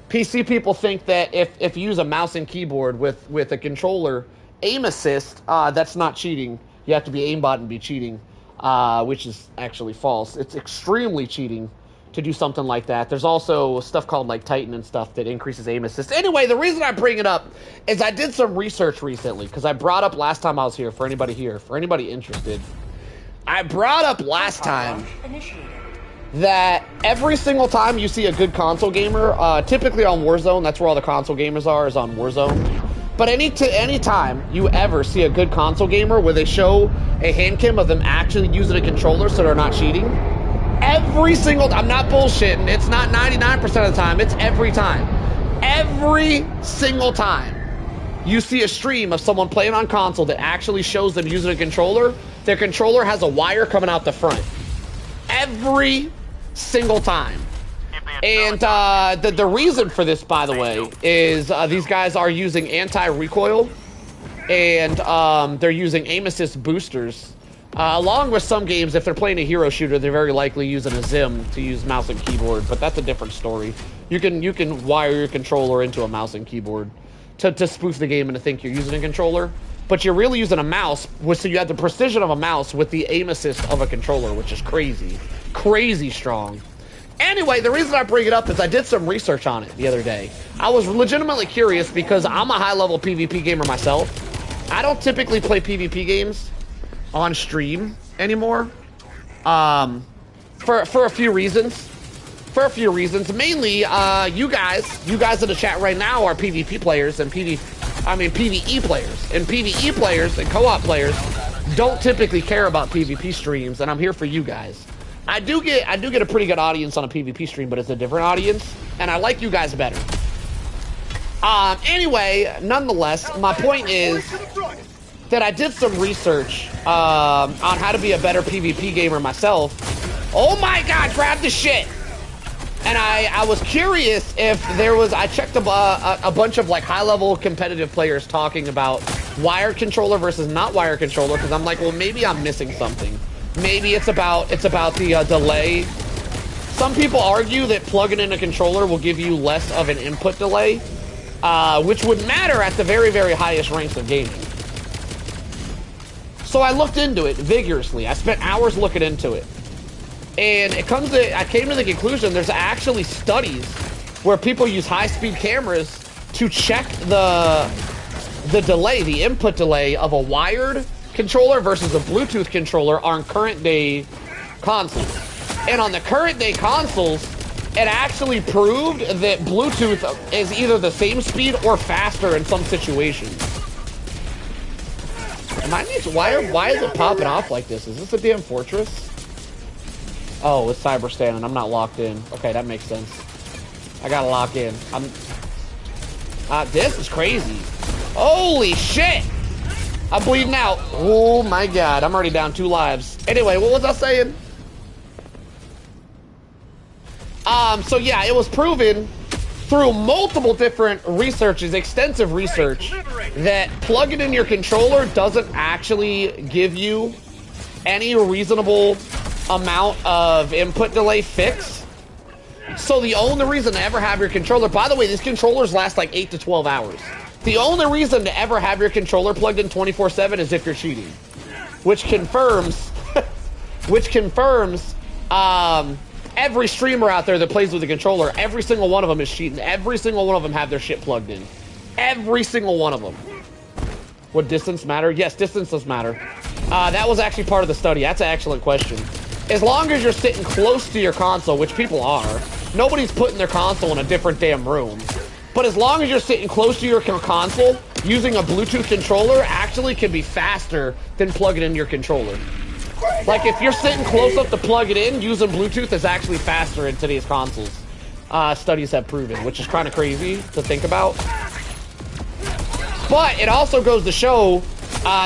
PC people think that if you use a mouse and keyboard with a controller aim assist, that's not cheating. You have to be aimbot and be cheating, which is actually false. It's extremely cheating to do something like that. There's also stuff called like Titan and stuff that increases aim assist. Anyway, the reason I bring it up is I did some research recently, because I brought up last time I was here, for anybody interested, I brought up last time that every single time you see a good console gamer, typically on Warzone, that's where all the console gamers are, is on Warzone. But any time you ever see a good console gamer where they show a hand cam of them actually using a controller so they're not cheating, every single, I'm not bullshitting, it's not 99% of the time, it's every time. Every single time you see a stream of someone playing on console that actually shows them using a controller, their controller has a wire coming out the front. Every single time. And the reason for this, by the way, is these guys are using anti-recoil, and they're using aim assist boosters. Along with some games, if they're playing a hero shooter, they're very likely using a Zim to use mouse and keyboard, but that's a different story. You can wire your controller into a mouse and keyboard to spoof the game and to think you're using a controller. but you're really using a mouse, so you have the precision of a mouse with the aim assist of a controller, which is crazy. Crazy strong. Anyway, the reason I bring it up is I did some research on it the other day. I was legitimately curious because I'm a high-level PvP gamer myself. I don't typically play PvP games on stream anymore. For a few reasons. Mainly, you guys in the chat right now are PvP players and PvE players. And PvE players and co-op players don't typically care about PvP streams, and I'm here for you guys. I do get a pretty good audience on a PvP stream, but it's a different audience, and I like you guys better. Anyway, nonetheless, my point is that I did some research on how to be a better PvP gamer myself. Oh my god, grab the shit! And I was curious if there was, I checked a bunch of like high-level competitive players talking about wired controller versus not wired controller, because I'm like, well, maybe I'm missing something. Maybe it's about the delay. Some people argue that plugging in a controller will give you less of an input delay, which would matter at the very, very highest ranks of gaming. So I looked into it vigorously. I spent hours looking into it. And I came to the conclusion there's actually studies where people use high-speed cameras to check the delay, the input delay of a wired controller versus a Bluetooth controller on current-day consoles. And on the current-day consoles, it actually proved that Bluetooth is either the same speed or faster in some situations. Why is it popping off like this? Is this a damn fortress? Oh, it's cyber standing. I'm not locked in. Okay, that makes sense. I gotta lock in. This is crazy. Holy shit! I'm bleeding out. Oh my god, I'm already down 2 lives. Anyway, what was I saying? So yeah, it was proven through multiple different researches, extensive research, that plugging in your controller doesn't actually give you any reasonable amount of input delay fix. So the only reason to ever have your controller, by the way, these controllers last like 8 to 12 hours. The only reason to ever have your controller plugged in 24/7 is if you're cheating, which confirms every streamer out there that plays with a controller, every single one of them is cheating. Every single one of them have their shit plugged in. Every single one of them. Would distance matter? Yes, distance does matter. That was actually part of the study. That's an excellent question. As long as you're sitting close to your console, which people are, nobody's putting their console in a different damn room. But as long as you're sitting close to your console, using a Bluetooth controller actually can be faster than plugging in your controller. Like, if you're sitting close up to plug it in, using Bluetooth is actually faster in today's consoles. Studies have proven, which is kind of crazy to think about. But it also goes to show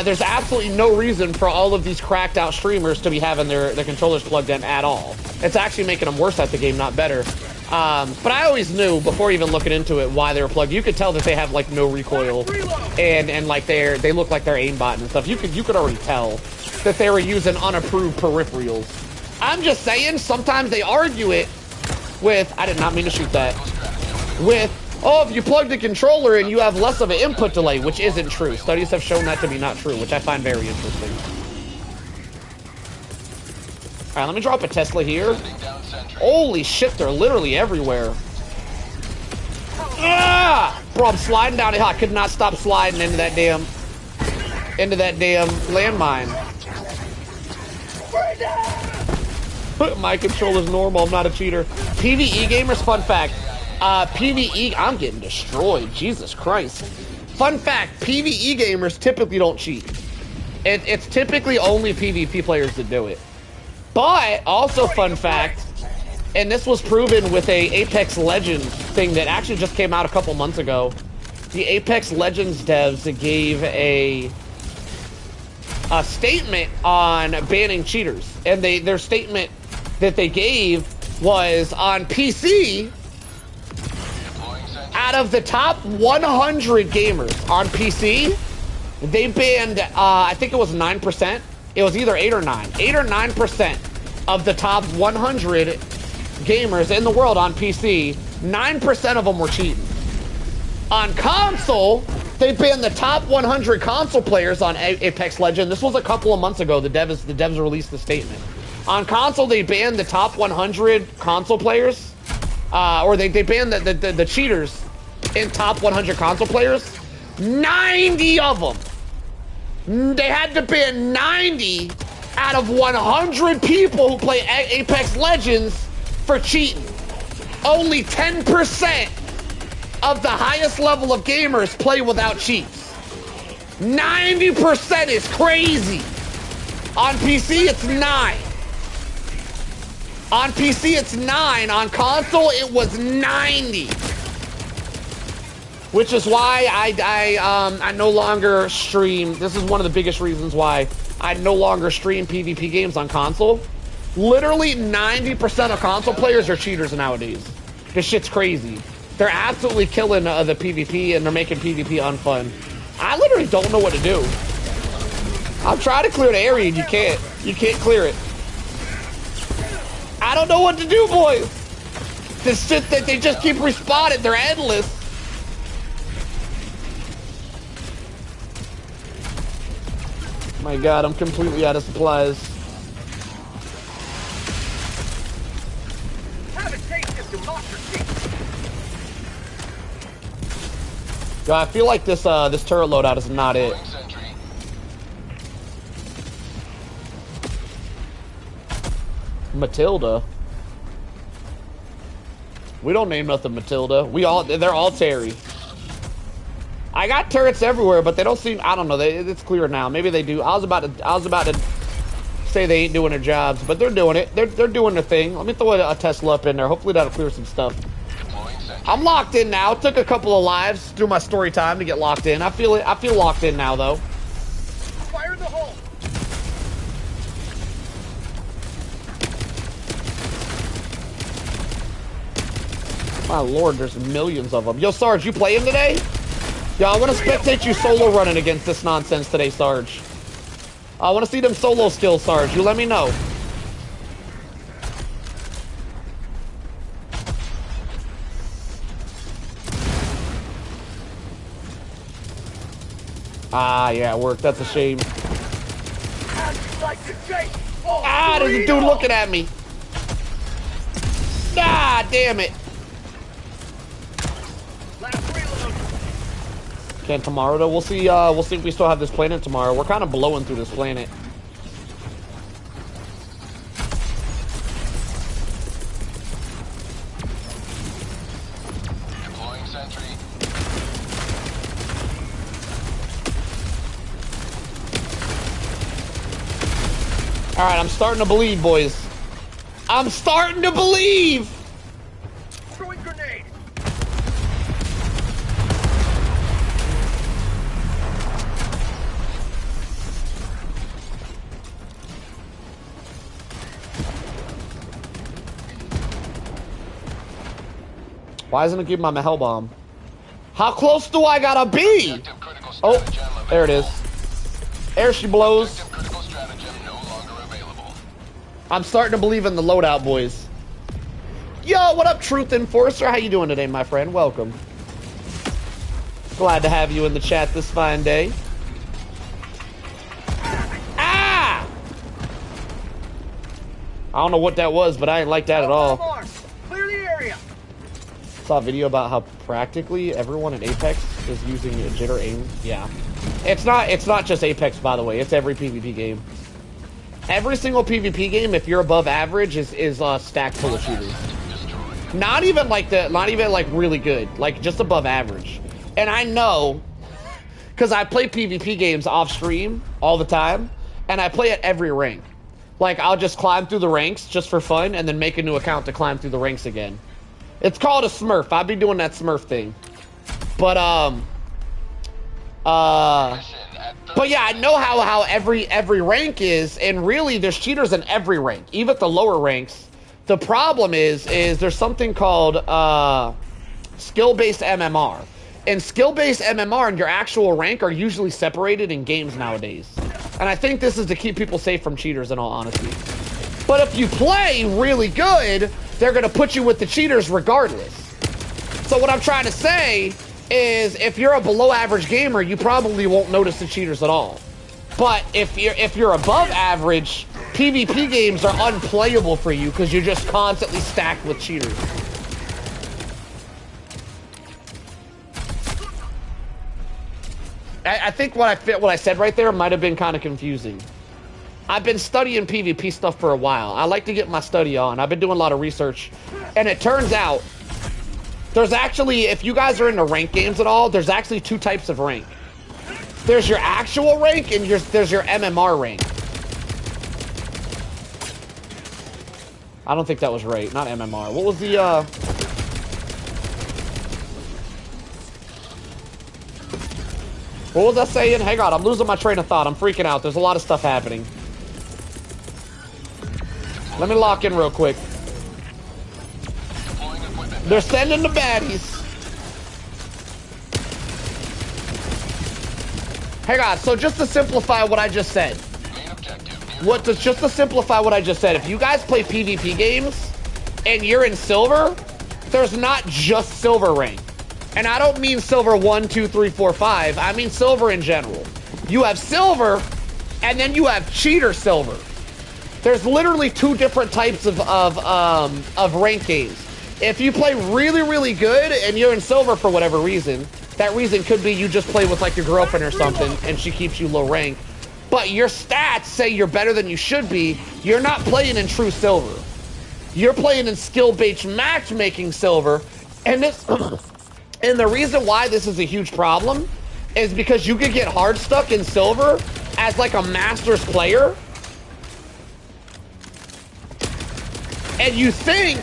there's absolutely no reason for all of these cracked out streamers to be having their controllers plugged in at all. It's actually making them worse at the game, not better. But I always knew, before even looking into it, why they were plugged. You could tell that they have like no recoil, and like they look like they're aimbot and stuff. You could already tell that they were using unapproved peripherals. I'm just saying, sometimes they argue it with, I did not mean to shoot that, with, oh, if you plug the controller in, you have less of an input delay, which isn't true. Studies have shown that to be not true, which I find very interesting. All right, let me drop a Tesla here. Holy shit, they're literally everywhere. Ah! Bro, I'm sliding down the hill. I could not stop sliding into that damn landmine. My controller's normal. I'm not a cheater. PvE gamers, fun fact. PvE, I'm getting destroyed. Jesus Christ. Fun fact, PvE gamers typically don't cheat. It's typically only PvP players that do it. But, also fun fact, and this was proven with a Apex Legends thing that actually just came out a couple months ago. The Apex Legends devs gave a statement on banning cheaters. And their statement that they gave was, on PC, out of the top 100 gamers on PC, they banned, I think it was 9%. It was either 8 or 9. 8 or 9% of the top 100 gamers in the world on PC, 9% of them were cheating. On console, they banned the top 100 console players on Apex Legends. This was a couple of months ago. The devs released the statement. On console, they banned the top 100 console players, or they banned the cheaters in top 100 console players. 90 of them. They had to ban 90 out of 100 people who play Apex Legends for cheating. Only 10% of the highest level of gamers play without cheats. 90% is crazy. On PC, it's 9. On PC, it's 9. On console, it was 90. Which is why I no longer stream. This is one of the biggest reasons why I no longer stream PvP games on console. Literally 90% of console players are cheaters nowadays. This shit's crazy. They're absolutely killing the PvP, and they're making PvP unfun. I literally don't know what to do. I'm trying to clear the area, and you can't. You can't clear it. I don't know what to do, boys. This shit that they just keep respawning, they're endless. My God, I'm completely out of supplies. Have a taste of democracy. Yo, I feel like this this turret loadout is not it. Matilda. We don't name nothing Matilda. They're all Terry. I got turrets everywhere, but they don't seem. I don't know. It's clear now. Maybe they do. I was about to say they ain't doing their jobs, but they're doing it. They're doing their thing. Let me throw a Tesla up in there. Hopefully that'll clear some stuff. I'm locked in now. Took a couple of lives through my story time to get locked in. I feel locked in now though. Fire in the hole. My Lord, there's millions of them. Yo, Sarge, you playing today? Yo, I want to spectate you solo running against this nonsense today, Sarge. I want to see them solo skills, Sarge. You let me know. Ah, yeah, it worked. That's a shame. Ah, there's a dude looking at me. Ah, damn it. Can tomorrow though? We'll see if we still have this planet tomorrow. We're kind of blowing through this planet. Deploying sentry. All right, I'm starting to believe, boys. I'm starting to believe. Throwing grenade. Why isn't it giving my hell bomb? How close do I gotta be? Oh, there it is. There she blows. I'm starting to believe in the loadout, boys. Yo, what up, Truth Enforcer? How you doing today, my friend? Welcome. Glad to have you in the chat this fine day. Ah! I don't know what that was, but I ain't like that at all. Clear the area. Saw a video about how practically everyone in Apex is using a jitter aim. Yeah. It's not just Apex, by the way. It's every PvP game. Every single PvP game, if you're above average, is stacked full of shooters. Not even like really good. Like just above average. And I know, because I play PvP games off stream all the time, and I play at every rank. Like I'll just climb through the ranks just for fun, and then make a new account to climb through the ranks again. It's called a Smurf. I'll be doing that Smurf thing. But yeah, I know how every rank is, and really there's cheaters in every rank, even at the lower ranks. The problem is there's something called skill-based MMR. And skill-based MMR and your actual rank are usually separated in games nowadays. And I think this is to keep people safe from cheaters, in all honesty. But if you play really good, they're going to put you with the cheaters regardless. So what I'm trying to say is if you're a below average gamer, you probably won't notice the cheaters at all. But if you're above average, PvP games are unplayable for you because you're just constantly stacked with cheaters. I think what I said right there might have been kind of confusing. I've been studying PvP stuff for a while. I like to get my study on. I've been doing a lot of research. And it turns out, there's actually, if you guys are into rank games at all, there's actually two types of rank. There's your actual rank and there's your MMR rank. I don't think that was right. Not MMR. What was the, What was I saying? Hang on, I'm losing my train of thought. I'm freaking out. There's a lot of stuff happening. Let me lock in real quick. They're sending the baddies. Hang on, so just to simplify what I just said. Just to simplify what I just said, if you guys play PvP games and you're in silver, there's not just silver rank. And I don't mean silver 1, 2, 3, 4, 5. I mean silver in general. You have silver, and then you have cheater silver. There's literally two different types of rank games. If you play really, really good and you're in silver for whatever reason, that reason could be you just play with like your girlfriend or something and she keeps you low rank. But your stats say you're better than you should be. You're not playing in true silver. You're playing in skill-based matchmaking silver. And this, and the reason why this is a huge problem is because you could get hard stuck in silver as like a masters player. And you think,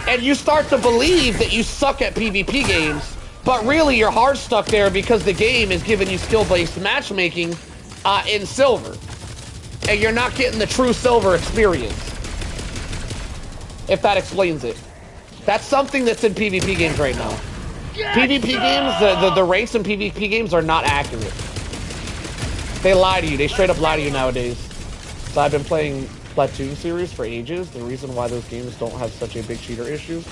and you start to believe that you suck at PvP games, but really you're hard stuck there because the game is giving you skill-based matchmaking in silver. And you're not getting the true silver experience. If that explains it. That's something that's in PvP games right now. PvP games, the ranks in PvP games are not accurate. They lie to you. They straight up lie to you nowadays. So I've been playing Platoon series for ages. The reason why those games don't have such a big cheater issue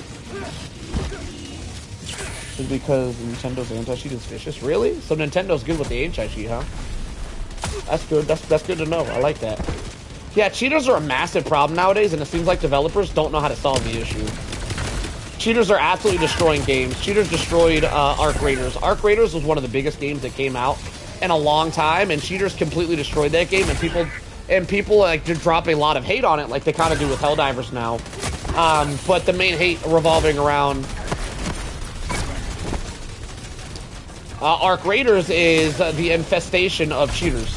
is because Nintendo's anti-cheat is vicious. Really? So Nintendo's good with the anti-cheat, huh? That's good. That's good to know. I like that. Yeah, cheaters are a massive problem nowadays, and it seems like developers don't know how to solve the issue. Cheaters are absolutely destroying games. Cheaters destroyed Arc Raiders. Arc Raiders was one of the biggest games that came out in a long time, and cheaters completely destroyed that game, and people like to drop a lot of hate on it, like they kind of do with Helldivers now. But the main hate revolving around Arc Raiders is the infestation of cheaters.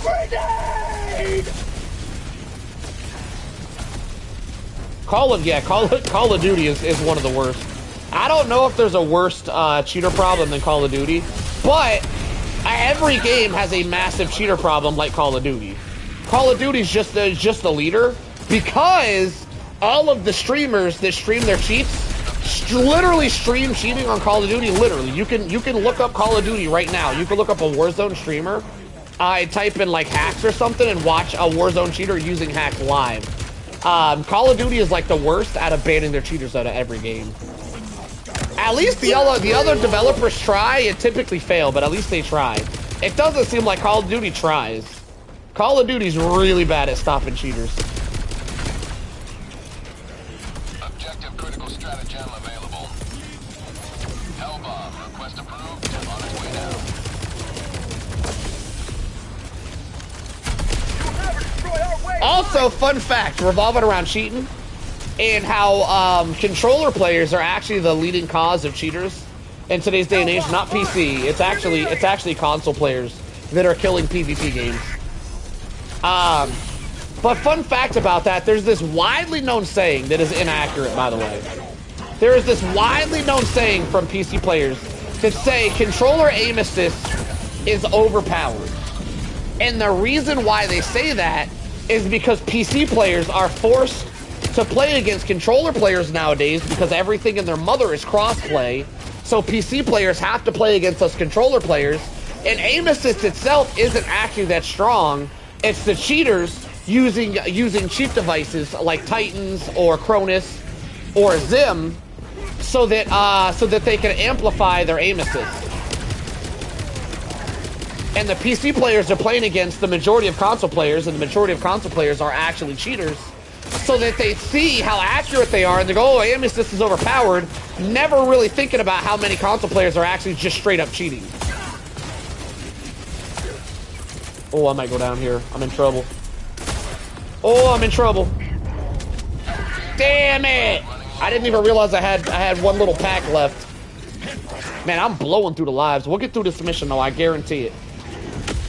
Call of Duty is one of the worst. I don't know if there's a worse cheater problem than Call of Duty, but every game has a massive cheater problem like Call of Duty. Call of Duty is just the leader because all of the streamers that stream their cheats literally stream cheating on Call of Duty. Literally, you can look up Call of Duty right now. You can look up a Warzone streamer, type in like hacks or something, and watch a Warzone cheater using hacks live. Call of Duty is like the worst at banning their cheaters out of every game. At least the other developers try and typically fail, but at least they try. It doesn't seem like Call of Duty tries. Call of Duty's really bad at stopping cheaters. Objective critical stratagem available. Hellbomb request approved. On its way now. Also, fun fact revolving around cheating and how controller players are actually the leading cause of cheaters in today's day and age. Not PC. It's actually console players that are killing PvP games. But fun fact about that, there's this widely known saying that is inaccurate, by the way. There is this widely known saying from PC players that say controller aim assist is overpowered. And the reason why they say that is because PC players are forced to play against controller players nowadays because everything in their mother is crossplay. So PC players have to play against us controller players. And aim assist itself isn't actually that strong. It's the cheaters using cheat devices like Titans or Cronus or Zim so that they can amplify their aim assist. And the PC players are playing against the majority of console players, and the majority of console players are actually cheaters, so that they see how accurate they are, and they go, oh, aim assist is overpowered, never really thinking about how many console players are actually just straight up cheating. Oh, I might go down here. I'm in trouble. Oh, I'm in trouble. Damn it! I didn't even realize I had one little pack left. Man, I'm blowing through the lives. We'll get through this mission, though. I guarantee it.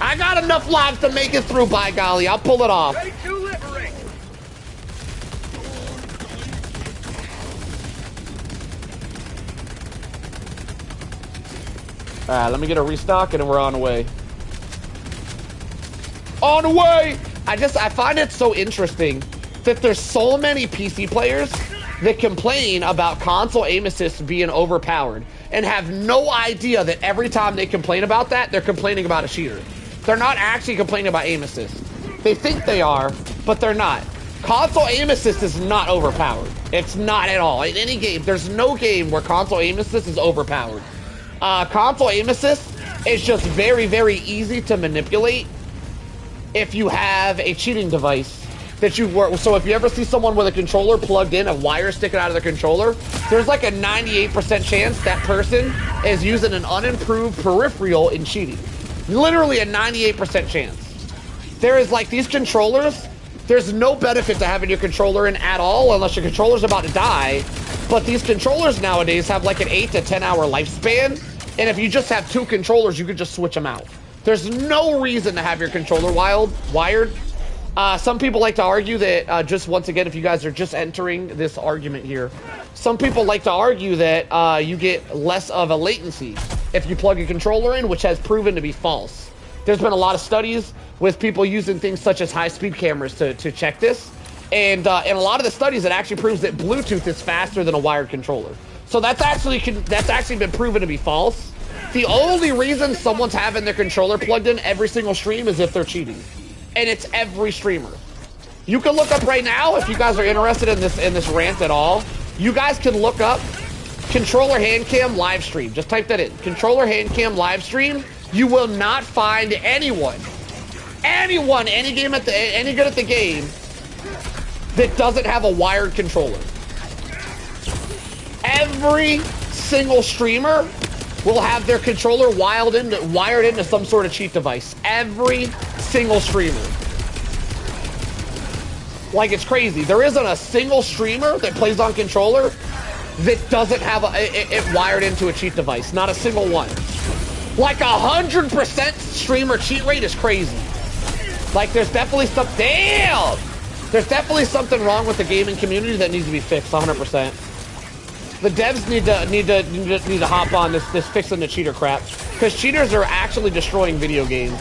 I got enough lives to make it through, by golly. I'll pull it off. Ready to liberate. Alright, let me get a restock, and then we're on the way. On the way! I find it so interesting that there's so many PC players that complain about console aim assist being overpowered and have no idea that every time they complain about that, they're complaining about a cheater. They're not actually complaining about aim assist. They think they are, but they're not. Console aim assist is not overpowered. It's not at all. In any game, there's no game where console aim assist is overpowered. Console aim assist is just very, very easy to manipulate if you have a cheating device that you work. So if you ever see someone with a controller plugged in, a wire sticking out of the controller, there's like a 98% chance that person is using an unimproved peripheral in cheating. Literally a 98% chance. There is like these controllers, there's no benefit to having your controller in at all unless your controller's about to die. But these controllers nowadays have like an 8 to 10 hour lifespan. And if you just have two controllers, you could just switch them out. There's no reason to have your controller wired. Some people like to argue that, just once again, if you guys are just entering this argument here, some people like to argue that you get less of a latency if you plug a controller in, which has proven to be false. There's been a lot of studies with people using things such as high-speed cameras to check this. And in a lot of the studies, it actually proves that Bluetooth is faster than a wired controller. So that's actually been proven to be false. The only reason someone's having their controller plugged in every single stream is if they're cheating. And it's every streamer. You can look up right now, if you guys are interested in this rant at all, you guys can look up controller hand cam live stream. Just type that in. Controller hand cam live stream. You will not find any good at the game that doesn't have a wired controller. Every single streamer will have their controller wired into some sort of cheat device. Every single streamer. Like, it's crazy. There isn't a single streamer that plays on controller that doesn't have it wired into a cheat device. Not a single one. Like 100% streamer cheat rate is crazy. Like, there's definitely there's definitely something wrong with the gaming community that needs to be fixed. 100%. The devs need to hop on this fixing the cheater crap, because cheaters are actually destroying video games.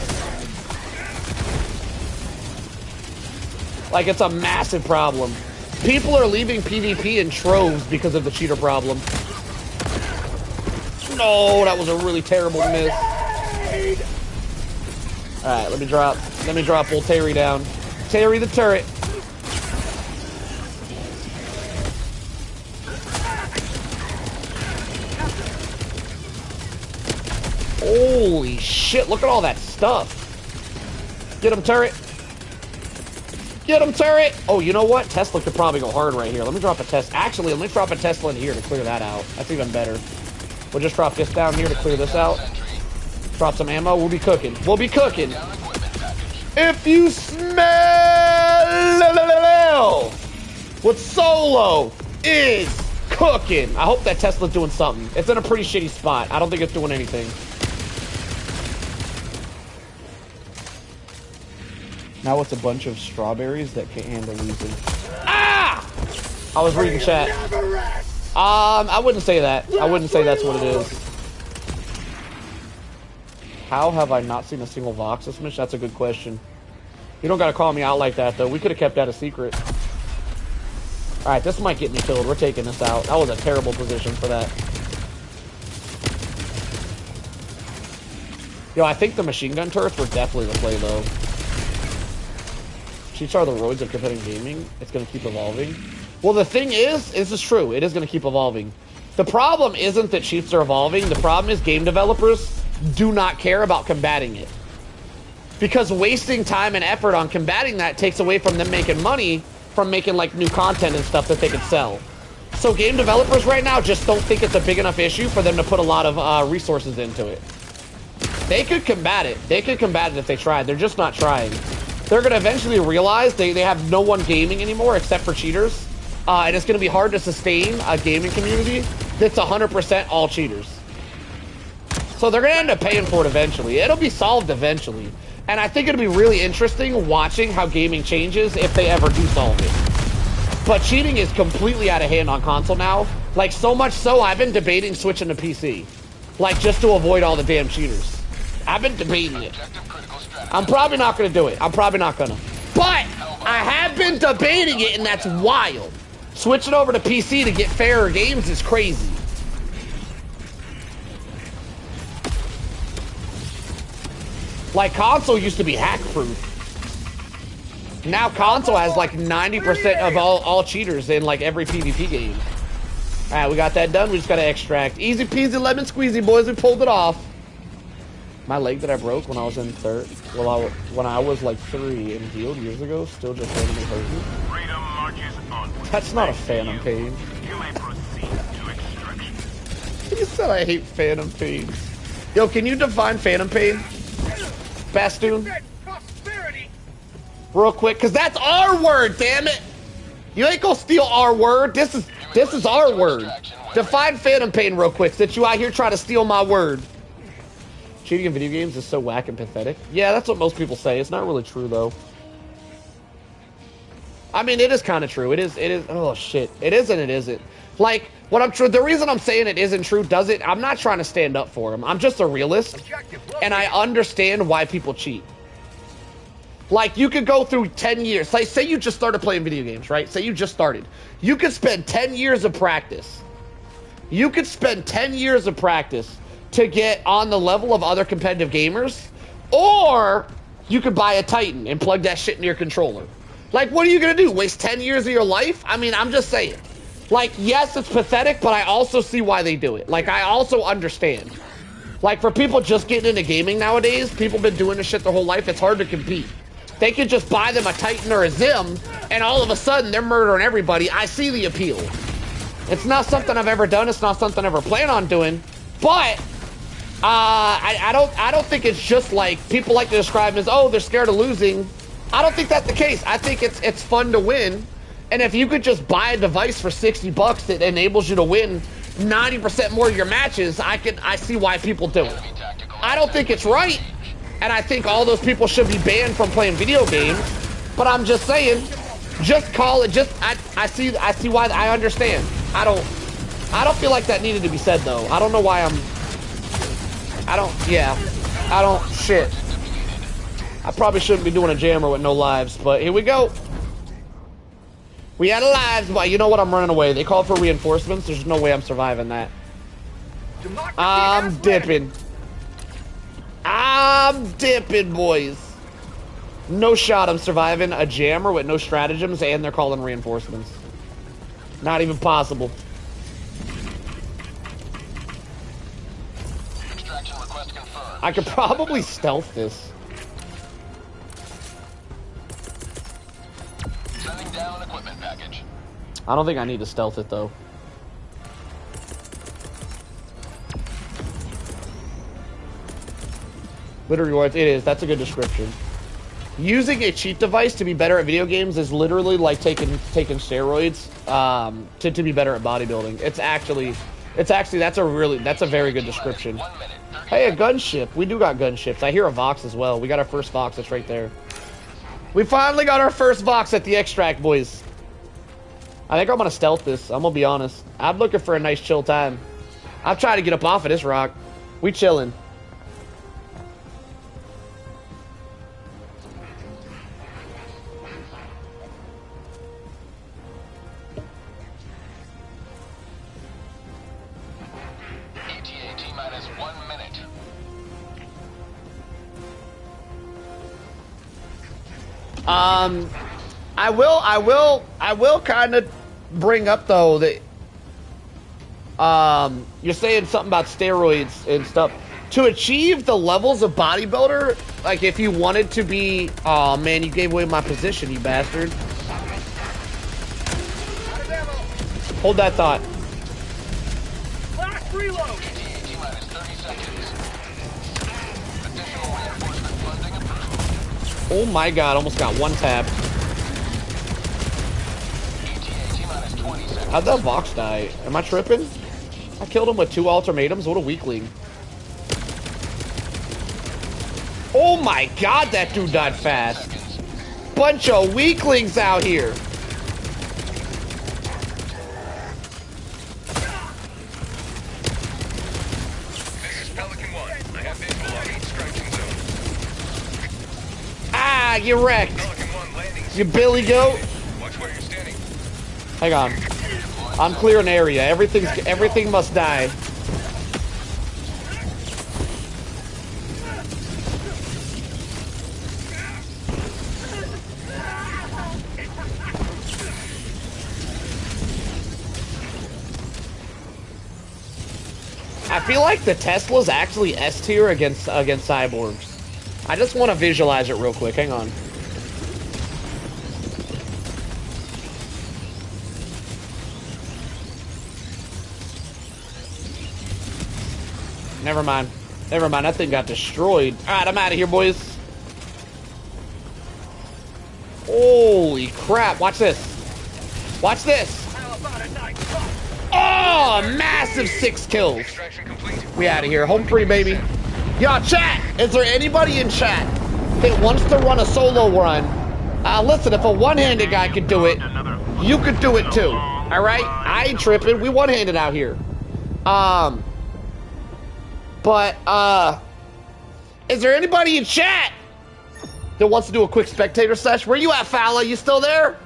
Like, it's a massive problem. People are leaving PvP in troves because of the cheater problem. No, that was a really terrible miss. All right, let me drop old Terry down. Terry the turret. Holy shit, look at all that stuff. Get him, turret. Get him, turret. Oh, you know what? Tesla could probably go hard right here. Let me drop a Tesla. Actually, let me drop a Tesla in here to clear that out. That's even better. We'll just drop this down here to clear this out. Drop some ammo. We'll be cooking. We'll be cooking. If you smell what Solo is cooking. I hope that Tesla's doing something. It's in a pretty shitty spot. I don't think it's doing anything. Now it's a bunch of strawberries that can't handle losing. Ah! I was reading chat. I wouldn't say that. I wouldn't say that's what it is. How have I not seen a single Vox this mission? That's a good question. You don't gotta call me out like that, though. We could have kept that a secret. Alright, this might get me killed. We're taking this out. That was a terrible position for that. Yo, I think the machine gun turrets were definitely the play, though. Cheats are the roids of competitive gaming. It's going to keep evolving. Well, the thing is, this is true. It is going to keep evolving. The problem isn't that cheats are evolving. The problem is game developers do not care about combating it. because wasting time and effort on combating that takes away from them making money from making like new content and stuff that they could sell. So game developers right now just don't think it's a big enough issue for them to put a lot of resources into it. They could combat it. They could combat it if they tried. They're just not trying. They're going to eventually realize they have no one gaming anymore except for cheaters. And it's going to be hard to sustain a gaming community that's 100% all cheaters. So they're going to end up paying for it eventually. It'll be solved eventually. And I think it'll be really interesting watching how gaming changes if they ever do solve it. But cheating is completely out of hand on console now. Like, so much so, I've been debating switching to PC. Like, just to avoid all the damn cheaters. I've been debating it. I'm probably not going to do it. I'm probably not going to. But I have been debating it, and that's wild. Switching over to PC to get fairer games is crazy. Like, console used to be hack-proof. Now console has like 90% of all cheaters in like every PvP game. Alright, we got that done. We just gotta extract. Easy peasy lemon squeezy, boys. We pulled it off. My leg that I broke when I was in third, well, when I was like 3 and healed years ago, still just randomly hurt me. Freedom marches onward. That's not a phantom pain. You may proceed to extraction. You said I hate phantom pain. Yo, can you define phantom pain? Bastoon? Real quick, because that's our word, damn it! You ain't gonna steal our word. This is our word. Define phantom pain real quick, since you out here trying to steal my word. Cheating in video games is so whack and pathetic. Yeah, that's what most people say. It's not really true, though. I mean, it is kind of true. It is, oh shit. It is and it isn't. Like, the reason I'm saying it isn't true I'm not trying to stand up for them. I'm just a realist, and I understand why people cheat. Like, you could go through 10 years. Like, say you just started playing video games, right? Say you just started. You could spend 10 years of practice. You could spend 10 years of practice to get on the level of other competitive gamers. Or you could buy a Titan and plug that shit in your controller. Like, what are you going to do? Waste 10 years of your life? I mean, I'm just saying. Like, yes, it's pathetic, but I also see why they do it. Like, I also understand. Like, for people just getting into gaming nowadays, people been doing this shit their whole life, it's hard to compete. They could just buy them a Titan or a Zim, and all of a sudden, they're murdering everybody. I see the appeal. It's not something I've ever done. It's not something I ever plan on doing. But, I don't think it's just like, people like to describe it as, oh, they're scared of losing. I don't think that's the case. I think it's fun to win. And if you could just buy a device for $60 that enables you to win 90% more of your matches, I see why people do it. I don't think it's right. And I think all those people should be banned from playing video games. But I'm just saying, just call it. I see why. I understand. I don't feel like that needed to be said though. I don't know why shit. I probably shouldn't be doing a jammer with no lives, but here we go. We had lives, but you know what? I'm running away. They called for reinforcements. There's no way I'm surviving that. I'm dipping. I'm dipping, boys. No shot I'm surviving a jammer with no stratagems, and they're calling reinforcements. Not even possible. Extraction request confirmed. I could probably stealth this. Sending down equipment package. I don't think I need to stealth it, though. Literally rewards. It is. That's a good description. Using a cheat device to be better at video games is literally like taking steroids to be better at bodybuilding. It's actually that's a very good description. Hey, a gunship. We do got gunships. I hear a Vox as well. We got our first Vox. That's right there. We finally got our first Vox at the extract, boys. I think I'm gonna stealth this. I'm gonna be honest. I'm looking for a nice chill time. I'm trying to get up off of this rock. We chilling. I will kind of bring up though that you're saying something about steroids and stuff. To achieve the levels of bodybuilder, like if you wanted to be, oh man, you gave away my position, you bastard. Hold that thought. Last reload. T-minus 30 seconds. Additional reinforcement funding approved. Oh my god, almost got one tap. T-minus 20 seconds. How'd that Vox die? Am I tripping? I killed him with 2 ultimatums. What a weakling. Oh my god, that dude died fast. Bunch of weaklings out here. This is Pelican 1. I have visual on each striking zone. Ah, you wrecked. Pelican 1 landing. You billy goat. Watch where you're standing. Hang on. I'm clearing area. Everything must die. I feel like the Tesla's actually S tier against cyborgs. I just want to visualize it real quick. Hang on. Never mind. Never mind. That thing got destroyed. All right, I'm out of here, boys. Holy crap. Watch this. Watch this. Oh, massive 6 kills. Extraction complete. We out of here. Home free, baby. Yo, chat. Is there anybody in chat that wants to run a solo run? Listen, if a one-handed guy could do it, you could do it too. All right? I ain't tripping. We one-handed out here. Is there anybody in chat that wants to do a quick spectator sesh? Where you at, Fowler? You still there?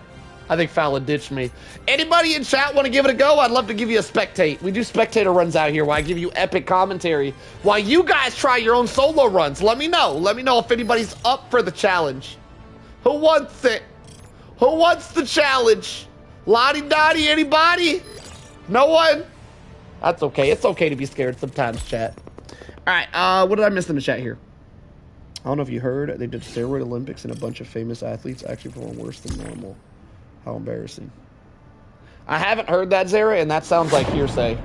I think Fowler ditched me. Anybody in chat want to give it a go? I'd love to give you a spectate. We do spectator runs out here where I give you epic commentary while you guys try your own solo runs. Let me know. Let me know if anybody's up for the challenge. Who wants it? Who wants the challenge? Lottie Dottie, anybody? No one? That's okay. It's okay to be scared sometimes, chat. All right, what did I miss in the chat here? I don't know if you heard, they did steroid Olympics and a bunch of famous athletes actually performed worse than normal. How embarrassing. I haven't heard that, Zara, and that sounds like hearsay.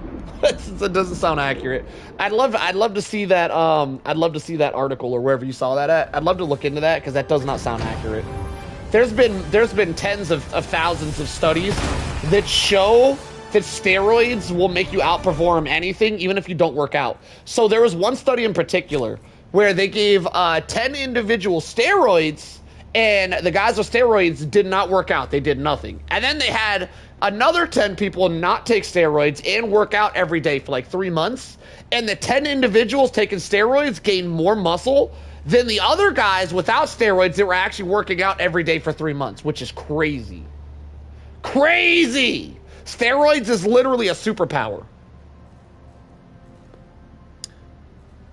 It doesn't sound accurate. I'd love to see that I'd love to see that article or wherever you saw that at. I'd love to look into that because that does not sound accurate. There's been tens of thousands of studies that show that steroids will make you outperform anything, even if you don't work out. So there was one study in particular where they gave 10 individuals steroids, and the guys with steroids did not work out. They did nothing. And then they had another 10 people not take steroids and work out every day for like 3 months. And the 10 individuals taking steroids gained more muscle than the other guys without steroids that were actually working out every day for 3 months, which is crazy. Crazy! Steroids is literally a superpower.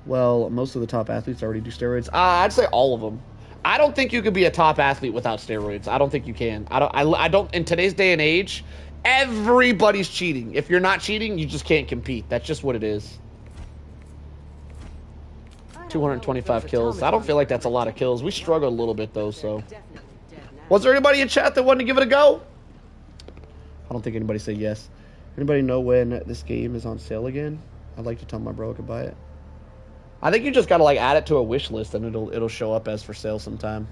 Well, most of the top athletes already do steroids. I'd say all of them. I don't think you could be a top athlete without steroids. I don't think you can. I don't. In today's day and age, everybody's cheating. If you're not cheating, you just can't compete. That's just what it is. 225 kills. I don't feel like that's a lot of kills. We struggled a little bit though. So, was there anybody in chat that wanted to give it a go? I don't think anybody said yes. Anybody know when this game is on sale again? I'd like to tell my bro I could buy it. I think you just gotta like add it to a wish list and it'll show up as for sale sometime.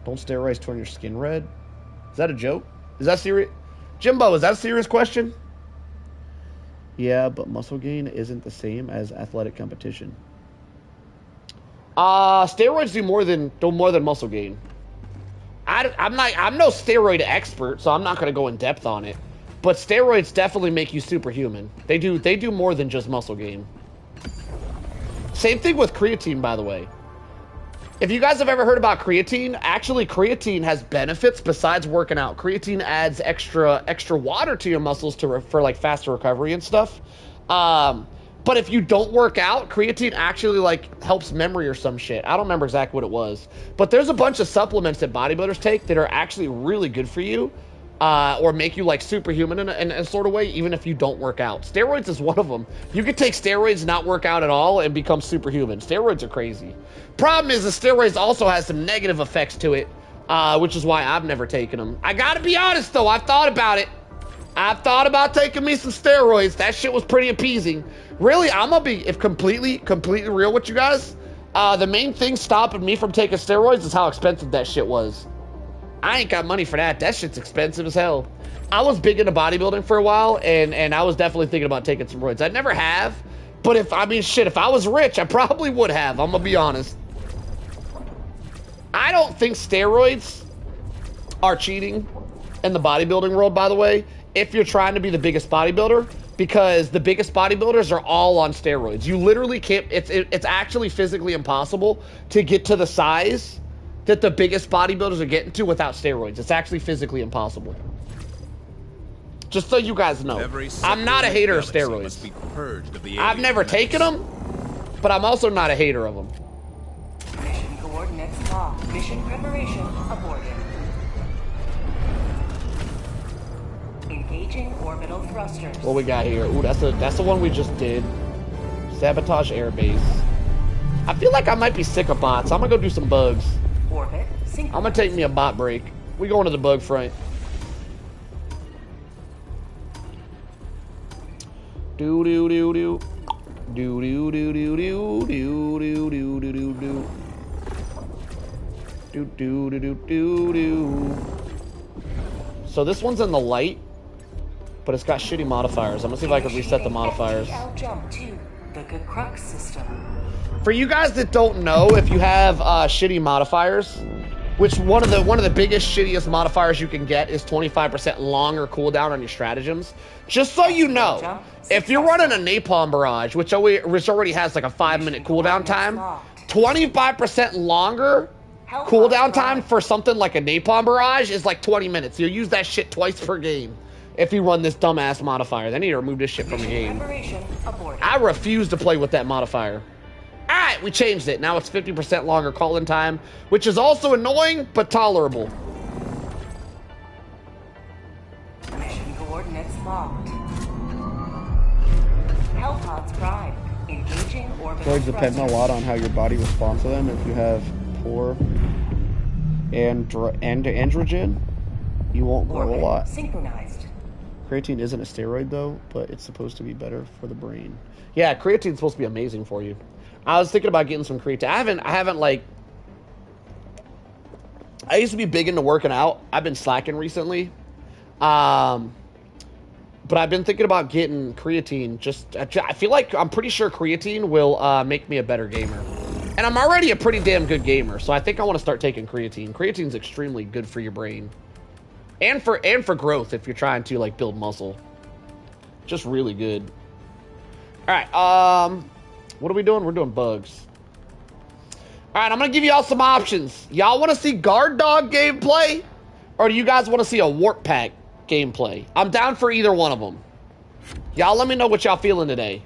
Don't steroids turn your skin red? Is that a joke? Is that serious? Jimbo, is that a serious question? Yeah, but muscle gain isn't the same as athletic competition. Steroids do more than muscle gain. I'm no steroid expert, so I'm not gonna go in depth on it. But steroids definitely make you superhuman. They do more than just muscle gain. Same thing with creatine, by the way. If you guys have ever heard about creatine, actually creatine has benefits besides working out. Creatine adds extra water to your muscles for like faster recovery and stuff. But if you don't work out, creatine actually like helps memory or some shit. I don't remember exactly what it was. But there's a bunch of supplements that bodybuilders take that are actually really good for you. or make you like superhuman in a sort of way, even if you don't work out. Steroids is one of them. You could take steroids, not work out at all, and become superhuman. Steroids are crazy. Problem is the steroids also has some negative effects to it, which is why I've never taken them. I gotta be honest though, I've thought about it. I've thought about taking me some steroids. That shit was pretty appeasing. Really, I'm gonna be completely real with you guys. The main thing stopping me from taking steroids is how expensive that shit was. I ain't got money for that. That shit's expensive as hell. I was big into bodybuilding for a while, and I was definitely thinking about taking some steroids. I never have, but if I was rich, I probably would have. I'm gonna be honest. I don't think steroids are cheating in the bodybuilding world, by the way, if you're trying to be the biggest bodybuilder, because the biggest bodybuilders are all on steroids. You literally can't, it's actually physically impossible to get to the size that the biggest bodybuilders are getting to without steroids. It's actually physically impossible. Just so you guys know, I'm not a hater of steroids. I've never taken them, but I'm also not a hater of them. Mission coordinates locked. Mission preparation aborted. Engaging orbital thrusters. What we got here? Ooh, that's the one we just did. Sabotage airbase. I feel like I might be sick of bots. I'm gonna go do some bugs. Orbit I'm gonna take me a bot break. We going to the bug front. Do do do do. Do do do do do do do do do do do. Do do do do do do. So this one's in the light, but it's got shitty modifiers. I'm gonna see if I can reset the modifiers. Jump to the crux system. For you guys that don't know, if you have shitty modifiers, which one of the biggest shittiest modifiers you can get is 25% longer cooldown on your stratagems. Just so you know, if you're running a napalm barrage, which already has like a 5-minute cooldown time, 25% longer cooldown time for something like a napalm barrage is like 20 minutes. You'll use that shit twice per game if you run this dumbass modifier. They need to remove this shit from the game. I refuse to play with that modifier. Alright, we changed it. Now it's 50% longer call-in time, which is also annoying, but tolerable. Mission coordinates locked. Hellpods prime. Engaging orbital Droids depend a lot on how your body responds to them. If you have poor androgen, you won't grow a lot. Synchronized. Creatine isn't a steroid though, but it's supposed to be better for the brain. Yeah, creatine's supposed to be amazing for you. I was thinking about getting some creatine. I haven't like, I used to be big into working out. I've been slacking recently. But I've been thinking about getting creatine. I feel like, I'm pretty sure creatine will make me a better gamer. And I'm already a pretty damn good gamer, so I think I want to start taking creatine. Creatine's extremely good for your brain. And for growth if you're trying to like build muscle. Just really good. Alright, what are we doing? We're doing bugs. Alright, I'm gonna give y'all some options. Y'all wanna see guard dog gameplay? Or do you guys wanna see a warp pack gameplay? I'm down for either one of them. Y'all let me know what y'all feeling today.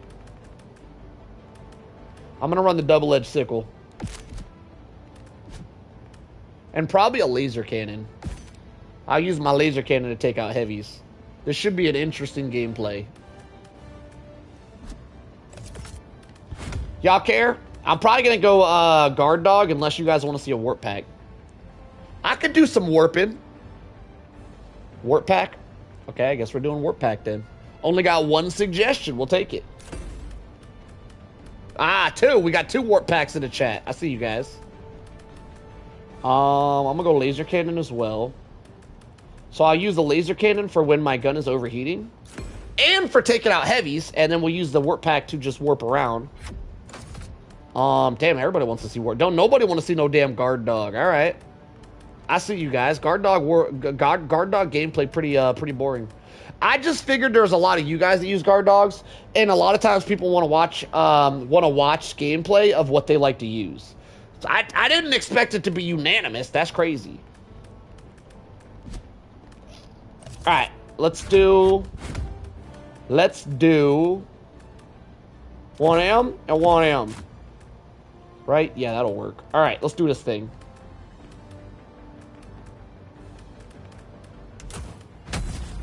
I'm gonna run the double-edged sickle. And probably a laser cannon. I'll use my laser cannon to take out heavies. This should be an interesting gameplay. Y'all care? I'm probably gonna go guard dog unless you guys want to see a warp pack. I could do some warping. Warp pack? Okay, I guess we're doing warp pack then. Only got one suggestion. We'll take it. Ah, 2. We got 2 warp packs in the chat. I see you guys. I'm gonna go laser cannon as well. So I'll use the laser cannon for when my gun is overheating. And for taking out heavies. And then we'll use the warp pack to just warp around. Damn, everybody wants to see warp. Nobody want to see no damn guard dog. All right. I see you guys. Guard dog gameplay pretty boring. I just figured there's a lot of you guys that use guard dogs, and a lot of times people want to watch gameplay of what they like to use. So I didn't expect it to be unanimous. That's crazy. All right, let's do 1M and 1M. Right? Yeah, that'll work. All right, let's do this thing.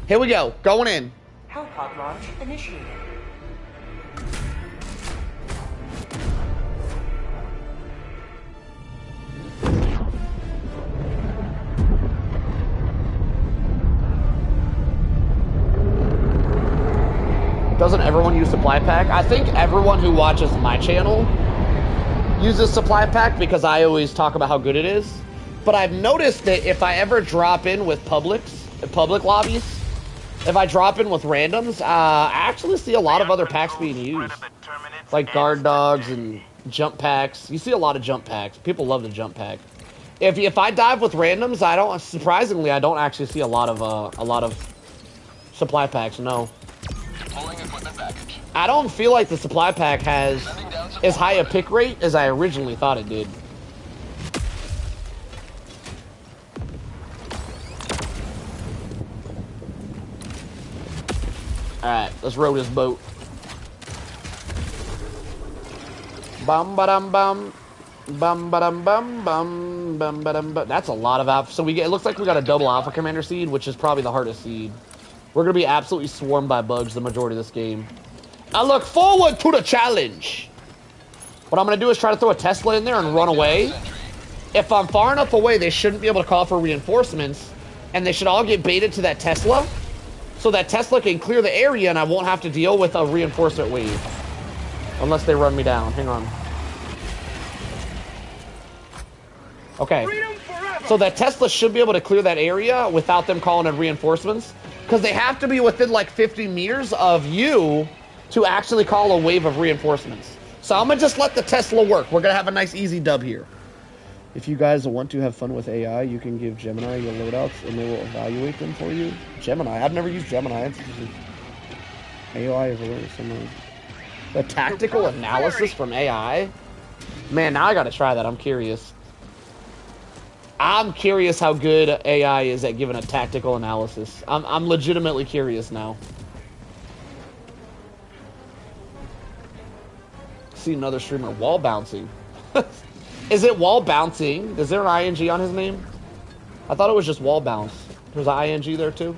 Here we go. Going in. Hellpod launch initiated. Doesn't everyone use supply pack? I think everyone who watches my channel uses supply pack because I always talk about how good it is. But I've noticed that if I ever drop in with public lobbies, if I drop in with randoms, I actually see a lot of other packs being used. Like guard dogs and jump packs. You see a lot of jump packs. People love the jump pack. If I dive with randoms, surprisingly I don't actually see a lot of supply packs, no. I don't feel like the supply pack has as high a pick rate as I originally thought it did. Alright, let's row this boat. Bum ba dum bum. Bum ba dum bum bum bum ba dum bum. That's a lot of alpha. So it looks like we got a double alpha commander seed, which is probably the hardest seed. We're gonna be absolutely swarmed by bugs the majority of this game. I look forward to the challenge. What I'm gonna do is try to throw a Tesla in there and run away. If I'm far enough away, they shouldn't be able to call for reinforcements, and they should all get baited to that Tesla, so that Tesla can clear the area and I won't have to deal with a reinforcement wave. Unless they run me down. Hang on. Okay. So that Tesla should be able to clear that area without them calling in reinforcements, because they have to be within like 50 meters of you to actually call a wave of reinforcements. So I'm gonna just let the Tesla work. We're gonna have a nice easy dub here. If you guys want to have fun with AI, you can give Gemini your loadouts and they will evaluate them for you. Gemini? I've never used Gemini. AI is a similar. The tactical analysis from AI? Man, now I gotta try that. I'm curious. I'm curious how good AI is at giving a tactical analysis. I'm legitimately curious now. See another streamer wall bouncing. Is it wall bouncing? Is there an ing on his name? I thought it was just wall bounce. There's an ing there too.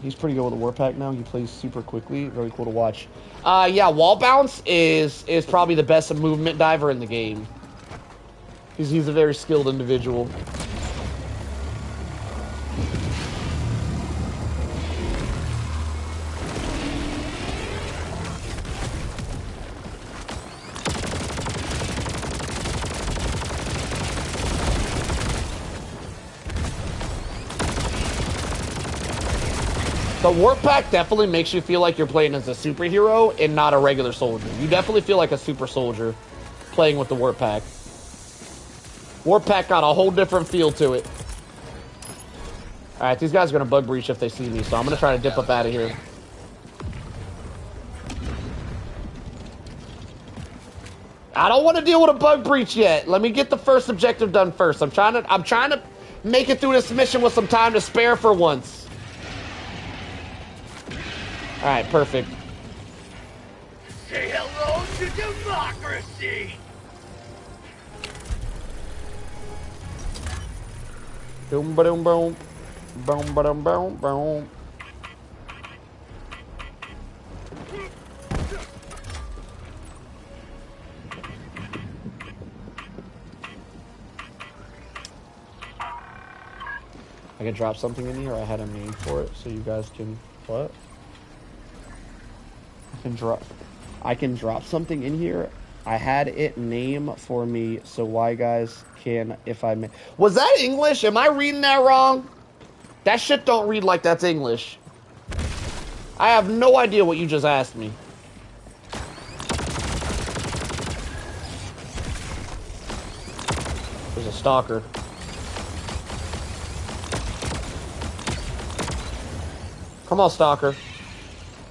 He's pretty good with the Warpack now. He plays super quickly. Very cool to watch. Yeah, wall bounce is probably the best movement diver in the game. He's a very skilled individual. The Warp Pack definitely makes you feel like you're playing as a superhero and not a regular soldier. You definitely feel like a super soldier playing with the Warp Pack. Warp Pack got a whole different feel to it. Alright, these guys are going to bug breach if they see me, so I'm going to try to dip up out of here. I don't want to deal with a bug breach yet. Let me get the first objective done first. I'm trying to make it through this mission with some time to spare for once. Alright, perfect. Say hello to democracy! Boom ba dum boom. Boom ba dum boom boom. I can drop something in here. I had a name for it, so you guys can what? I can drop something in here. I had it name for me, so why guys can, if I may. Was that English? Am I reading that wrong? That shit don't read like that's English. I have no idea what you just asked me. There's a stalker. Come on, stalker.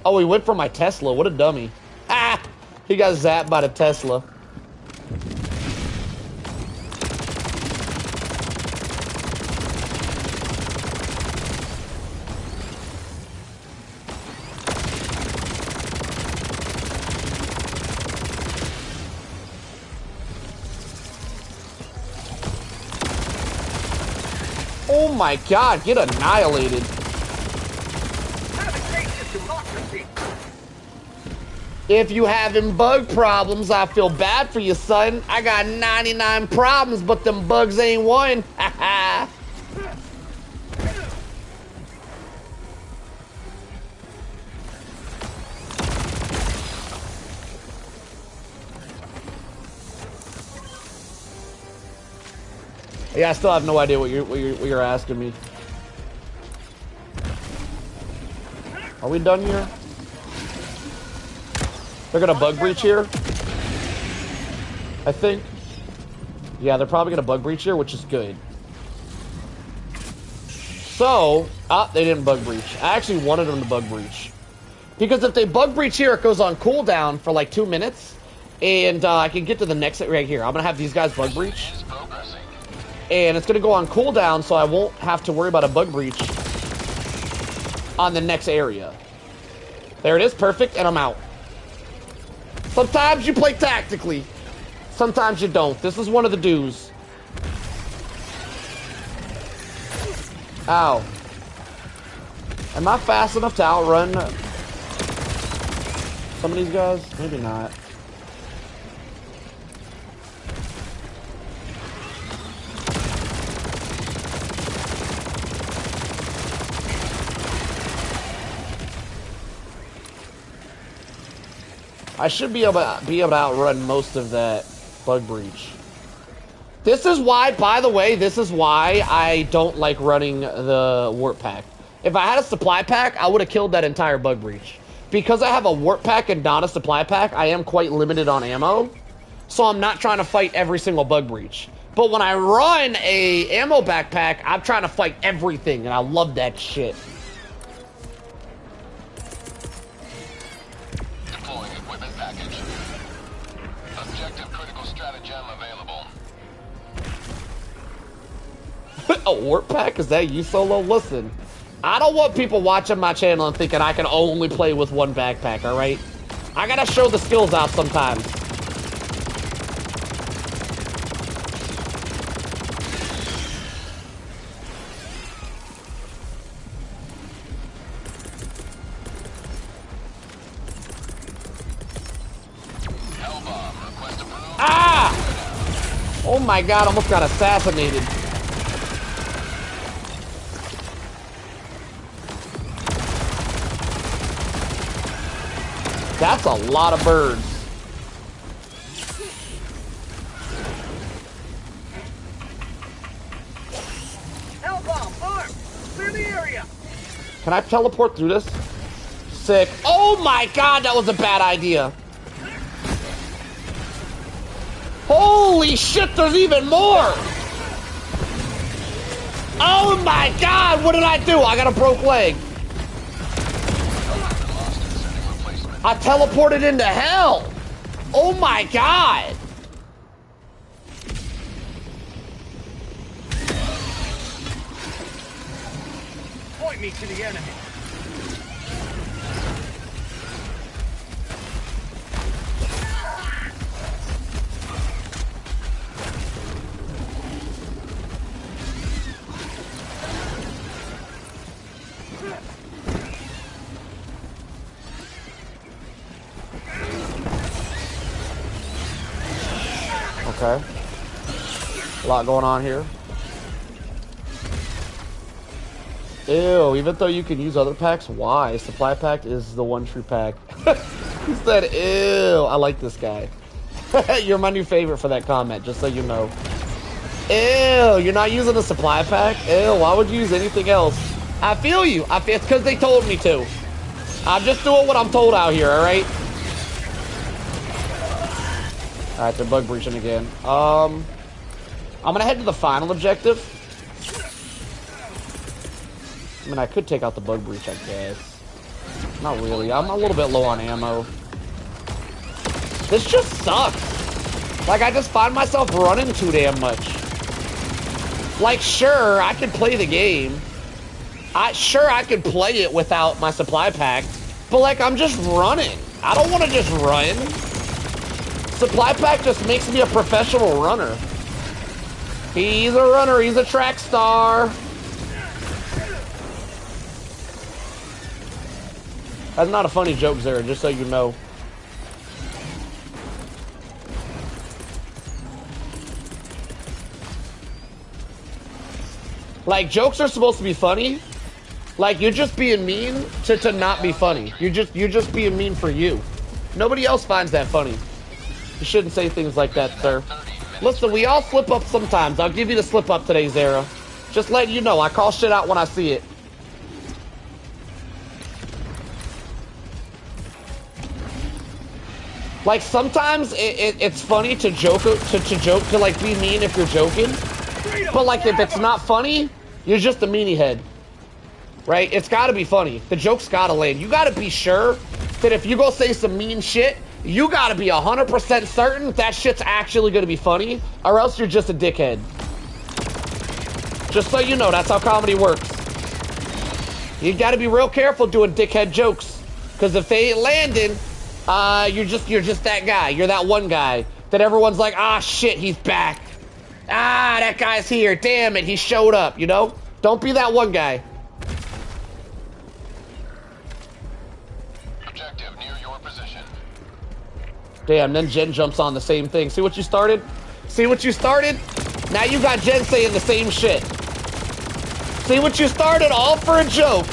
Oh, he went for my Tesla. What a dummy. Ah! He got zapped by the Tesla. Oh my god, get annihilated. If you having bug problems, I feel bad for you, son. I got 99 problems, but them bugs ain't one. Haha. Yeah, I still have no idea what you're asking me. Are we done here? They're gonna bug breach here, I think. Yeah, they're probably gonna bug breach here, which is good. So, they didn't bug breach. I actually wanted them to bug breach. Because if they bug breach here, it goes on cooldown for like 2 minutes. And I can get to the next right here. I'm gonna have these guys bug breach. And it's gonna go on cooldown, so I won't have to worry about a bug breach on the next area. There it is, perfect, and I'm out. Sometimes you play tactically. Sometimes you don't. This is one of the do's. Ow. Am I fast enough to outrun some of these guys? Maybe not. I should be able to outrun most of that bug breach. This is why, by the way, this is why I don't like running the warp pack. If I had a supply pack, I would have killed that entire bug breach. Because I have a warp pack and not a supply pack, I am quite limited on ammo. So I'm not trying to fight every single bug breach. But when I run a ammo backpack, I'm trying to fight everything, and I love that shit. A warp pack? Is that you, Solo? Listen, I don't want people watching my channel and thinking I can only play with one backpack, alright? I gotta show the skills out sometimes. Ah! Oh my god, almost got assassinated. That's a lot of birds. Hellbomb, arm! Clear the area! Can I teleport through this? Sick. Oh my god, that was a bad idea. Holy shit, there's even more! Oh my god, what did I do? I got a broke leg. I teleported into hell! Oh my god! Point me to the enemy. Okay. A lot going on here. Ew, even though you can use other packs, why? Supply pack is the one true pack. He said, ew. I like this guy. You're my new favorite for that comment, just so you know. Ew, you're not using a supply pack? Ew, why would you use anything else? I feel you. It's because they told me to. I'm just doing what I'm told out here, alright? Alright, they're bug breaching again. I'm gonna head to the final objective. I mean, I could take out the bug breach, I guess. Not really. I'm a little bit low on ammo. This just sucks. Like, I just find myself running too damn much. Like, sure, I can play the game. Sure, I can play it without my supply pack. But, like, I'm just running. I don't want to just run. Supply pack just makes me a professional runner. He's a runner. He's a track star. That's not a funny joke, Zara, just so you know. Like, jokes are supposed to be funny. Like, you're just being mean to not be funny. You're just being mean for you. Nobody else finds that funny. You shouldn't say things like that, sir. Listen, we all slip up sometimes. I'll give you the slip up today, Zara. Just letting you know, I call shit out when I see it. Like, sometimes it's funny to joke, to like be mean if you're joking. But like, if it's not funny, you're just a meanie head. Right? It's gotta be funny. The joke's gotta land. You gotta be sure that if you go say some mean shit, you gotta be 100% certain that shit's actually gonna be funny, or else you're just a dickhead. Just so you know, that's how comedy works. You gotta be real careful doing dickhead jokes, because if they ain't landing, you're just that guy. You're that one guy that everyone's like, ah, shit, he's back. Ah, that guy's here. Damn it, he showed up, you know? Don't be that one guy. Objective near your position. Damn, then Jen jumps on the same thing. See what you started? See what you started? Now you got Jen saying the same shit. See what you started? All for a joke.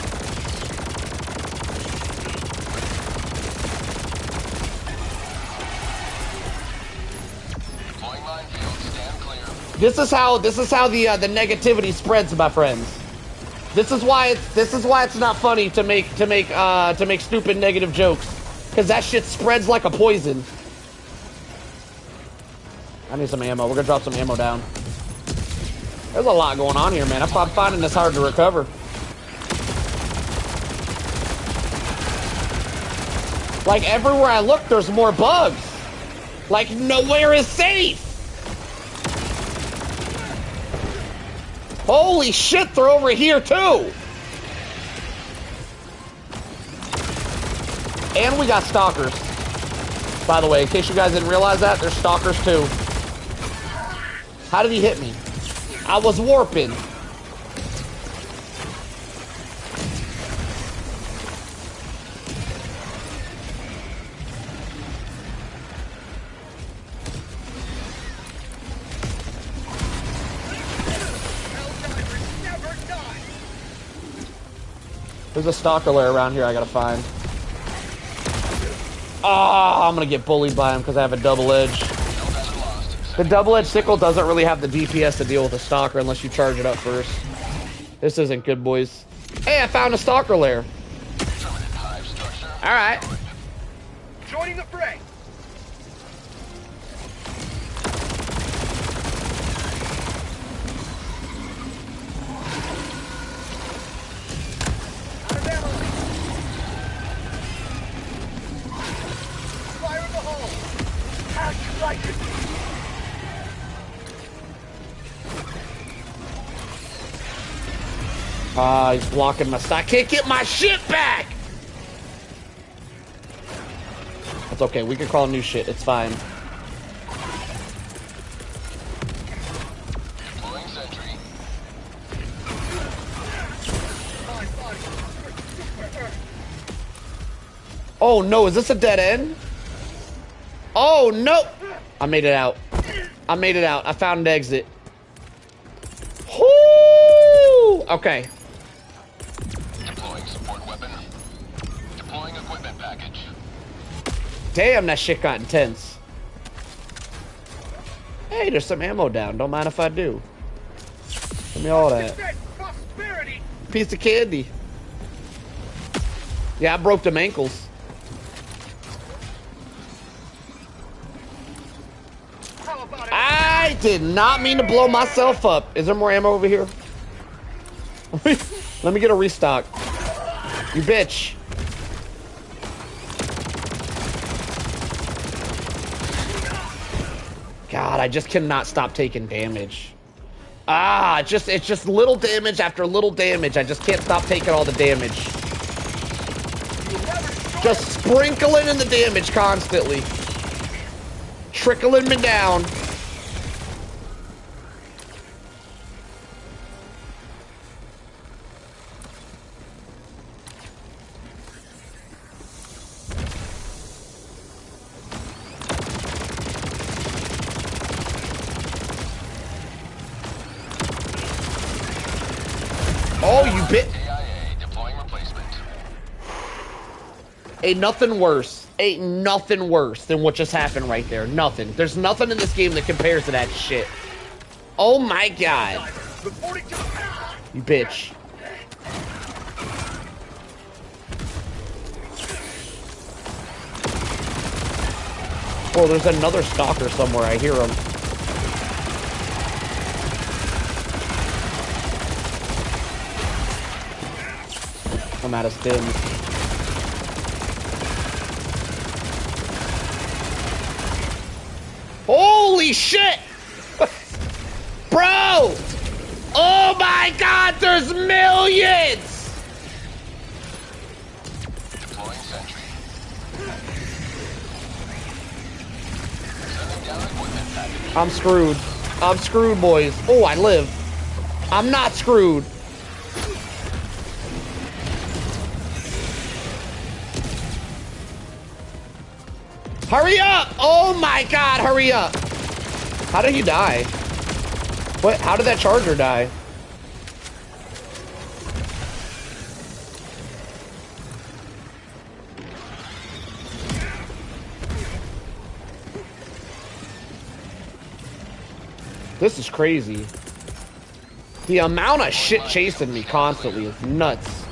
This is how the negativity spreads, my friends. This is why it's not funny to make stupid negative jokes, because that shit spreads like a poison. I need some ammo. We're gonna drop some ammo down. There's a lot going on here, man. I'm finding this hard to recover. Like, everywhere I look, there's more bugs. Like, nowhere is safe. Holy shit, they're over here too! And we got stalkers. By the way, in case you guys didn't realize that, there's stalkers too. How did he hit me? I was warping. There's a stalker lair around here I gotta find. Ah, I'm gonna get bullied by him because I have a double edge. The double-edged sickle doesn't really have the DPS to deal with a stalker unless you charge it up first. This isn't good, boys. Hey, I found a stalker lair. Alright. Joining the fray. Ah, he's blocking my side. I can't get my shit back! That's okay, we can call new shit, it's fine. Deploying sentry. Oh no, is this a dead end? Oh no! I made it out. I made it out. I found an exit. Whoo! Okay. Deploying support weapon. Deploying equipment package. Damn, that shit got intense. Hey, there's some ammo down. Don't mind if I do. Give me all that. Piece of candy. Yeah, I broke them ankles. I did not mean to blow myself up. Is there more ammo over here? Let me get a restock. You bitch. God, I just cannot stop taking damage. Ah, it's just little damage after little damage. I just can't stop taking all the damage. Just sprinkling in the damage constantly. Trickling me down. bro, you bit. KIA, deploying replacement. Ain't nothing worse. Ain't nothing worse than what just happened right there. Nothing. There's nothing in this game that compares to that shit. Oh my god. You bitch. Oh, there's another stalker somewhere. I hear him. I'm out of stims. Holy shit! Bro! Oh my god, there's millions! Deploying sentry. Sending down equipment package. I'm screwed. I'm screwed, boys. Oh, I live. I'm not screwed. Hurry up! Oh my god, hurry up! How did he die? What? How did that charger die? This is crazy. The amount of shit chasing me constantly is nuts.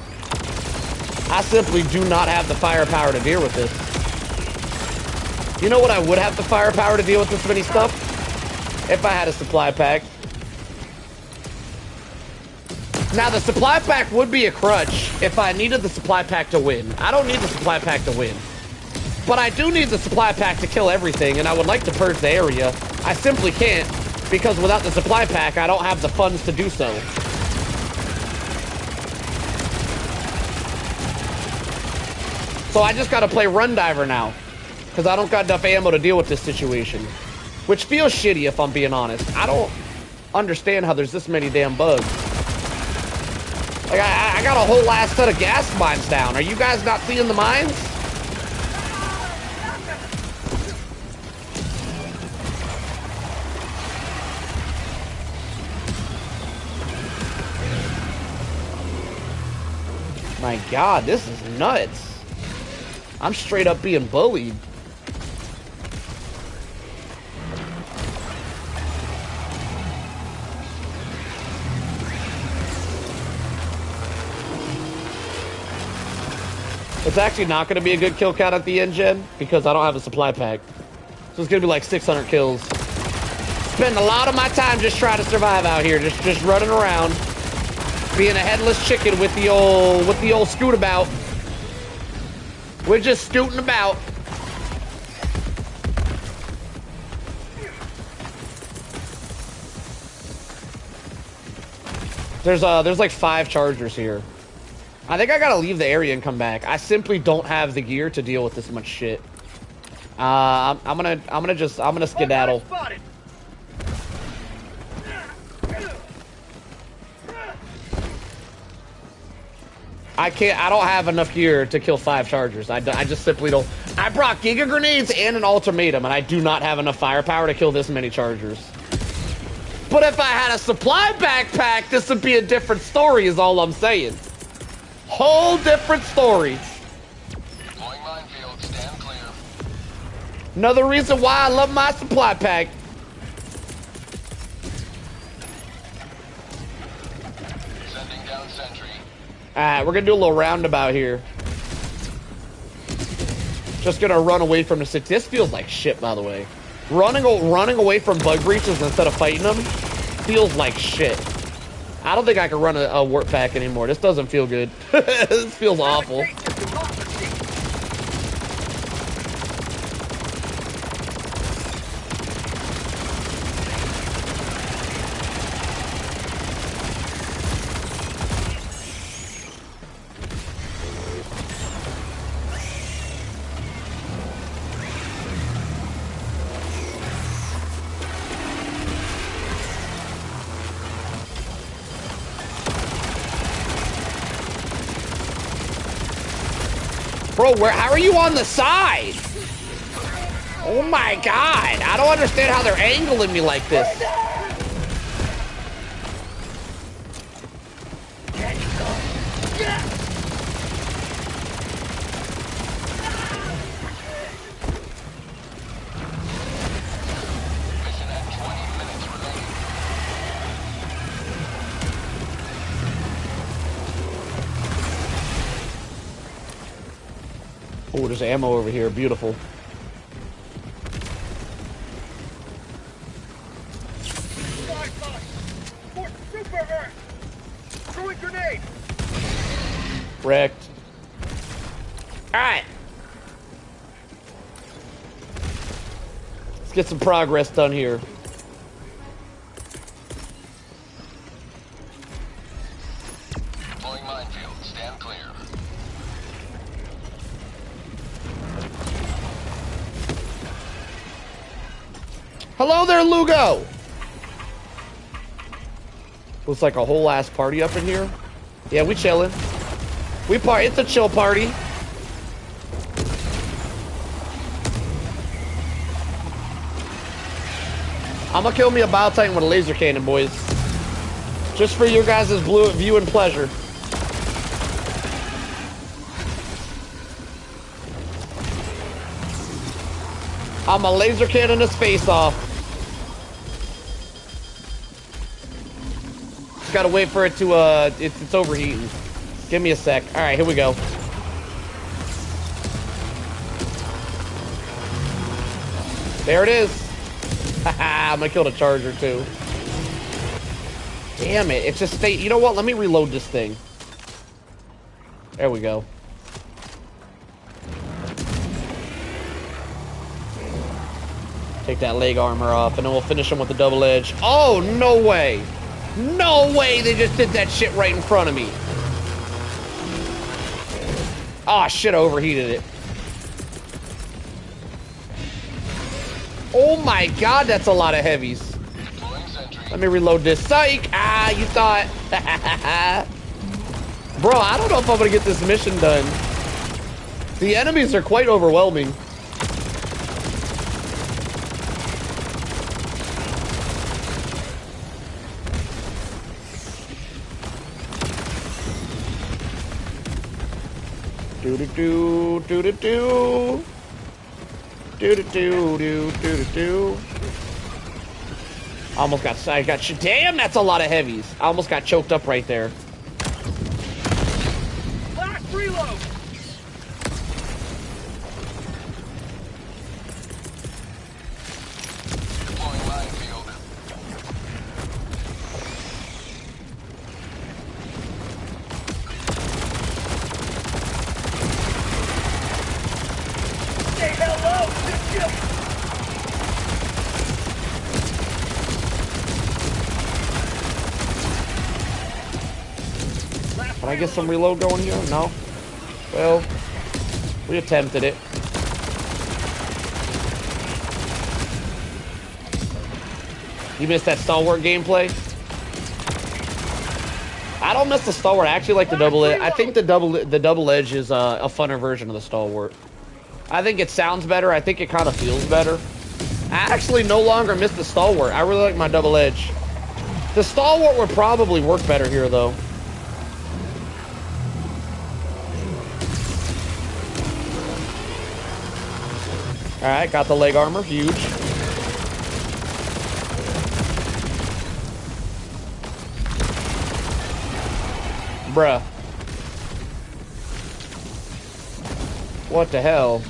I simply do not have the firepower to deal with this. You know what I would have the firepower to deal with this many stuff? If I had a supply pack. Now the supply pack would be a crutch if I needed the supply pack to win. I don't need the supply pack to win. But I do need the supply pack to kill everything, and I would like to purge the area. I simply can't, because without the supply pack, I don't have the funds to do so. So I just gotta play Run Diver now. Because I don't got enough ammo to deal with this situation. Which feels shitty, if I'm being honest. I don't understand how there's this many damn bugs. Like, I got a whole last set of gas mines down. Are you guys not seeing the mines? My god, this is nuts. I'm straight up being bullied. It's actually not going to be a good kill count at the end, Gen, because I don't have a supply pack. So it's going to be like 600 kills. Spend a lot of my time just trying to survive out here, just running around, being a headless chicken with the old scoot about. We're just scooting about. There's like 5 chargers here. I think I gotta leave the area and come back. I simply don't have the gear to deal with this much shit. I'm gonna skedaddle. I don't have enough gear to kill 5 chargers. I just simply don't. I brought Giga Grenades and an ultimatum, and I do not have enough firepower to kill this many chargers. But if I had a supply backpack, this would be a different story, is all I'm saying. Whole different story. Deploying minefield, stand clear. Another reason why I love my supply pack. Sending down sentry. Alright, we're gonna do a little roundabout here. Just gonna run away from the city. This feels like shit, by the way. Running away from bug breaches instead of fighting them feels like shit. I don't think I can run a warp pack anymore. This doesn't feel good. This feels awful. Bro, how are you on the side? Oh my god. I don't understand how they're angling me like this. there's ammo over here. Beautiful. Wrecked. Alright. Let's get some progress done here. Deploying minefield. Stand clear. Hello there, Lugo! Looks like a whole ass party up in here. Yeah, we chillin'. It's a chill party. I'm gonna kill me a Bio Titan with a laser cannon, boys. Just for your guys' viewing pleasure. I'm a laser cannon his face off. Just gotta wait for it to, it's overheating. Give me a sec. Alright, here we go. There it is. Haha, I'm gonna kill the charger too. Damn it, it's just stay. You know what? Let me reload this thing. There we go. Take that leg armor off, and then we'll finish him with the double edge. Oh, no way! No way they just did that shit right in front of me. Ah, oh, shit, I overheated it. Oh my god, that's a lot of heavies. Let me reload this. Psych! Ah, you thought. Bro, I don't know if I'm gonna get this mission done. The enemies are quite overwhelming. Do-do-do, do-do-do. Do-do-do-do-do-do-do. Almost got, damn, that's a lot of heavies. I almost got choked up right there. Last reload. Deploying minefield. Say hello to you. Can I get some reload going here? No? Well, we attempted it. You missed that stalwart gameplay? I don't miss the stalwart. I actually like the double edge. I think the double edge is a funner version of the stalwart. I think it sounds better. I think it kind of feels better. I actually no longer miss the stalwart. I really like my double edge. The stalwart would probably work better here, though. Alright, got the leg armor. Huge. Bruh. What the hell?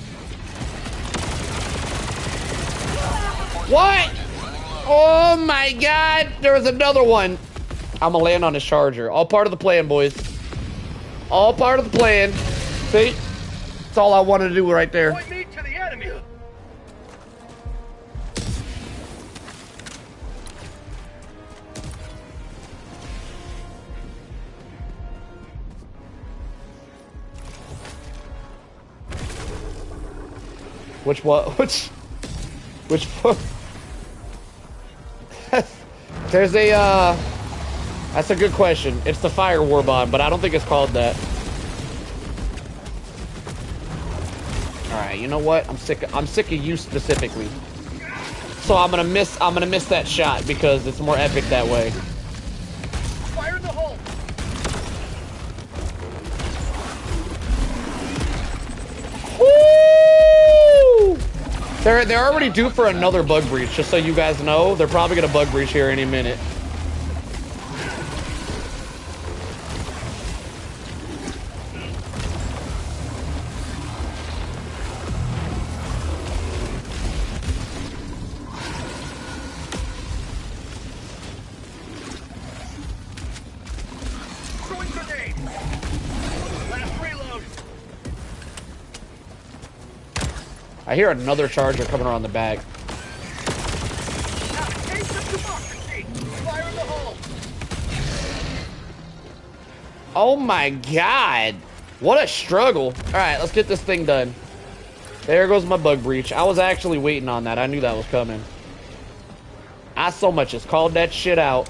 What? Oh my god! There was another one! I'm gonna land on his charger. All part of the plan, boys. All part of the plan. See? That's all I wanted to do right there. Point me to the enemy. Which what? Which one? There's a, that's a good question. It's the fire war bond, but I don't think it's called that. Alright, you know what? I'm sick of you specifically. So I'm gonna miss that shot because it's more epic that way. Fire in the hole. Woo! They're already due for another bug breach, just so you guys know. They're probably gonna bug breach here any minute. I hear another charger coming around the back. Oh my god. What a struggle. Alright, let's get this thing done. There goes my bug breach. I was actually waiting on that. I knew that was coming. I so much as called that shit out.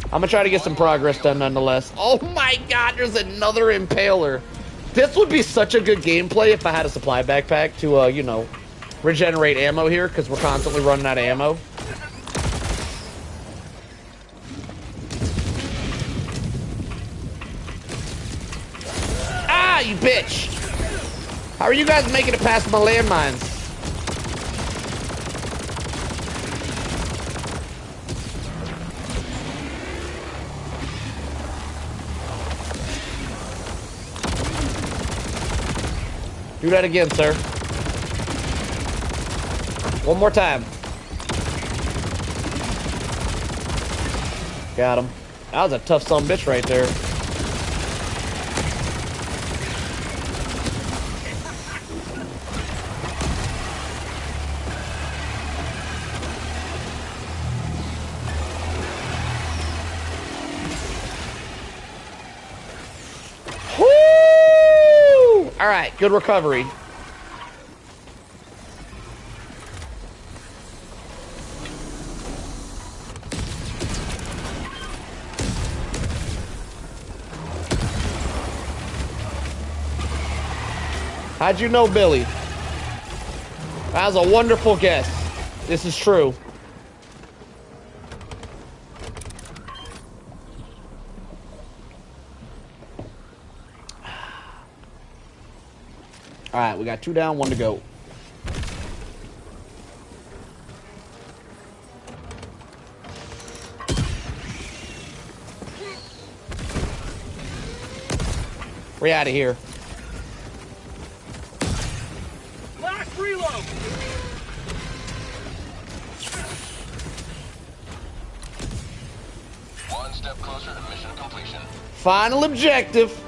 I'm gonna try to get some progress done nonetheless. Oh my god, there's another impaler. This would be such a good gameplay if I had a supply backpack to, you know, regenerate ammo here, because we're constantly running out of ammo. Ah, you bitch! How are you guys making it past my landmines? Do that again, sir. One more time. Got him. That was a tough son of a bitch right there. Woo! All right, good recovery. How'd you know, Billy? That was a wonderful guess. This is true. All right, we got 2 down, 1 to go. We're out of here. Last reload. One step closer to mission completion. Final objective.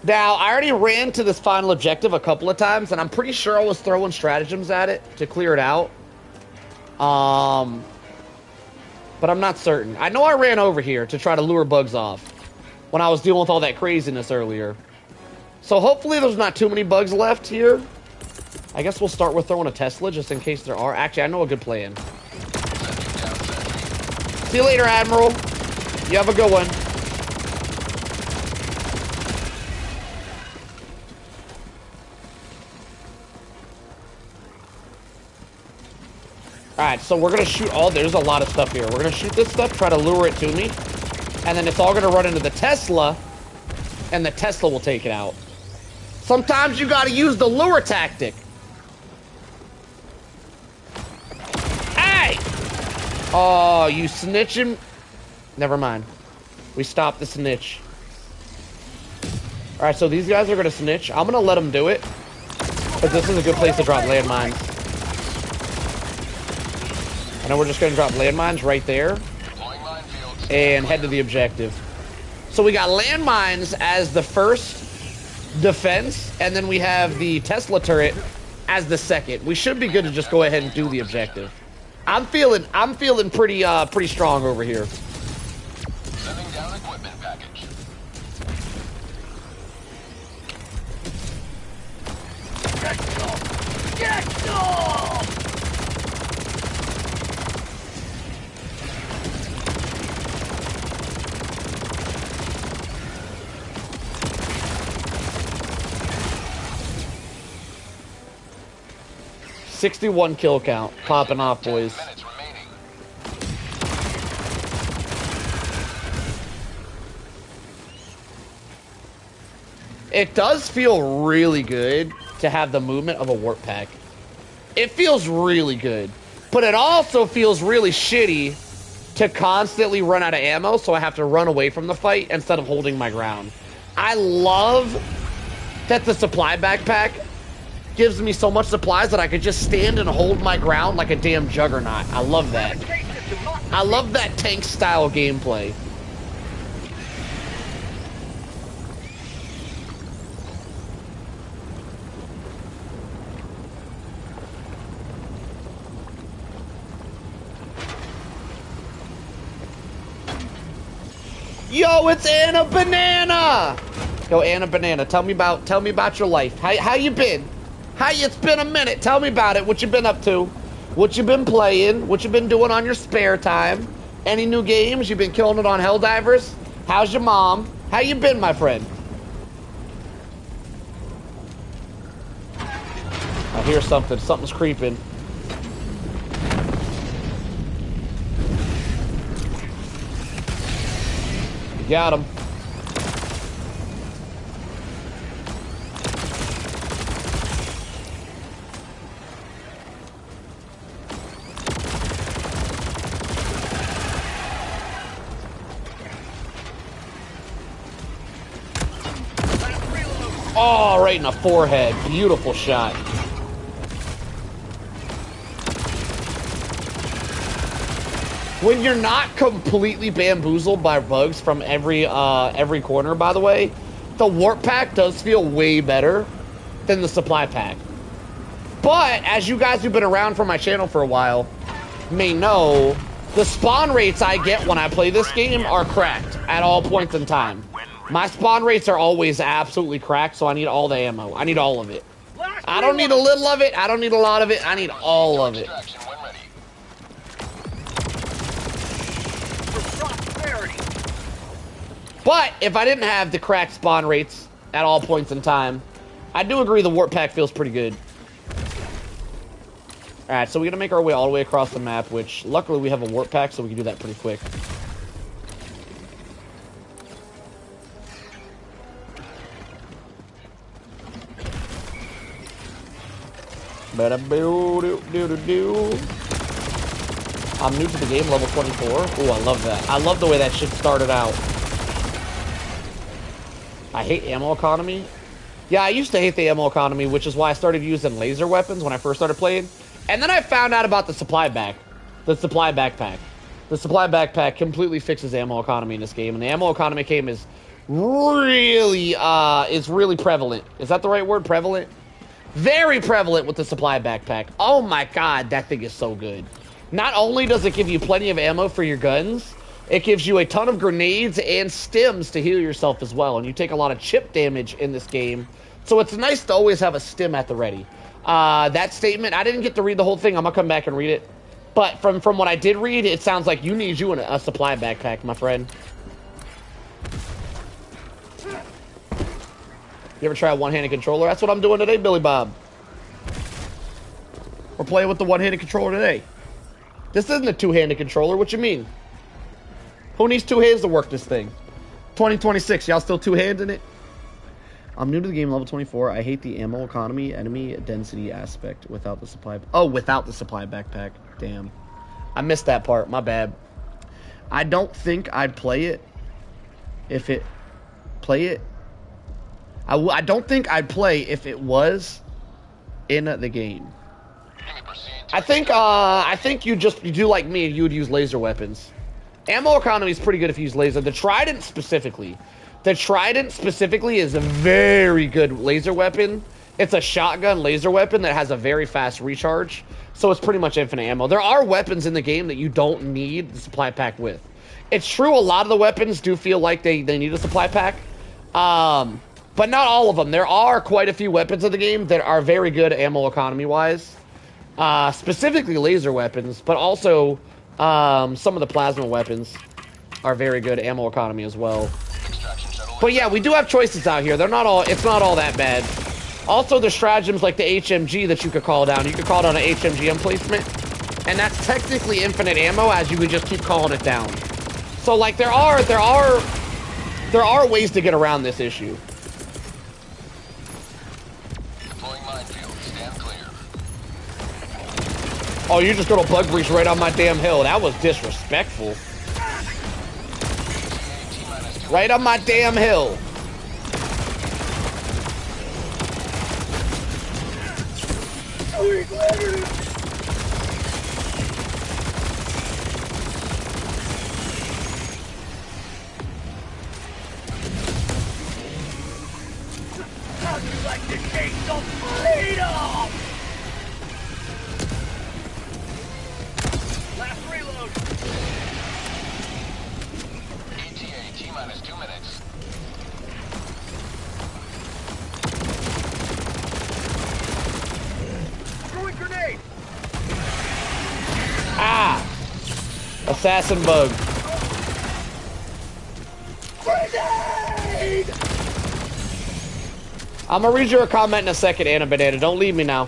Now, I already ran to this final objective a couple of times, and I'm pretty sure I was throwing stratagems at it to clear it out. But I'm not certain. I know I ran over here to try to lure bugs off when I was dealing with all that craziness earlier. So hopefully there's not too many bugs left here. I guess we'll start with throwing a Tesla just in case there are. Actually, I know a good plan. See you later, Admiral. You have a good one. Alright, so we're going to shoot all... There's a lot of stuff here. We're going to shoot this stuff, try to lure it to me. And then it's all going to run into the Tesla. And the Tesla will take it out. Sometimes you got to use the lure tactic. Hey! Oh, you snitching? Never mind. We stopped the snitch. Alright, so these guys are going to snitch. I'm going to let them do it. But this is a good place to drop landmines. And we're just going to drop landmines right there and head to the objective. So we got landmines as the first defense, and then we have the Tesla turret as the second. We should be good to just go ahead and do the objective. I'm feeling pretty strong over here. Sending down equipment package. Get some! 61 kill count. Popping off, boys. It does feel really good to have the movement of a warp pack. It feels really good. But it also feels really shitty to constantly run out of ammo, so I have to run away from the fight instead of holding my ground. I love that the supply backpack gives me so much supplies that I could just stand and hold my ground like a damn juggernaut. I love that. I love that tank style gameplay. Yo, it's Anna Banana. Yo, Anna Banana, tell me about your life. How you been? It's been a minute. Tell me about it. What you been up to? What you been playing? What you been doing on your spare time? Any new games? You been killing it on Helldivers? How's your mom? How you been, my friend? I hear something. Something's creeping. Got him. Oh, right in the forehead. Beautiful shot. When you're not completely bamboozled by bugs from every corner, by the way, the warp pack does feel way better than the supply pack. But as you guys who've been around for my channel for a while may know, the spawn rates I get when I play this game are cracked at all points in time. My spawn rates are always absolutely cracked, so I need all the ammo. I need all of it. I don't need a little of it. I don't need a lot of it. I need all of it. But if I didn't have the cracked spawn rates at all points in time, I do agree the warp pack feels pretty good. Alright, so we're going to make our way all the way across the map, which luckily we have a warp pack, so we can do that pretty quick. I'm new to the game, level 24. Ooh, I love that. I love the way that shit started out. I hate ammo economy. Yeah, I used to hate the ammo economy, which is why I started using laser weapons when I first started playing. And then I found out about the supply backpack. The supply backpack completely fixes ammo economy in this game, and the ammo economy game is really prevalent. Is that the right word? Prevalent? Very prevalent with the supply backpack. Oh my god, that thing is so good. Not only does it give you plenty of ammo for your guns, it gives you a ton of grenades and stims to heal yourself as well. And you take a lot of chip damage in this game, so it's nice to always have a stim at the ready. That statement, I didn't get to read the whole thing. I'm gonna come back and read it. But from what I did read, it sounds like you need a supply backpack, my friend. You ever try a one-handed controller? That's what I'm doing today, Billy Bob. We're playing with the one-handed controller today. This isn't a two-handed controller. What you mean? Who needs two hands to work this thing? 2026, y'all still two-handing it? I'm new to the game, level 24. I hate the ammo economy, enemy density aspect without the supply... Oh, without the supply backpack. Damn. I missed that part. My bad. I don't think I'd play it if it... Play it? I don't think I'd play if it was in the game. I think you do like me and you would use laser weapons. Ammo economy is pretty good if you use laser. The Trident specifically is a very good laser weapon. It's a shotgun laser weapon that has a very fast recharge, so it's pretty much infinite ammo. There are weapons in the game that you don't need the supply pack with. It's true, a lot of the weapons do feel like they need a supply pack. But not all of them. There are quite a few weapons in the game that are very good ammo economy-wise. Specifically laser weapons, but also some of the plasma weapons are very good ammo economy as well. But yeah, we do have choices out here. It's not all that bad. Also, there's stratagems like the HMG that you could call down. You could call down an HMG emplacement, and that's technically infinite ammo, as you could just keep calling it down. So like there are ways to get around this issue. Oh, you're just gonna bug breach right on my damn hill. That was disrespectful. Right on my damn hill. How'd you like to taste of freedom? Last reload. ETA T-minus 2 minutes. Throwing grenade. Ah! Assassin bug. Grenade! I'm gonna read your comment in a second, Anna Banana. Don't leave me now.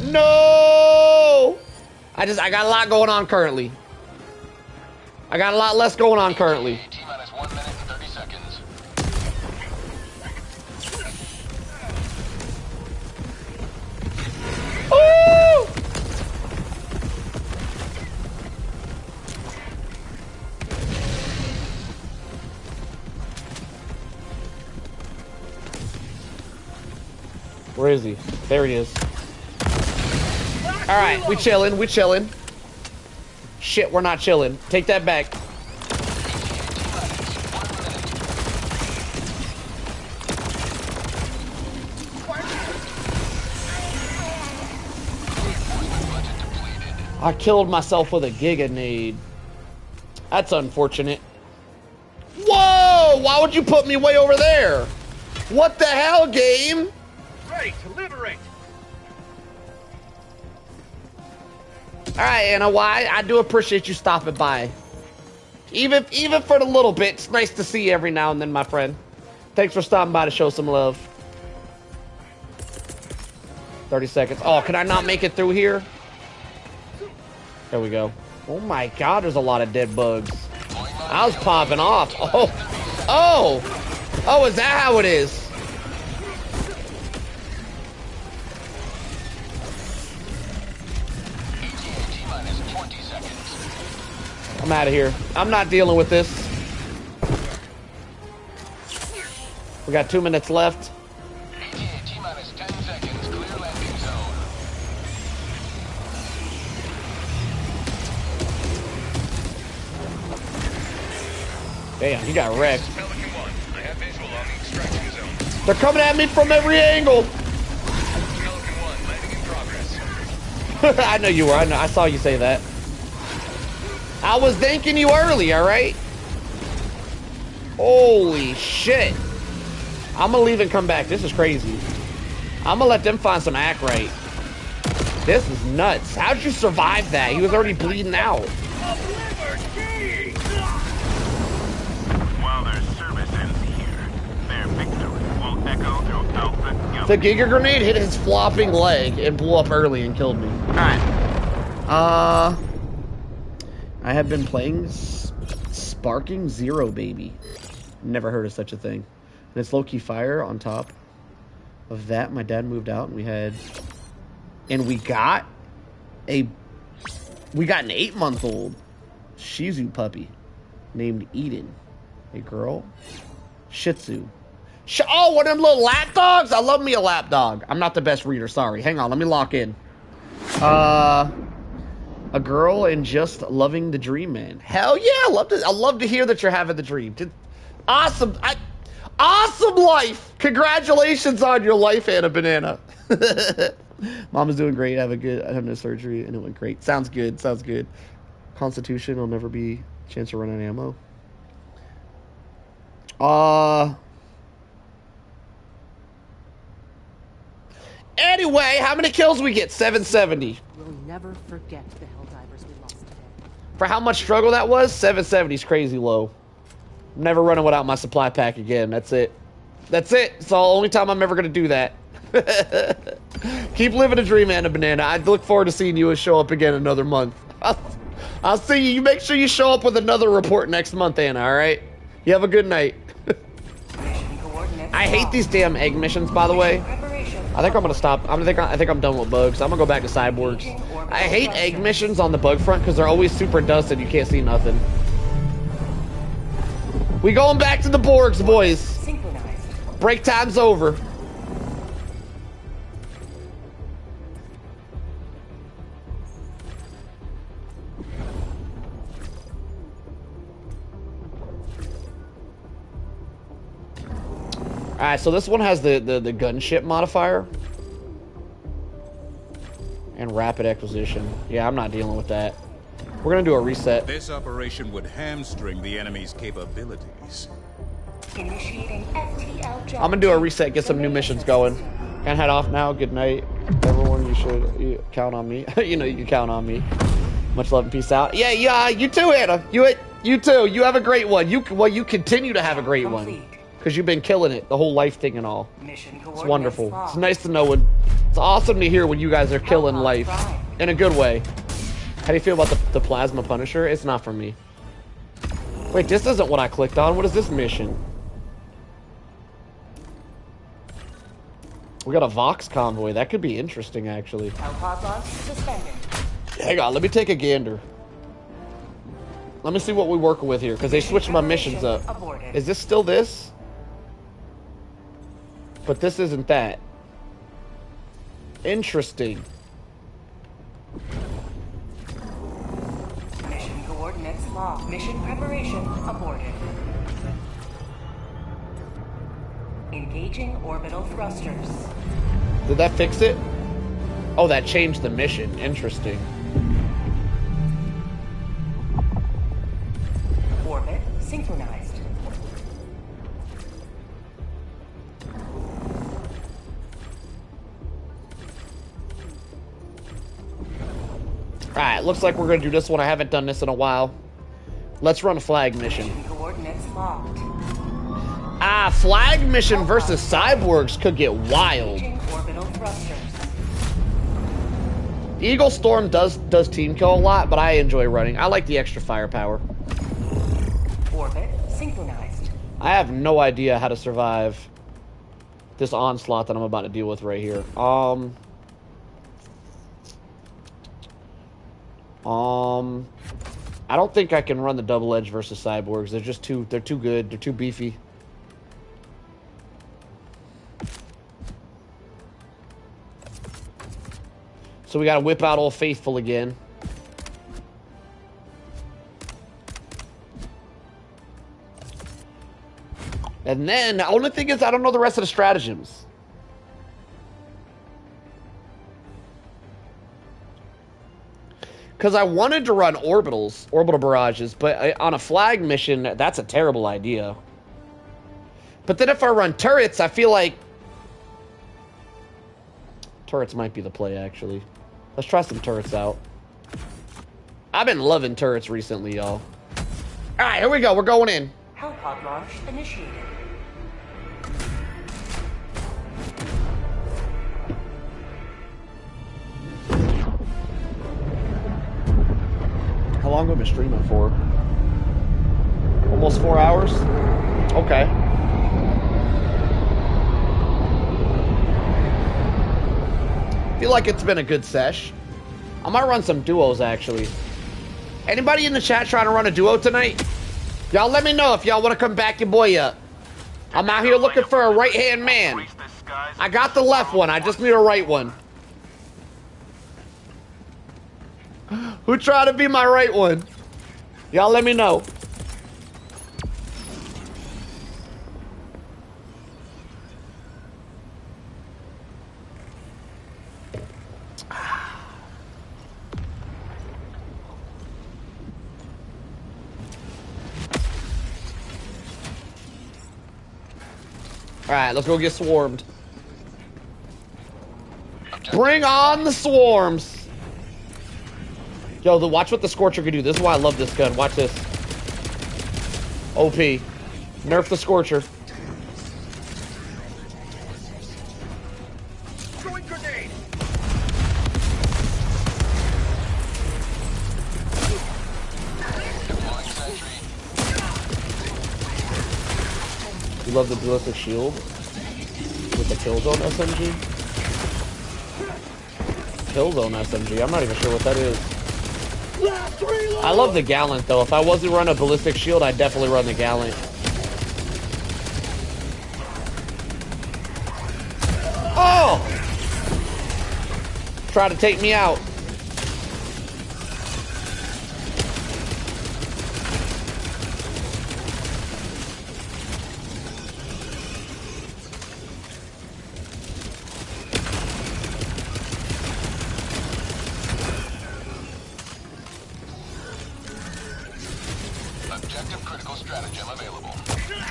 No! I got a lot going on currently. I got a lot less going on currently. T-minus 1 minute and 30 seconds. Ooh! Where is he? There he is. Alright, we chillin', we chillin'. Shit, we're not chillin'. Take that back. I killed myself with a giganade. That's unfortunate. Whoa! Why would you put me way over there? What the hell, game? Ready to liberate. All right, Anna, why? I do appreciate you stopping by. Even for the little bit, it's nice to see you every now and then, my friend. Thanks for stopping by to show some love. 30 seconds. Oh, can I not make it through here? There we go. Oh my God, there's a lot of dead bugs. I was popping off. Oh, is that how it is? I'm out of here. I'm not dealing with this. We got 2 minutes left. T-minus 10 seconds. Clear landing zone. Damn, he got wrecked. Pelican 1. I have visual on the extraction zone. They're coming at me from every angle. Pelican 1, landing in progress. I know you were. I saw you say that. I was thanking you early, all right? Holy shit. I'm gonna leave and come back. This is crazy. I'm gonna let them find some act right. This is nuts. How'd you survive that? He was already bleeding out. While their service ends here, their victory will echo throughout the galaxy. The Giga Grenade hit his flopping leg and blew up early and killed me. Alright. I have been playing Sparking Zero Baby. Never heard of such a thing. And it's low-key fire on top of that. My dad moved out and we got an 8-month-old Shih Tzu puppy named Eden. A girl. Shih Tzu. Oh, one of them little lap dogs? I love me a lap dog. I'm not the best reader, sorry. Hang on, let me lock in. A girl and just loving the dream, man. Hell yeah, I love to hear that you're having the dream. Awesome. Awesome life. Congratulations on your life, Anna Banana. Mama's doing great. I have no surgery and it went great. Sounds good. Sounds good. Constitution will never be a chance to run out of ammo. Anyway, how many kills we get? 770. We'll never forget the Helldivers we lost today. For how much struggle that was, 770 is crazy low. I'm never running without my supply pack again. That's it. That's it. It's the only time I'm ever going to do that. Keep living a dream, Anna Banana. I look forward to seeing you show up again another month. I'll see you. You make sure you show up with another report next month, Anna, all right? You have a good night. I hate these damn egg missions, by the way. I think I'm gonna stop. I think I'm done with bugs. I'm gonna go back to cyborgs. I hate egg missions on the bug front because they're always super dusted. You can't see nothing. We going back to the Borgs, boys. Break time's over. Alright, so this one has the gunship modifier. And rapid acquisition. Yeah, I'm not dealing with that. We're gonna do a reset. This operation would hamstring the enemy's capabilities. Initiating FTL job. I'm gonna do a reset, get some new missions going. Can I head off now? Good night. Everyone, you count on me. You know you can count on me. Much love and peace out. Yeah, you too, Anna. You too. You have a great one. You continue to have a great one. Because you've been killing it, the whole life thing and all. It's wonderful. It's nice to know when... It's awesome to hear when you guys are killing life. In a good way. How do you feel about the Plasma Punisher? It's not for me. Wait, this isn't what I clicked on. What is this mission? We got a Vox convoy. That could be interesting, actually. Hang on, let me take a gander. Let me see what we're working with here, because they switched my missions up. Is this still this? But this isn't that. Interesting. Mission coordinates locked. Mission preparation aborted. Engaging orbital thrusters. Did that fix it? Oh, that changed the mission. Interesting. Orbit synchronized. Alright, looks like we're gonna do this one. I haven't done this in a while. Let's run a flag mission. Coordinates locked. Ah, flag mission versus cyborgs could get wild. Orbital thrusters. Eagle Storm does team kill a lot, but I enjoy running. I like the extra firepower. Orbit synchronized. I have no idea how to survive this onslaught that I'm about to deal with right here. I don't think I can run the double edge versus cyborgs. They're just they're too good. They're too beefy. So we gotta whip out Old Faithful again. And then, the only thing is I don't know the rest of the stratagems. Because I wanted to run orbital barrages, but on a flag mission, that's a terrible idea. But then if I run turrets, I feel like... Turrets might be the play, actually. Let's try some turrets out. I've been loving turrets recently, y'all. Alright, here we go. We're going in. Hellpod launch initiated. How long have I been streaming for? Almost 4 hours? Okay. Feel like it's been a good sesh. I might run some duos, actually. Anybody in the chat trying to run a duo tonight? Y'all let me know if y'all want to come back your boy up. I'm out here looking for a right-hand man. I got the left one. I just need a right one. Who tried to be my right one? Y'all let me know. Alright, let's go get swarmed. Bring on the swarms! Yo, watch what the Scorcher can do. This is why I love this gun. Watch this. OP. Nerf the Scorcher. You love the ballistic shield with the Killzone SMG? Killzone SMG, I'm not even sure what that is. I love the Gallant though. If I wasn't running a ballistic shield, I'd definitely run the Gallant. Oh! Try to take me out. stratagem available.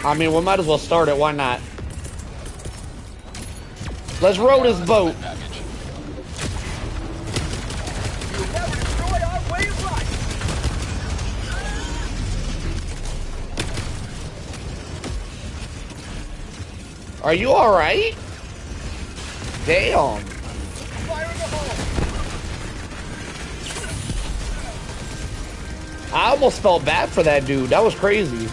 I mean, we might as well start it. Why not? Let's row this boat. Package. You'll never destroy our way of life. Are you alright? Damn. Fire in the hole. I almost felt bad for that dude. That was crazy.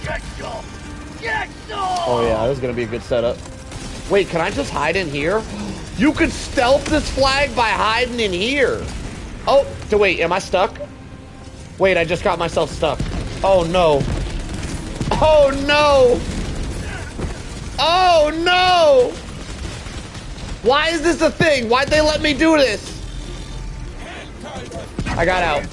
Get some. Get some. Oh yeah, this is gonna be a good setup. Wait, can I just hide in here? You could stealth this flag by hiding in here. Oh, wait, am I stuck? Wait, I just got myself stuck. Oh no. Oh no. Oh no. Why is this a thing? Why'd they let me do this? I got out.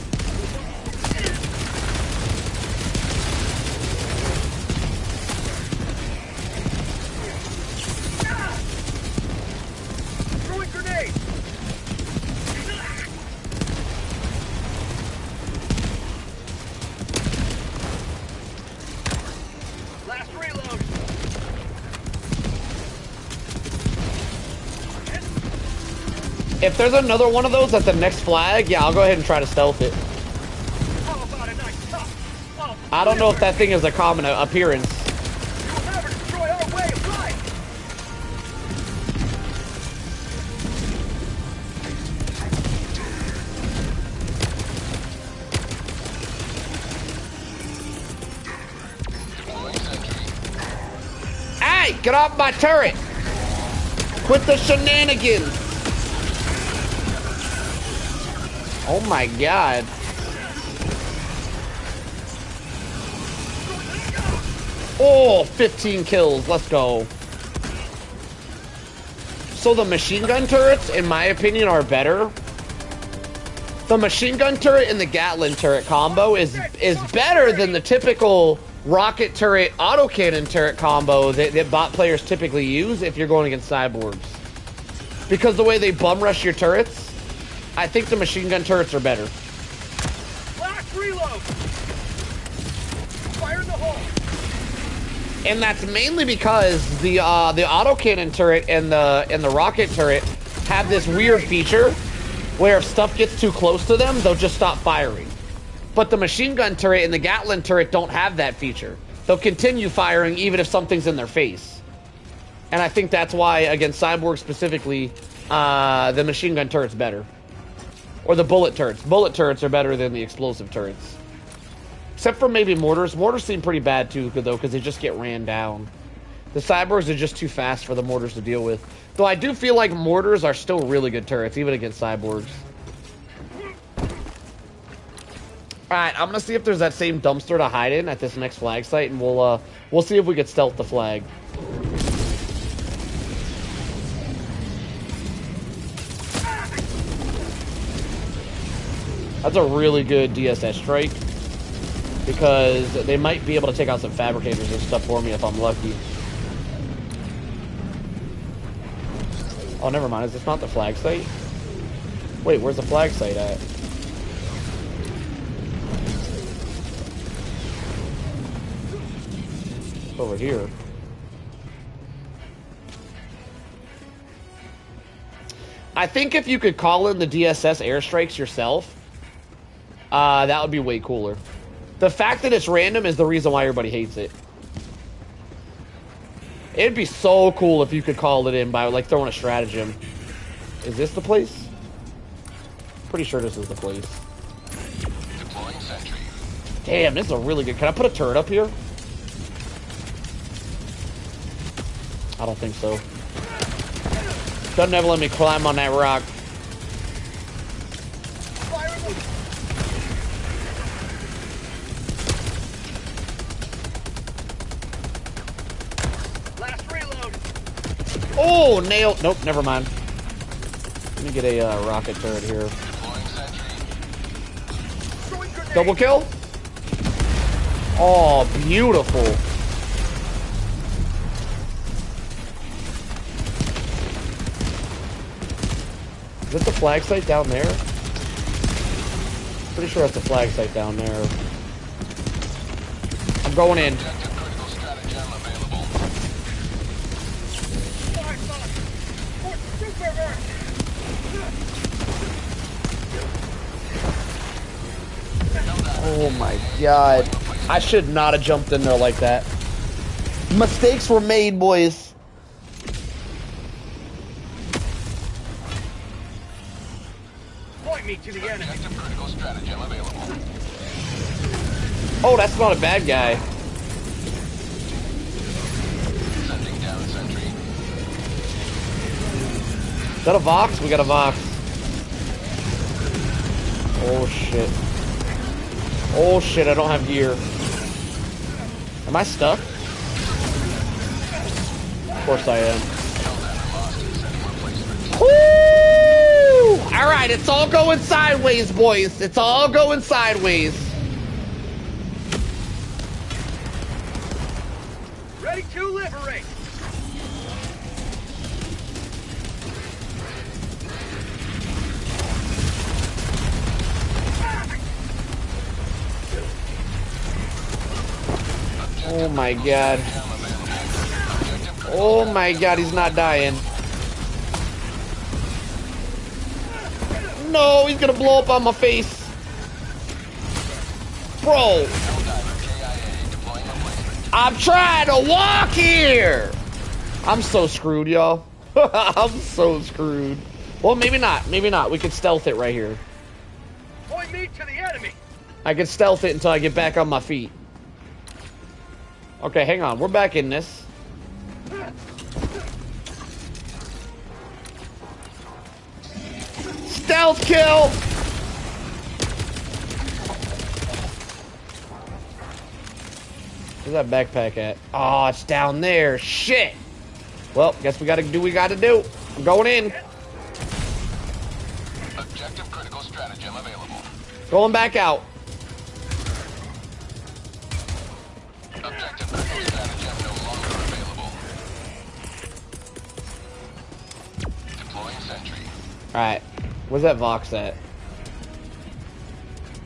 Throwing grenade. Last reload. If there's another one of those at the next flag, yeah, I'll go ahead and try to stealth it. How about a nice top? Oh, I don't know if that thing is a common appearance. you'll never destroy our way of life. Deploying sentry. Hey, get off my turret! Quit the shenanigans! Oh my god. Oh, 15 kills. Let's go. So the machine gun turrets, in my opinion, are better. The machine gun turret and the Gatling turret combo is better than the typical rocket turret autocannon turret combo that bot players typically use if you're going against cyborgs. Because the way they bum rush your turrets, I think the machine gun turrets are better. Last reload. Fire in the hole. And that's mainly because the autocannon turret and the rocket turret have this weird feature where if stuff gets too close to them, they'll just stop firing. But the machine gun turret and the Gatling turret don't have that feature. They'll continue firing even if something's in their face. And I think that's why, against cyborgs specifically, the machine gun turret's better. Or the bullet turrets. Bullet turrets are better than the explosive turrets. Except for maybe mortars. Mortars seem pretty bad too, though, because they just get ran down. The cyborgs are just too fast for the mortars to deal with. Though I do feel like mortars are still really good turrets, even against cyborgs. Alright, I'm gonna see if there's that same dumpster to hide in at this next flag site, and we'll see if we can stealth the flag. That's a really good DSS strike, because they might be able to take out some fabricators and stuff for me if I'm lucky. Oh, never mind. Is this not the flag site? Wait, where's the flag site at? Over here. I think if you could call in the DSS airstrikes yourself, that would be way cooler. The fact that it's random is the reason why everybody hates it. It'd be so cool if you could call it in by, like, throwing a stratagem. Is this the place? Pretty sure this is the place. Deploying sentry. Damn, this is a really good... Can I put a turret up here? I don't think so. Doesn't ever let me climb on that rock. Fire in the last reload. Oh, nailed. Nope, never mind. Let me get a rocket turret here. Deploying sentry. Throwing grenade. Double kill? Oh, beautiful. Is this the flag site down there? Pretty sure that's a flag site down there. I'm going in. Oh my god. I should not have jumped in there like that. Mistakes were made, boys. Point me to the enemy. Critical stratagem available. Oh, that's not a bad guy. Sending down sentry. Is that a Vox? We got a Vox. Oh shit. Oh shit, I don't have gear. Am I stuck? Of course I am. Woo! Alright, it's all going sideways, boys. It's all going sideways. Ready to liberate. Oh my god. Oh my god, he's not dying. No, he's gonna blow up on my face. Bro. I'm trying to walk here. I'm so screwed, y'all. I'm so screwed. Well, maybe not. Maybe not. We could stealth it right here. Point me to the enemy. I can stealth it until I get back on my feet. Okay, hang on. We're back in this. Stealth kill! Where's that backpack at? Oh, it's down there. Shit! Well, guess we gotta do what we gotta do. I'm going in. Objective critical stratagem available. Going back out. Objective critical stratagem no longer available. Deploying sentry. Alright. Where's that Vox at?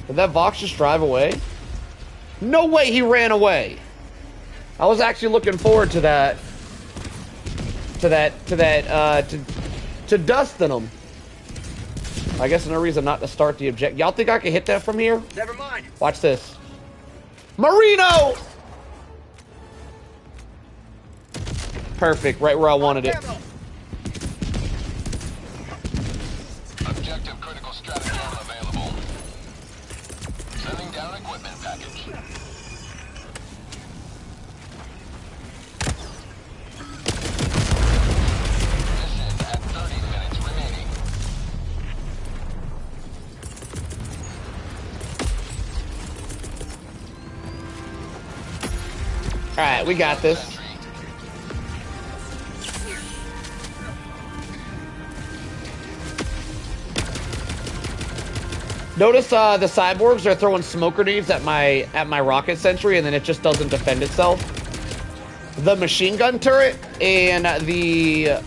Did that Vox just drive away? No way he ran away. I was actually looking forward to that. To dusting him. I guess no reason not to start the object. Y'all think I can hit that from here? Never mind. Watch this. Marino! Perfect, right where I wanted it. Objective critical stratagem available. Sending down equipment package. Mission at 30 minutes remaining. Alright, we got this. Notice the cyborgs are throwing smoke grenades at my rocket sentry, and then it just doesn't defend itself. The machine gun turret and the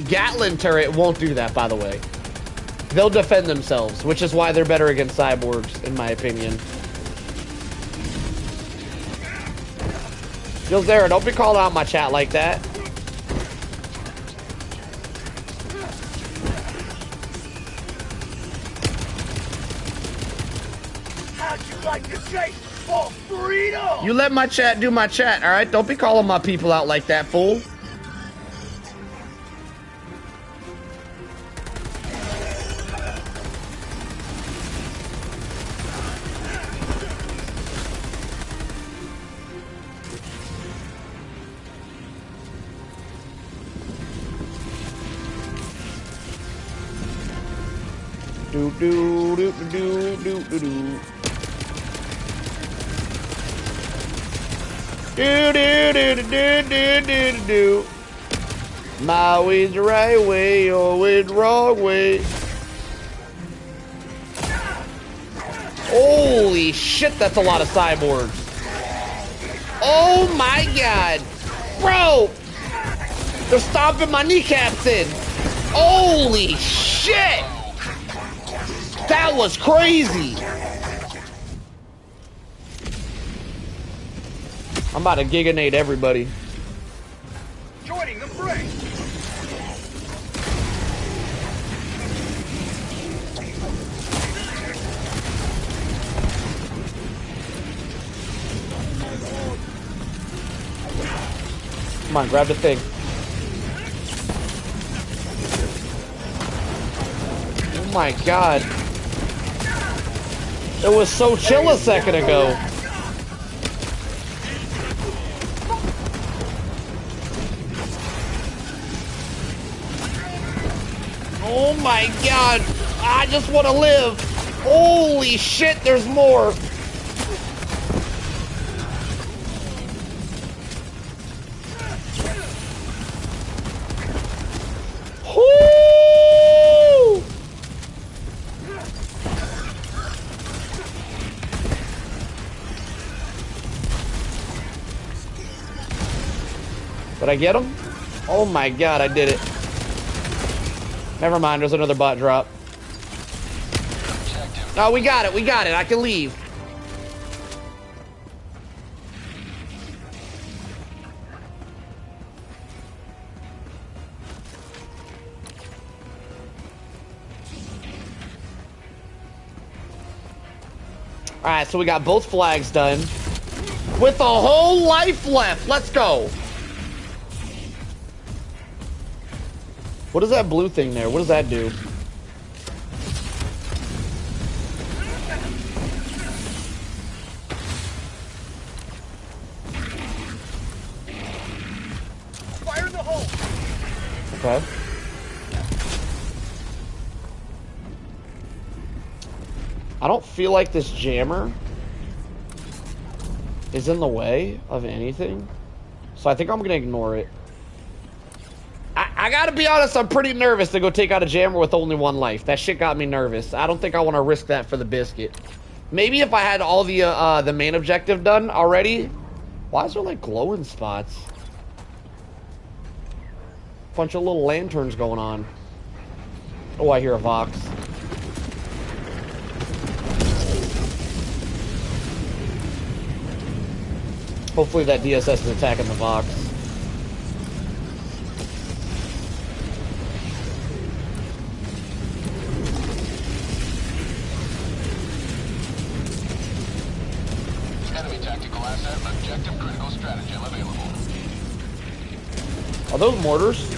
Gatling turret won't do that, by the way. They'll defend themselves, which is why they're better against cyborgs, in my opinion. Zara, don't be calling out my chat like that. Like to chase for freedom. You let my chat do my chat, alright? Don't be calling my people out like that, fool. Do do do do do do do. Do do do do do do do do. My way's the right way, your way's the wrong way. Holy shit, that's a lot of cyborgs. Oh my god. Bro! They're stomping my kneecaps in. Holy shit! That was crazy. I'm about to giganate everybody. Joining the fray. Come on, grab the thing. Oh my god. It was so chill a second ago. Oh my god. I just want to live. Holy shit, there's more. Woo! Did I get him? Oh my god, I did it. Never mind, there's another bot drop. Oh, we got it, we got it. I can leave. Alright, so we got both flags done. With a whole life left. Let's go. What is that blue thing there? What does that do? Fire in the hole. Okay. I don't feel like this jammer is in the way of anything, so I think I'm gonna ignore it. I gotta be honest, I'm pretty nervous to go take out a jammer with only one life. That shit got me nervous. I don't think I want to risk that for the biscuit. Maybe if I had all the main objective done already. Why is there like glowing spots? Bunch of little lanterns going on. Oh, I hear a Vox. Hopefully that DSS is attacking the Vox. Enemy tactical asset, objective critical stratagem available. Are those mortars?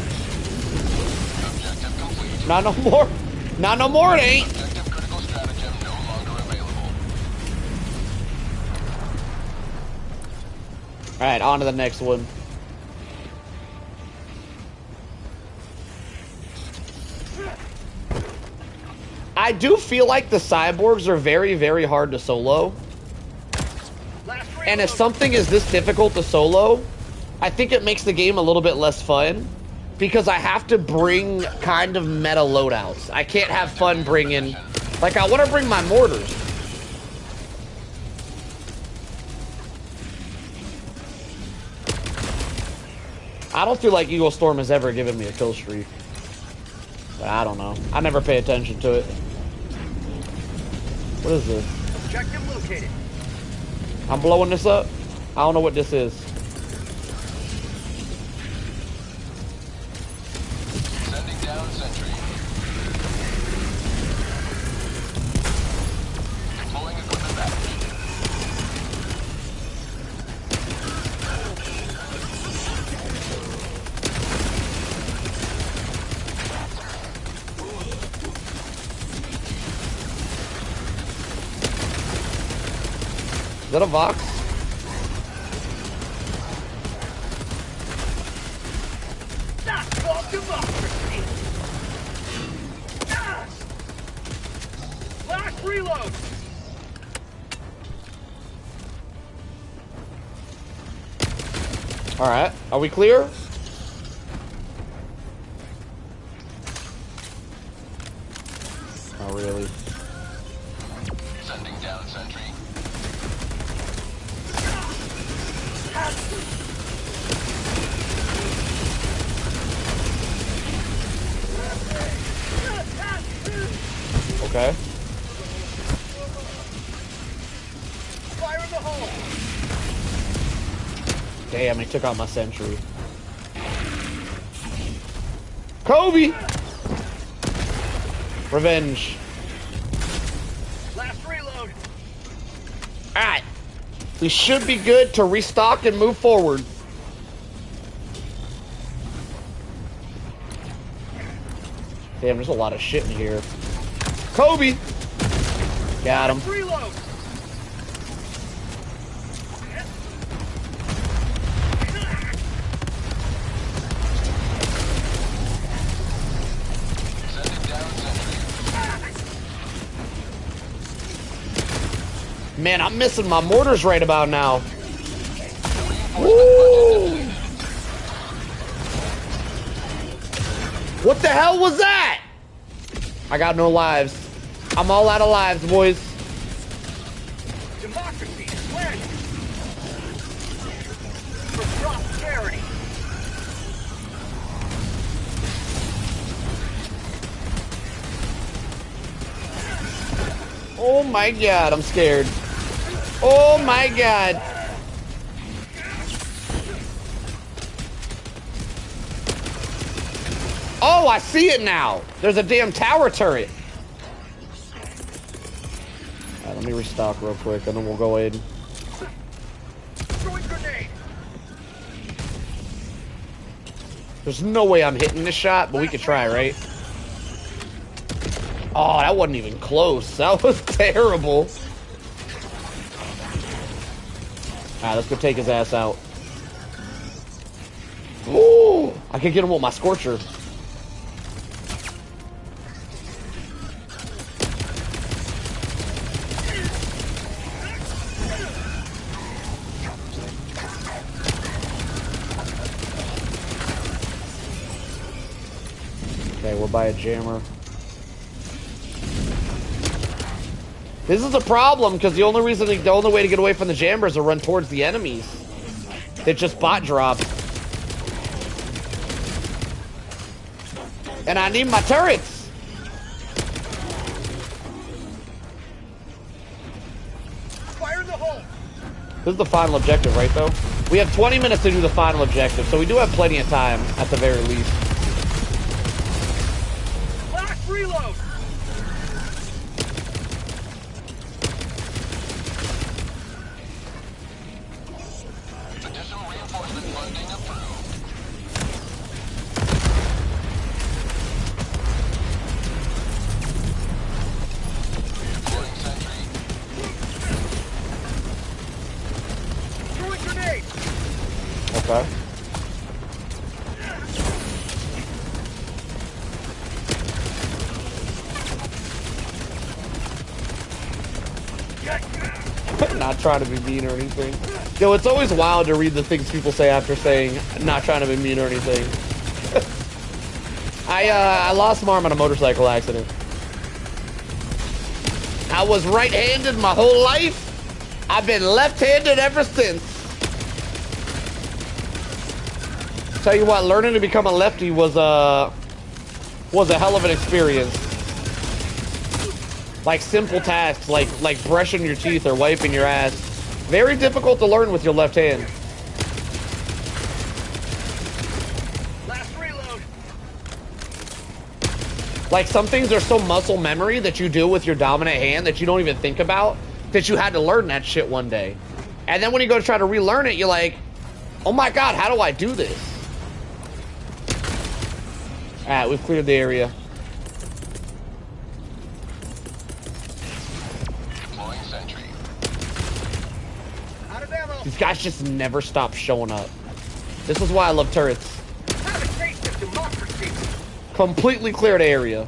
Objective complete. Not no more. Not no more, it ain't. Objective critical stratagem no longer available. Alright, on to the next one. I do feel like the cyborgs are very, very hard to solo. And if something is this difficult to solo, I think it makes the game a little bit less fun. Because I have to bring kind of meta loadouts. I can't have fun bringing... Like, I want to bring my mortars. I don't feel like Eagle Storm has ever given me a kill streak. But I don't know. I never pay attention to it. What is this? Objective located. I'm blowing this up? I don't know what this is. Sending down sentry. Deploying equipment package. Is that a Vox? That's called democracy. Last reload. Alright, are we clear? Oh, really? Sending down sentry. Okay. Damn, he took out my sentry. Kobe! Revenge. Last reload. Alright. We should be good to restock and move forward. Damn, there's a lot of shit in here. Kobe! Got him. Reload. Man, I'm missing my mortars right about now. Woo! What the hell was that? I got no lives. I'm all out of lives, boys. Democracy is led. For prosperity. Oh my god, I'm scared. Oh my god. Oh, I see it now. There's a damn tower turret. Alright, let me restock real quick and then we'll go in. Throwing grenade. There's no way I'm hitting this shot, but we could try, right? Oh, that wasn't even close. That was terrible. Alright, let's go take his ass out. Ooh! I can get him with my Scorcher. Okay, we're by a jammer. This is a problem because the only way to get away from the jammer is to run towards the enemies. They just bot drop. And I need my turrets. Fire in the hole. This is the final objective, right though? We have 20 minutes to do the final objective, so we do have plenty of time at the very least. Last reload. Additional reinforcement funding approved. Deploying sentry. Throwing grenade. Okay. Not trying to be mean or anything. Yo, it's always wild to read the things people say after saying not trying to be mean or anything. I lost my arm in a motorcycle accident. I was right-handed my whole life. I've been left-handed ever since. Tell you what, learning to become a lefty was a hell of an experience. Like simple tasks, like brushing your teeth or wiping your ass. Very difficult to learn with your left hand. Last reload. Like some things are so muscle memory that you do with your dominant hand that you don't even think about, that you had to learn that shit one day. And then when you go to try to relearn it, you're like, oh my god, how do I do this? Alright, we've cleared the area. These guys just never stop showing up. This is why I love turrets. Have a taste of democracy. Completely cleared area.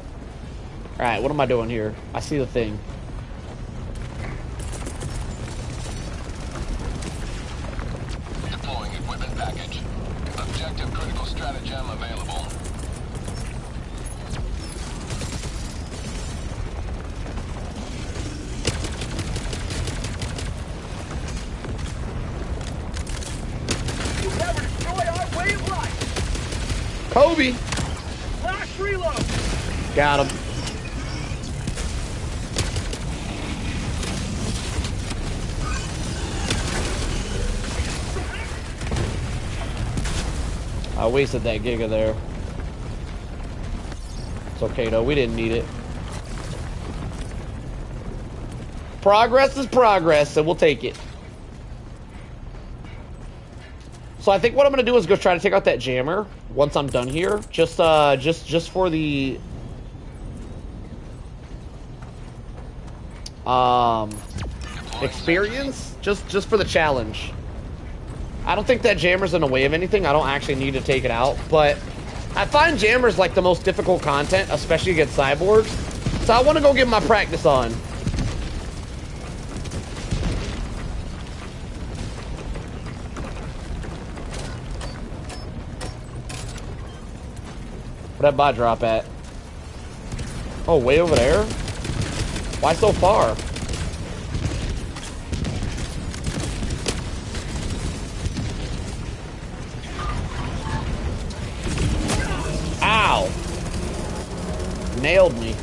Alright, what am I doing here? I see the thing. Deploying equipment package. Objective critical stratagem available. You'll never destroy our way of life. Kobe! Last reload. Got him. I wasted that giga there. It's okay though, we didn't need it. Progress is progress, and we'll take it. So I think what I'm gonna do is go try to take out that jammer once I'm done here. Just for the experience, just for the challenge. I don't think that jammer's in the way of anything. I don't actually need to take it out, but I find jammers like the most difficult content, especially against cyborgs. So I want to go get my practice on. Where'd that bot drop at? Oh, way over there? Why so far? Ow! Nailed me.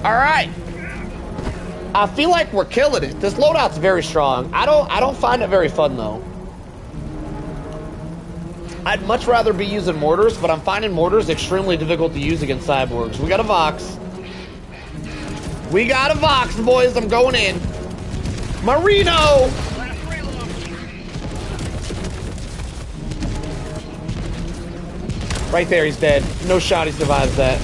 Alright. I feel like we're killing it. This loadout's very strong. I don't find it very fun though. I'd much rather be using mortars, but I'm finding mortars extremely difficult to use against cyborgs. We got a Vox. We got a Vox, boys. I'm going in. Marino! Right there, he's dead. No shot he survives that.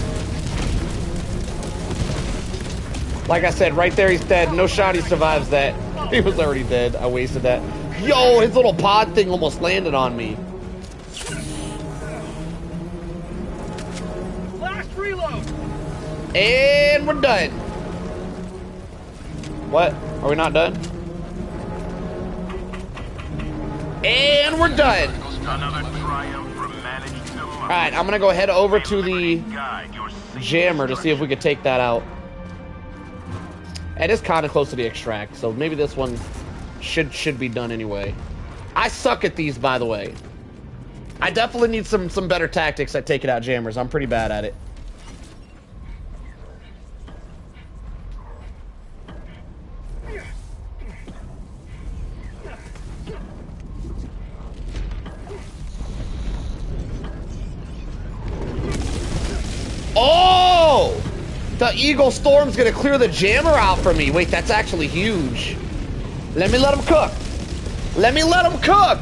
Like I said, right there he's dead. No shot he survives that. He was already dead. I wasted that. Yo, his little pod thing almost landed on me. Last reload. And we're done. What? Are we not done? And we're done. Another triumph for managed to. Alright, I'm gonna go head over to the jammer to see if we could take that out. It is kind of close to the extract, so maybe this one should be done anyway. I suck at these, by the way. I definitely need some better tactics at taking out jammers. I'm pretty bad at it. Oh! The Eagle Storm's gonna clear the jammer out for me. Wait, that's actually huge. Let me let him cook. Let me let him cook.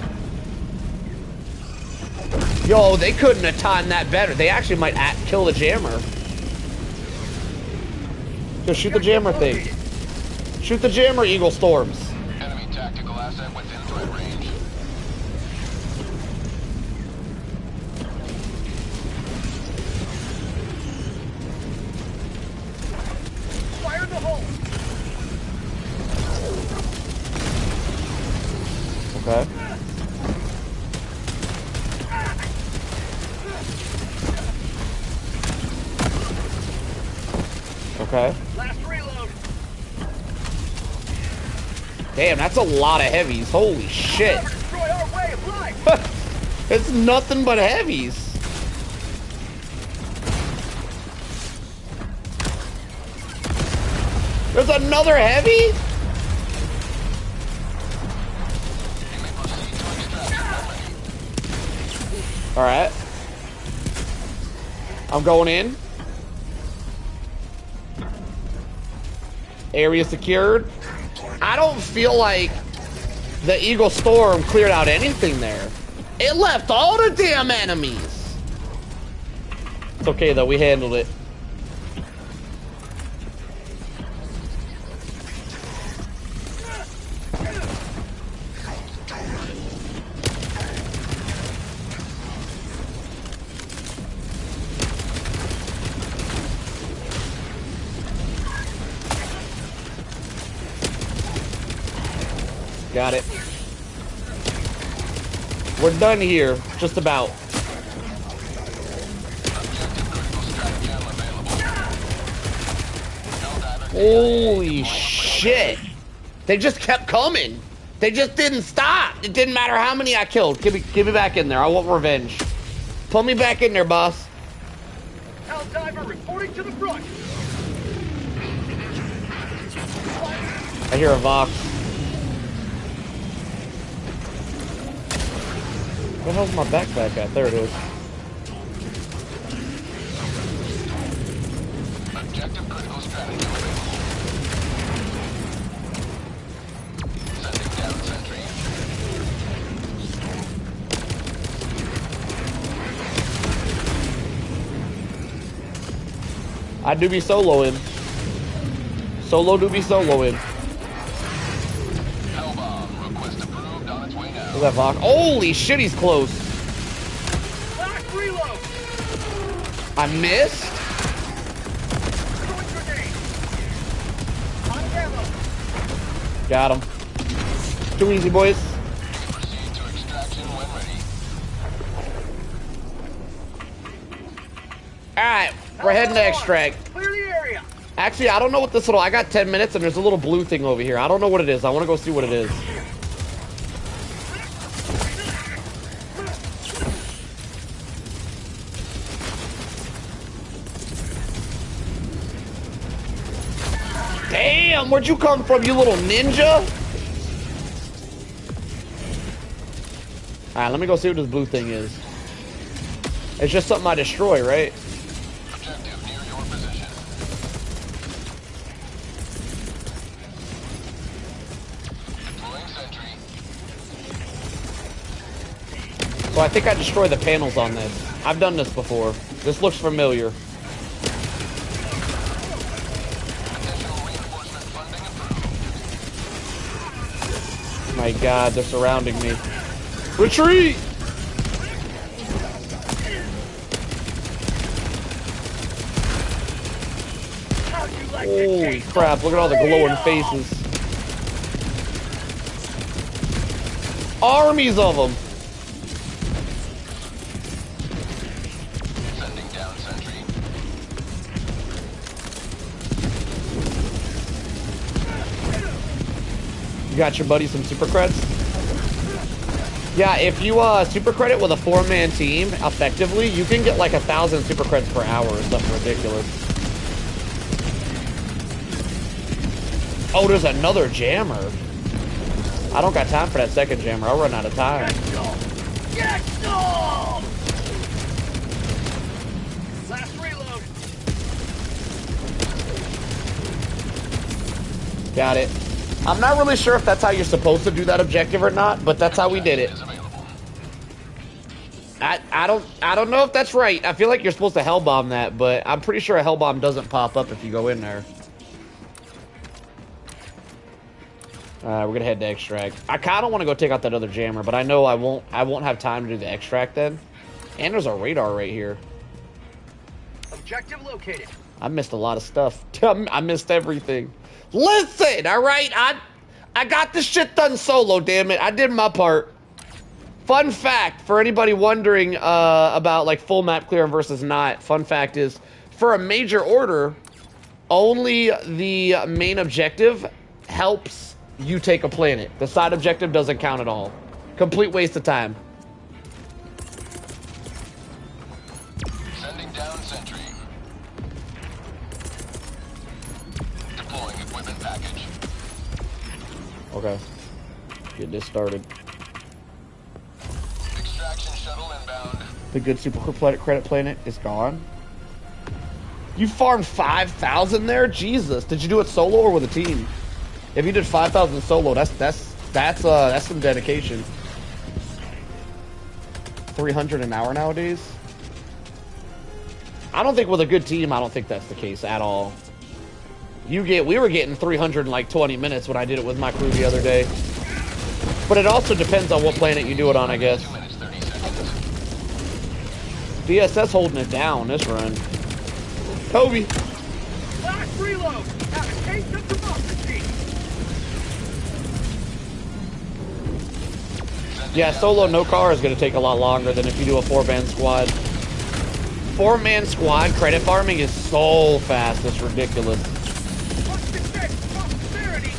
Yo, they couldn't have timed that better. They actually might kill the jammer. Just shoot the jammer thing. Shoot the jammer, Eagle Storms. Enemy tactical asset within threat range. Fire in the hole. Okay. Okay. Last reload. Damn, that's a lot of heavies. Holy shit. Never destroy our way of life. It's nothing but heavies. There's another heavy? Alright. I'm going in. Area secured. I don't feel like the Eagle Storm cleared out anything there. It left all the damn enemies. It's okay though, we handled it. Got it. We're done here, just about. Holy shit. They just kept coming. They just didn't stop. It didn't matter how many I killed. Give me back in there. I want revenge. Pull me back in there, boss. Helldiver reporting to the front. I hear a Vox. Where the hell's my backpack at? There it is. Objective critical strategy available. Sending down sentry. I do be soloing. Solo do be soloing. Hellbomb request approved on its way now. Look at that Vox. Holy shit, he's close. Last reload. I missed? Throwing grenade. On ammo. Got him. Too easy, boys. Proceed to extraction when ready. Alright, we're heading to extract. Clear the area. Actually, I don't know what this little... I got 10 minutes and there's a little blue thing over here. I don't know what it is. I want to go see what it is. Damn, where'd you come from, you little ninja? Alright, let me go see what this blue thing is. It's just something I destroy, right? Objective near your position. Deploying sentry. So I think I destroy the panels on this. I've done this before. This looks familiar. Additional reinforcement funding approved. My God, they're surrounding me. Retreat! Holy crap, look at all the glowing faces. Armies of them! Sending down sentry. You got your buddy some super creds? Yeah, if you super credit with a 4-man team effectively, you can get like 1,000 super creds per hour or something ridiculous. Oh, there's another jammer. I don't got time for that second jammer. I'll run out of time. Get some! Last reload. Got it. I'm not really sure if that's how you're supposed to do that objective or not, but that's how we did it. Is available. I don't know if that's right. I feel like you're supposed to hellbomb that, but I'm pretty sure a hellbomb doesn't pop up if you go in there. We're gonna head to extract. I kind of want to go take out that other jammer, but I know I won't have time to do the extract then. And there's a radar right here. Objective located. I missed a lot of stuff. I missed everything. Listen, all right? I got this shit done solo, damn it. I did my part. Fun fact, for anybody wondering about like full map clear versus not, fun fact is, for a major order, only the main objective helps you take a planet. The side objective doesn't count at all. Complete waste of time. Sending down sentry. Deploying equipment package. Okay. Get this started. Extraction shuttle inbound. The good super credit planet is gone. You farmed 5,000 there? Jesus. Did you do it solo or with a team? If you did 5,000 solo, that's some dedication. 300 an hour nowadays? I don't think with a good team, I don't think that's the case at all. We were getting 300 in like 20 minutes when I did it with my crew the other day. But it also depends on what planet you do it on, I guess. 2 minutes, 30 seconds. DSS holding it down this run. Kobe. Last reload. Have a taste of democracy. Yeah, solo no car is going to take a lot longer than if you do a 4-man squad. 4-man squad credit farming is so fast, it's ridiculous. What's the next prosperity?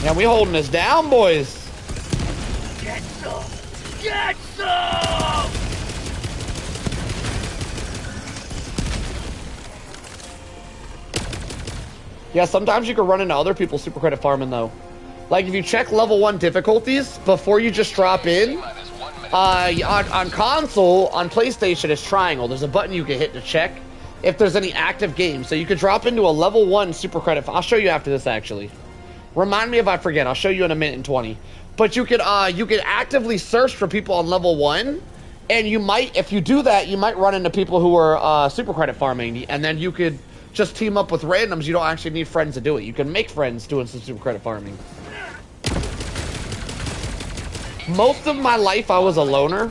Yeah, we holding this down, boys. Get some! Get some! Yeah, sometimes you can run into other people's super credit farming, though. Like, if you check level 1 difficulties before you just drop in, on console, on PlayStation, it's triangle. There's a button you can hit to check if there's any active games. So you could drop into a level 1 super credit. I'll show you after this, actually. Remind me if I forget. I'll show you in a minute and 20. But you could actively search for people on level 1, and you might, if you do that, you might run into people who are super credit farming, and then you could just team up with randoms. You don't actually need friends to do it. You can make friends doing some super credit farming. Most of my life, I was a loner,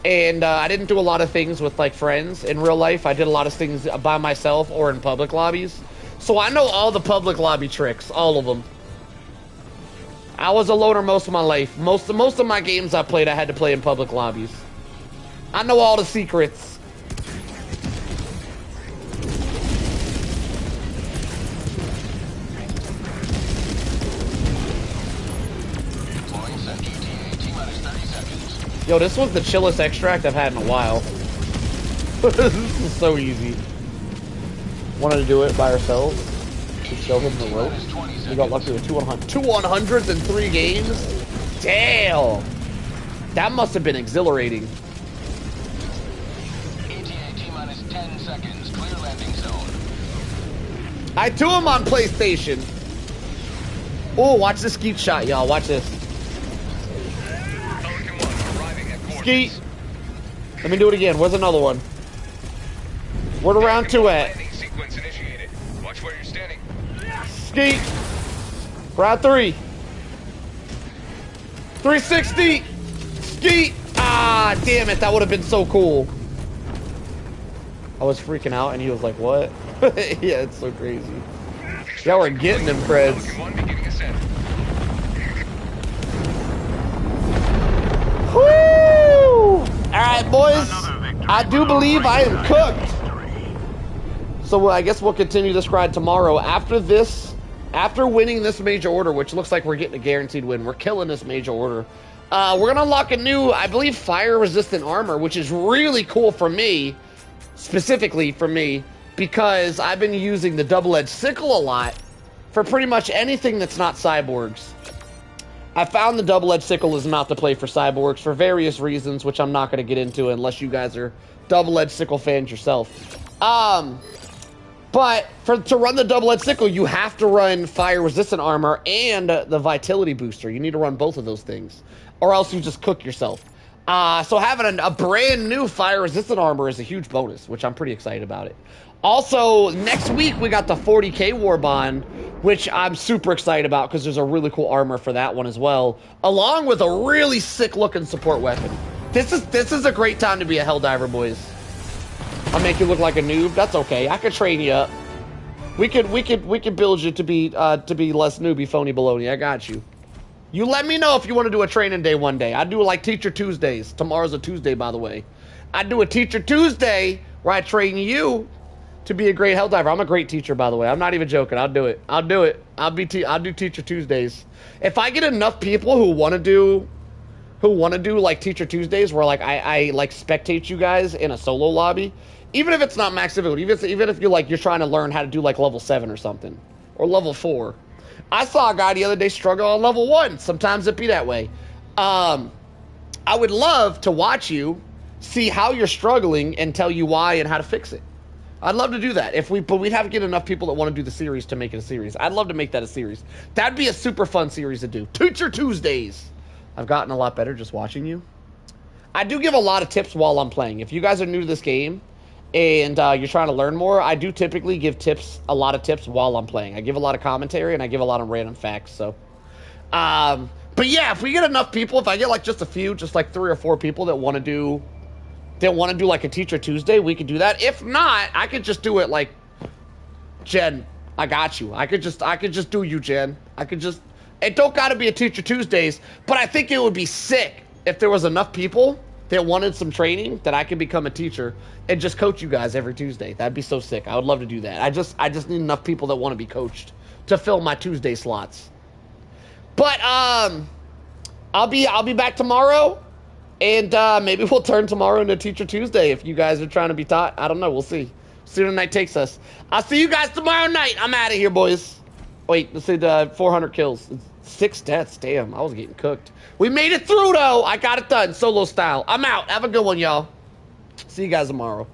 and I didn't do a lot of things with like friends in real life. I did a lot of things by myself or in public lobbies. So I know all the public lobby tricks, all of them. I was a loner most of my life. Most of my games I played, I had to play in public lobbies. I know all the secrets. Yo, this was the chillest extract I've had in a while. This is so easy. Wanted to do it by ourselves. To show him the rope. We got lucky with 2 100s in 3 games? Damn! That must have been exhilarating. ETA T-minus 10 seconds. Clear landing zone. I do them on PlayStation. Oh, watch this skeet shot, y'all. Watch this. Pelican 1 arriving at coordinates. Skeet. Let me do it again. Where's another one? Where the round 2 at? Landing sequence initiated. Watch where you're standing. Skeet. Round 3. 360. Skeet. Ah, damn it. That would have been so cool. I was freaking out and he was like, what? Yeah, it's so crazy. Y'all were getting them, Freds. Pelican 1 beginning ascent. Woo! Alright, boys. I do believe I am cooked. So I guess we'll continue this ride tomorrow. After this, after winning this major order, which looks like we're getting a guaranteed win. We're killing this major order. We're going to unlock a new, I believe, fire-resistant armor, which is really cool for me, specifically for me, because I've been using the double-edged sickle a lot for pretty much anything that's not cyborgs. I found the double-edged sickle is not the play for cyborgs for various reasons, which I'm not going to get into unless you guys are double-edged sickle fans yourself. But to run the double-edged sickle, you have to run fire-resistant armor and the vitality booster. You need to run both of those things, or else you just cook yourself. So having a brand new fire-resistant armor is a huge bonus, which I'm pretty excited about it. Also, next week we got the 40k war bond, which I'm super excited about because there's a really cool armor for that one as well, along with a really sick-looking support weapon. This is a great time to be a Helldiver, boys. I'll make you look like a noob. That's okay. I could train you up. We could build you to be less newbie, phony baloney. I got you. You let me know if you want to do a training day one day. I do like Teacher Tuesdays. Tomorrow's a Tuesday, by the way. I do a Teacher Tuesday where I train you to be a great Helldiver. I'm a great teacher, by the way. I'm not even joking. I'll do it. I'll do it. I'll do Teacher Tuesdays. If I get enough people who want to do like Teacher Tuesdays where like I like spectate you guys in a solo lobby, even if it's not max difficulty, even if you're trying to learn how to do like level 7 or something, or level 4. I saw a guy the other day struggle on level 1. Sometimes it be that way. I would love to watch you, see how you're struggling, and tell you why and how to fix it. I'd love to do that. But we'd have to get enough people that want to do the series to make it a series. I'd love to make that a series. That'd be a super fun series to do. Teacher Tuesdays. I've gotten a lot better just watching you. I do give a lot of tips while I'm playing. If you guys are new to this game and you're trying to learn more, I do typically give a lot of tips while I'm playing. I give a lot of commentary and I give a lot of random facts. So, but yeah, if we get enough people, if I get like just a few, just like 3 or 4 people that want to do like a Teacher Tuesday, we could do that. If not, I could just do it like, Jen, I got you. I could just do you, Jen. It don't got to be a Teacher Tuesdays, but I think it would be sick if there was enough people that wanted some training that I could become a teacher and just coach you guys every Tuesday. That'd be so sick. I would love to do that. I just need enough people that want to be coached to fill my Tuesday slots. But I'll be back tomorrow, and maybe we'll turn tomorrow into Teacher Tuesday if you guys are trying to be taught. I don't know. We'll see. See where the night takes us. I'll see you guys tomorrow night. I'm out of here, boys. Wait, let's see, 400 kills. 6 deaths. Damn, I was getting cooked. We made it through, though. I got it done, solo style. I'm out. Have a good one, y'all. See you guys tomorrow.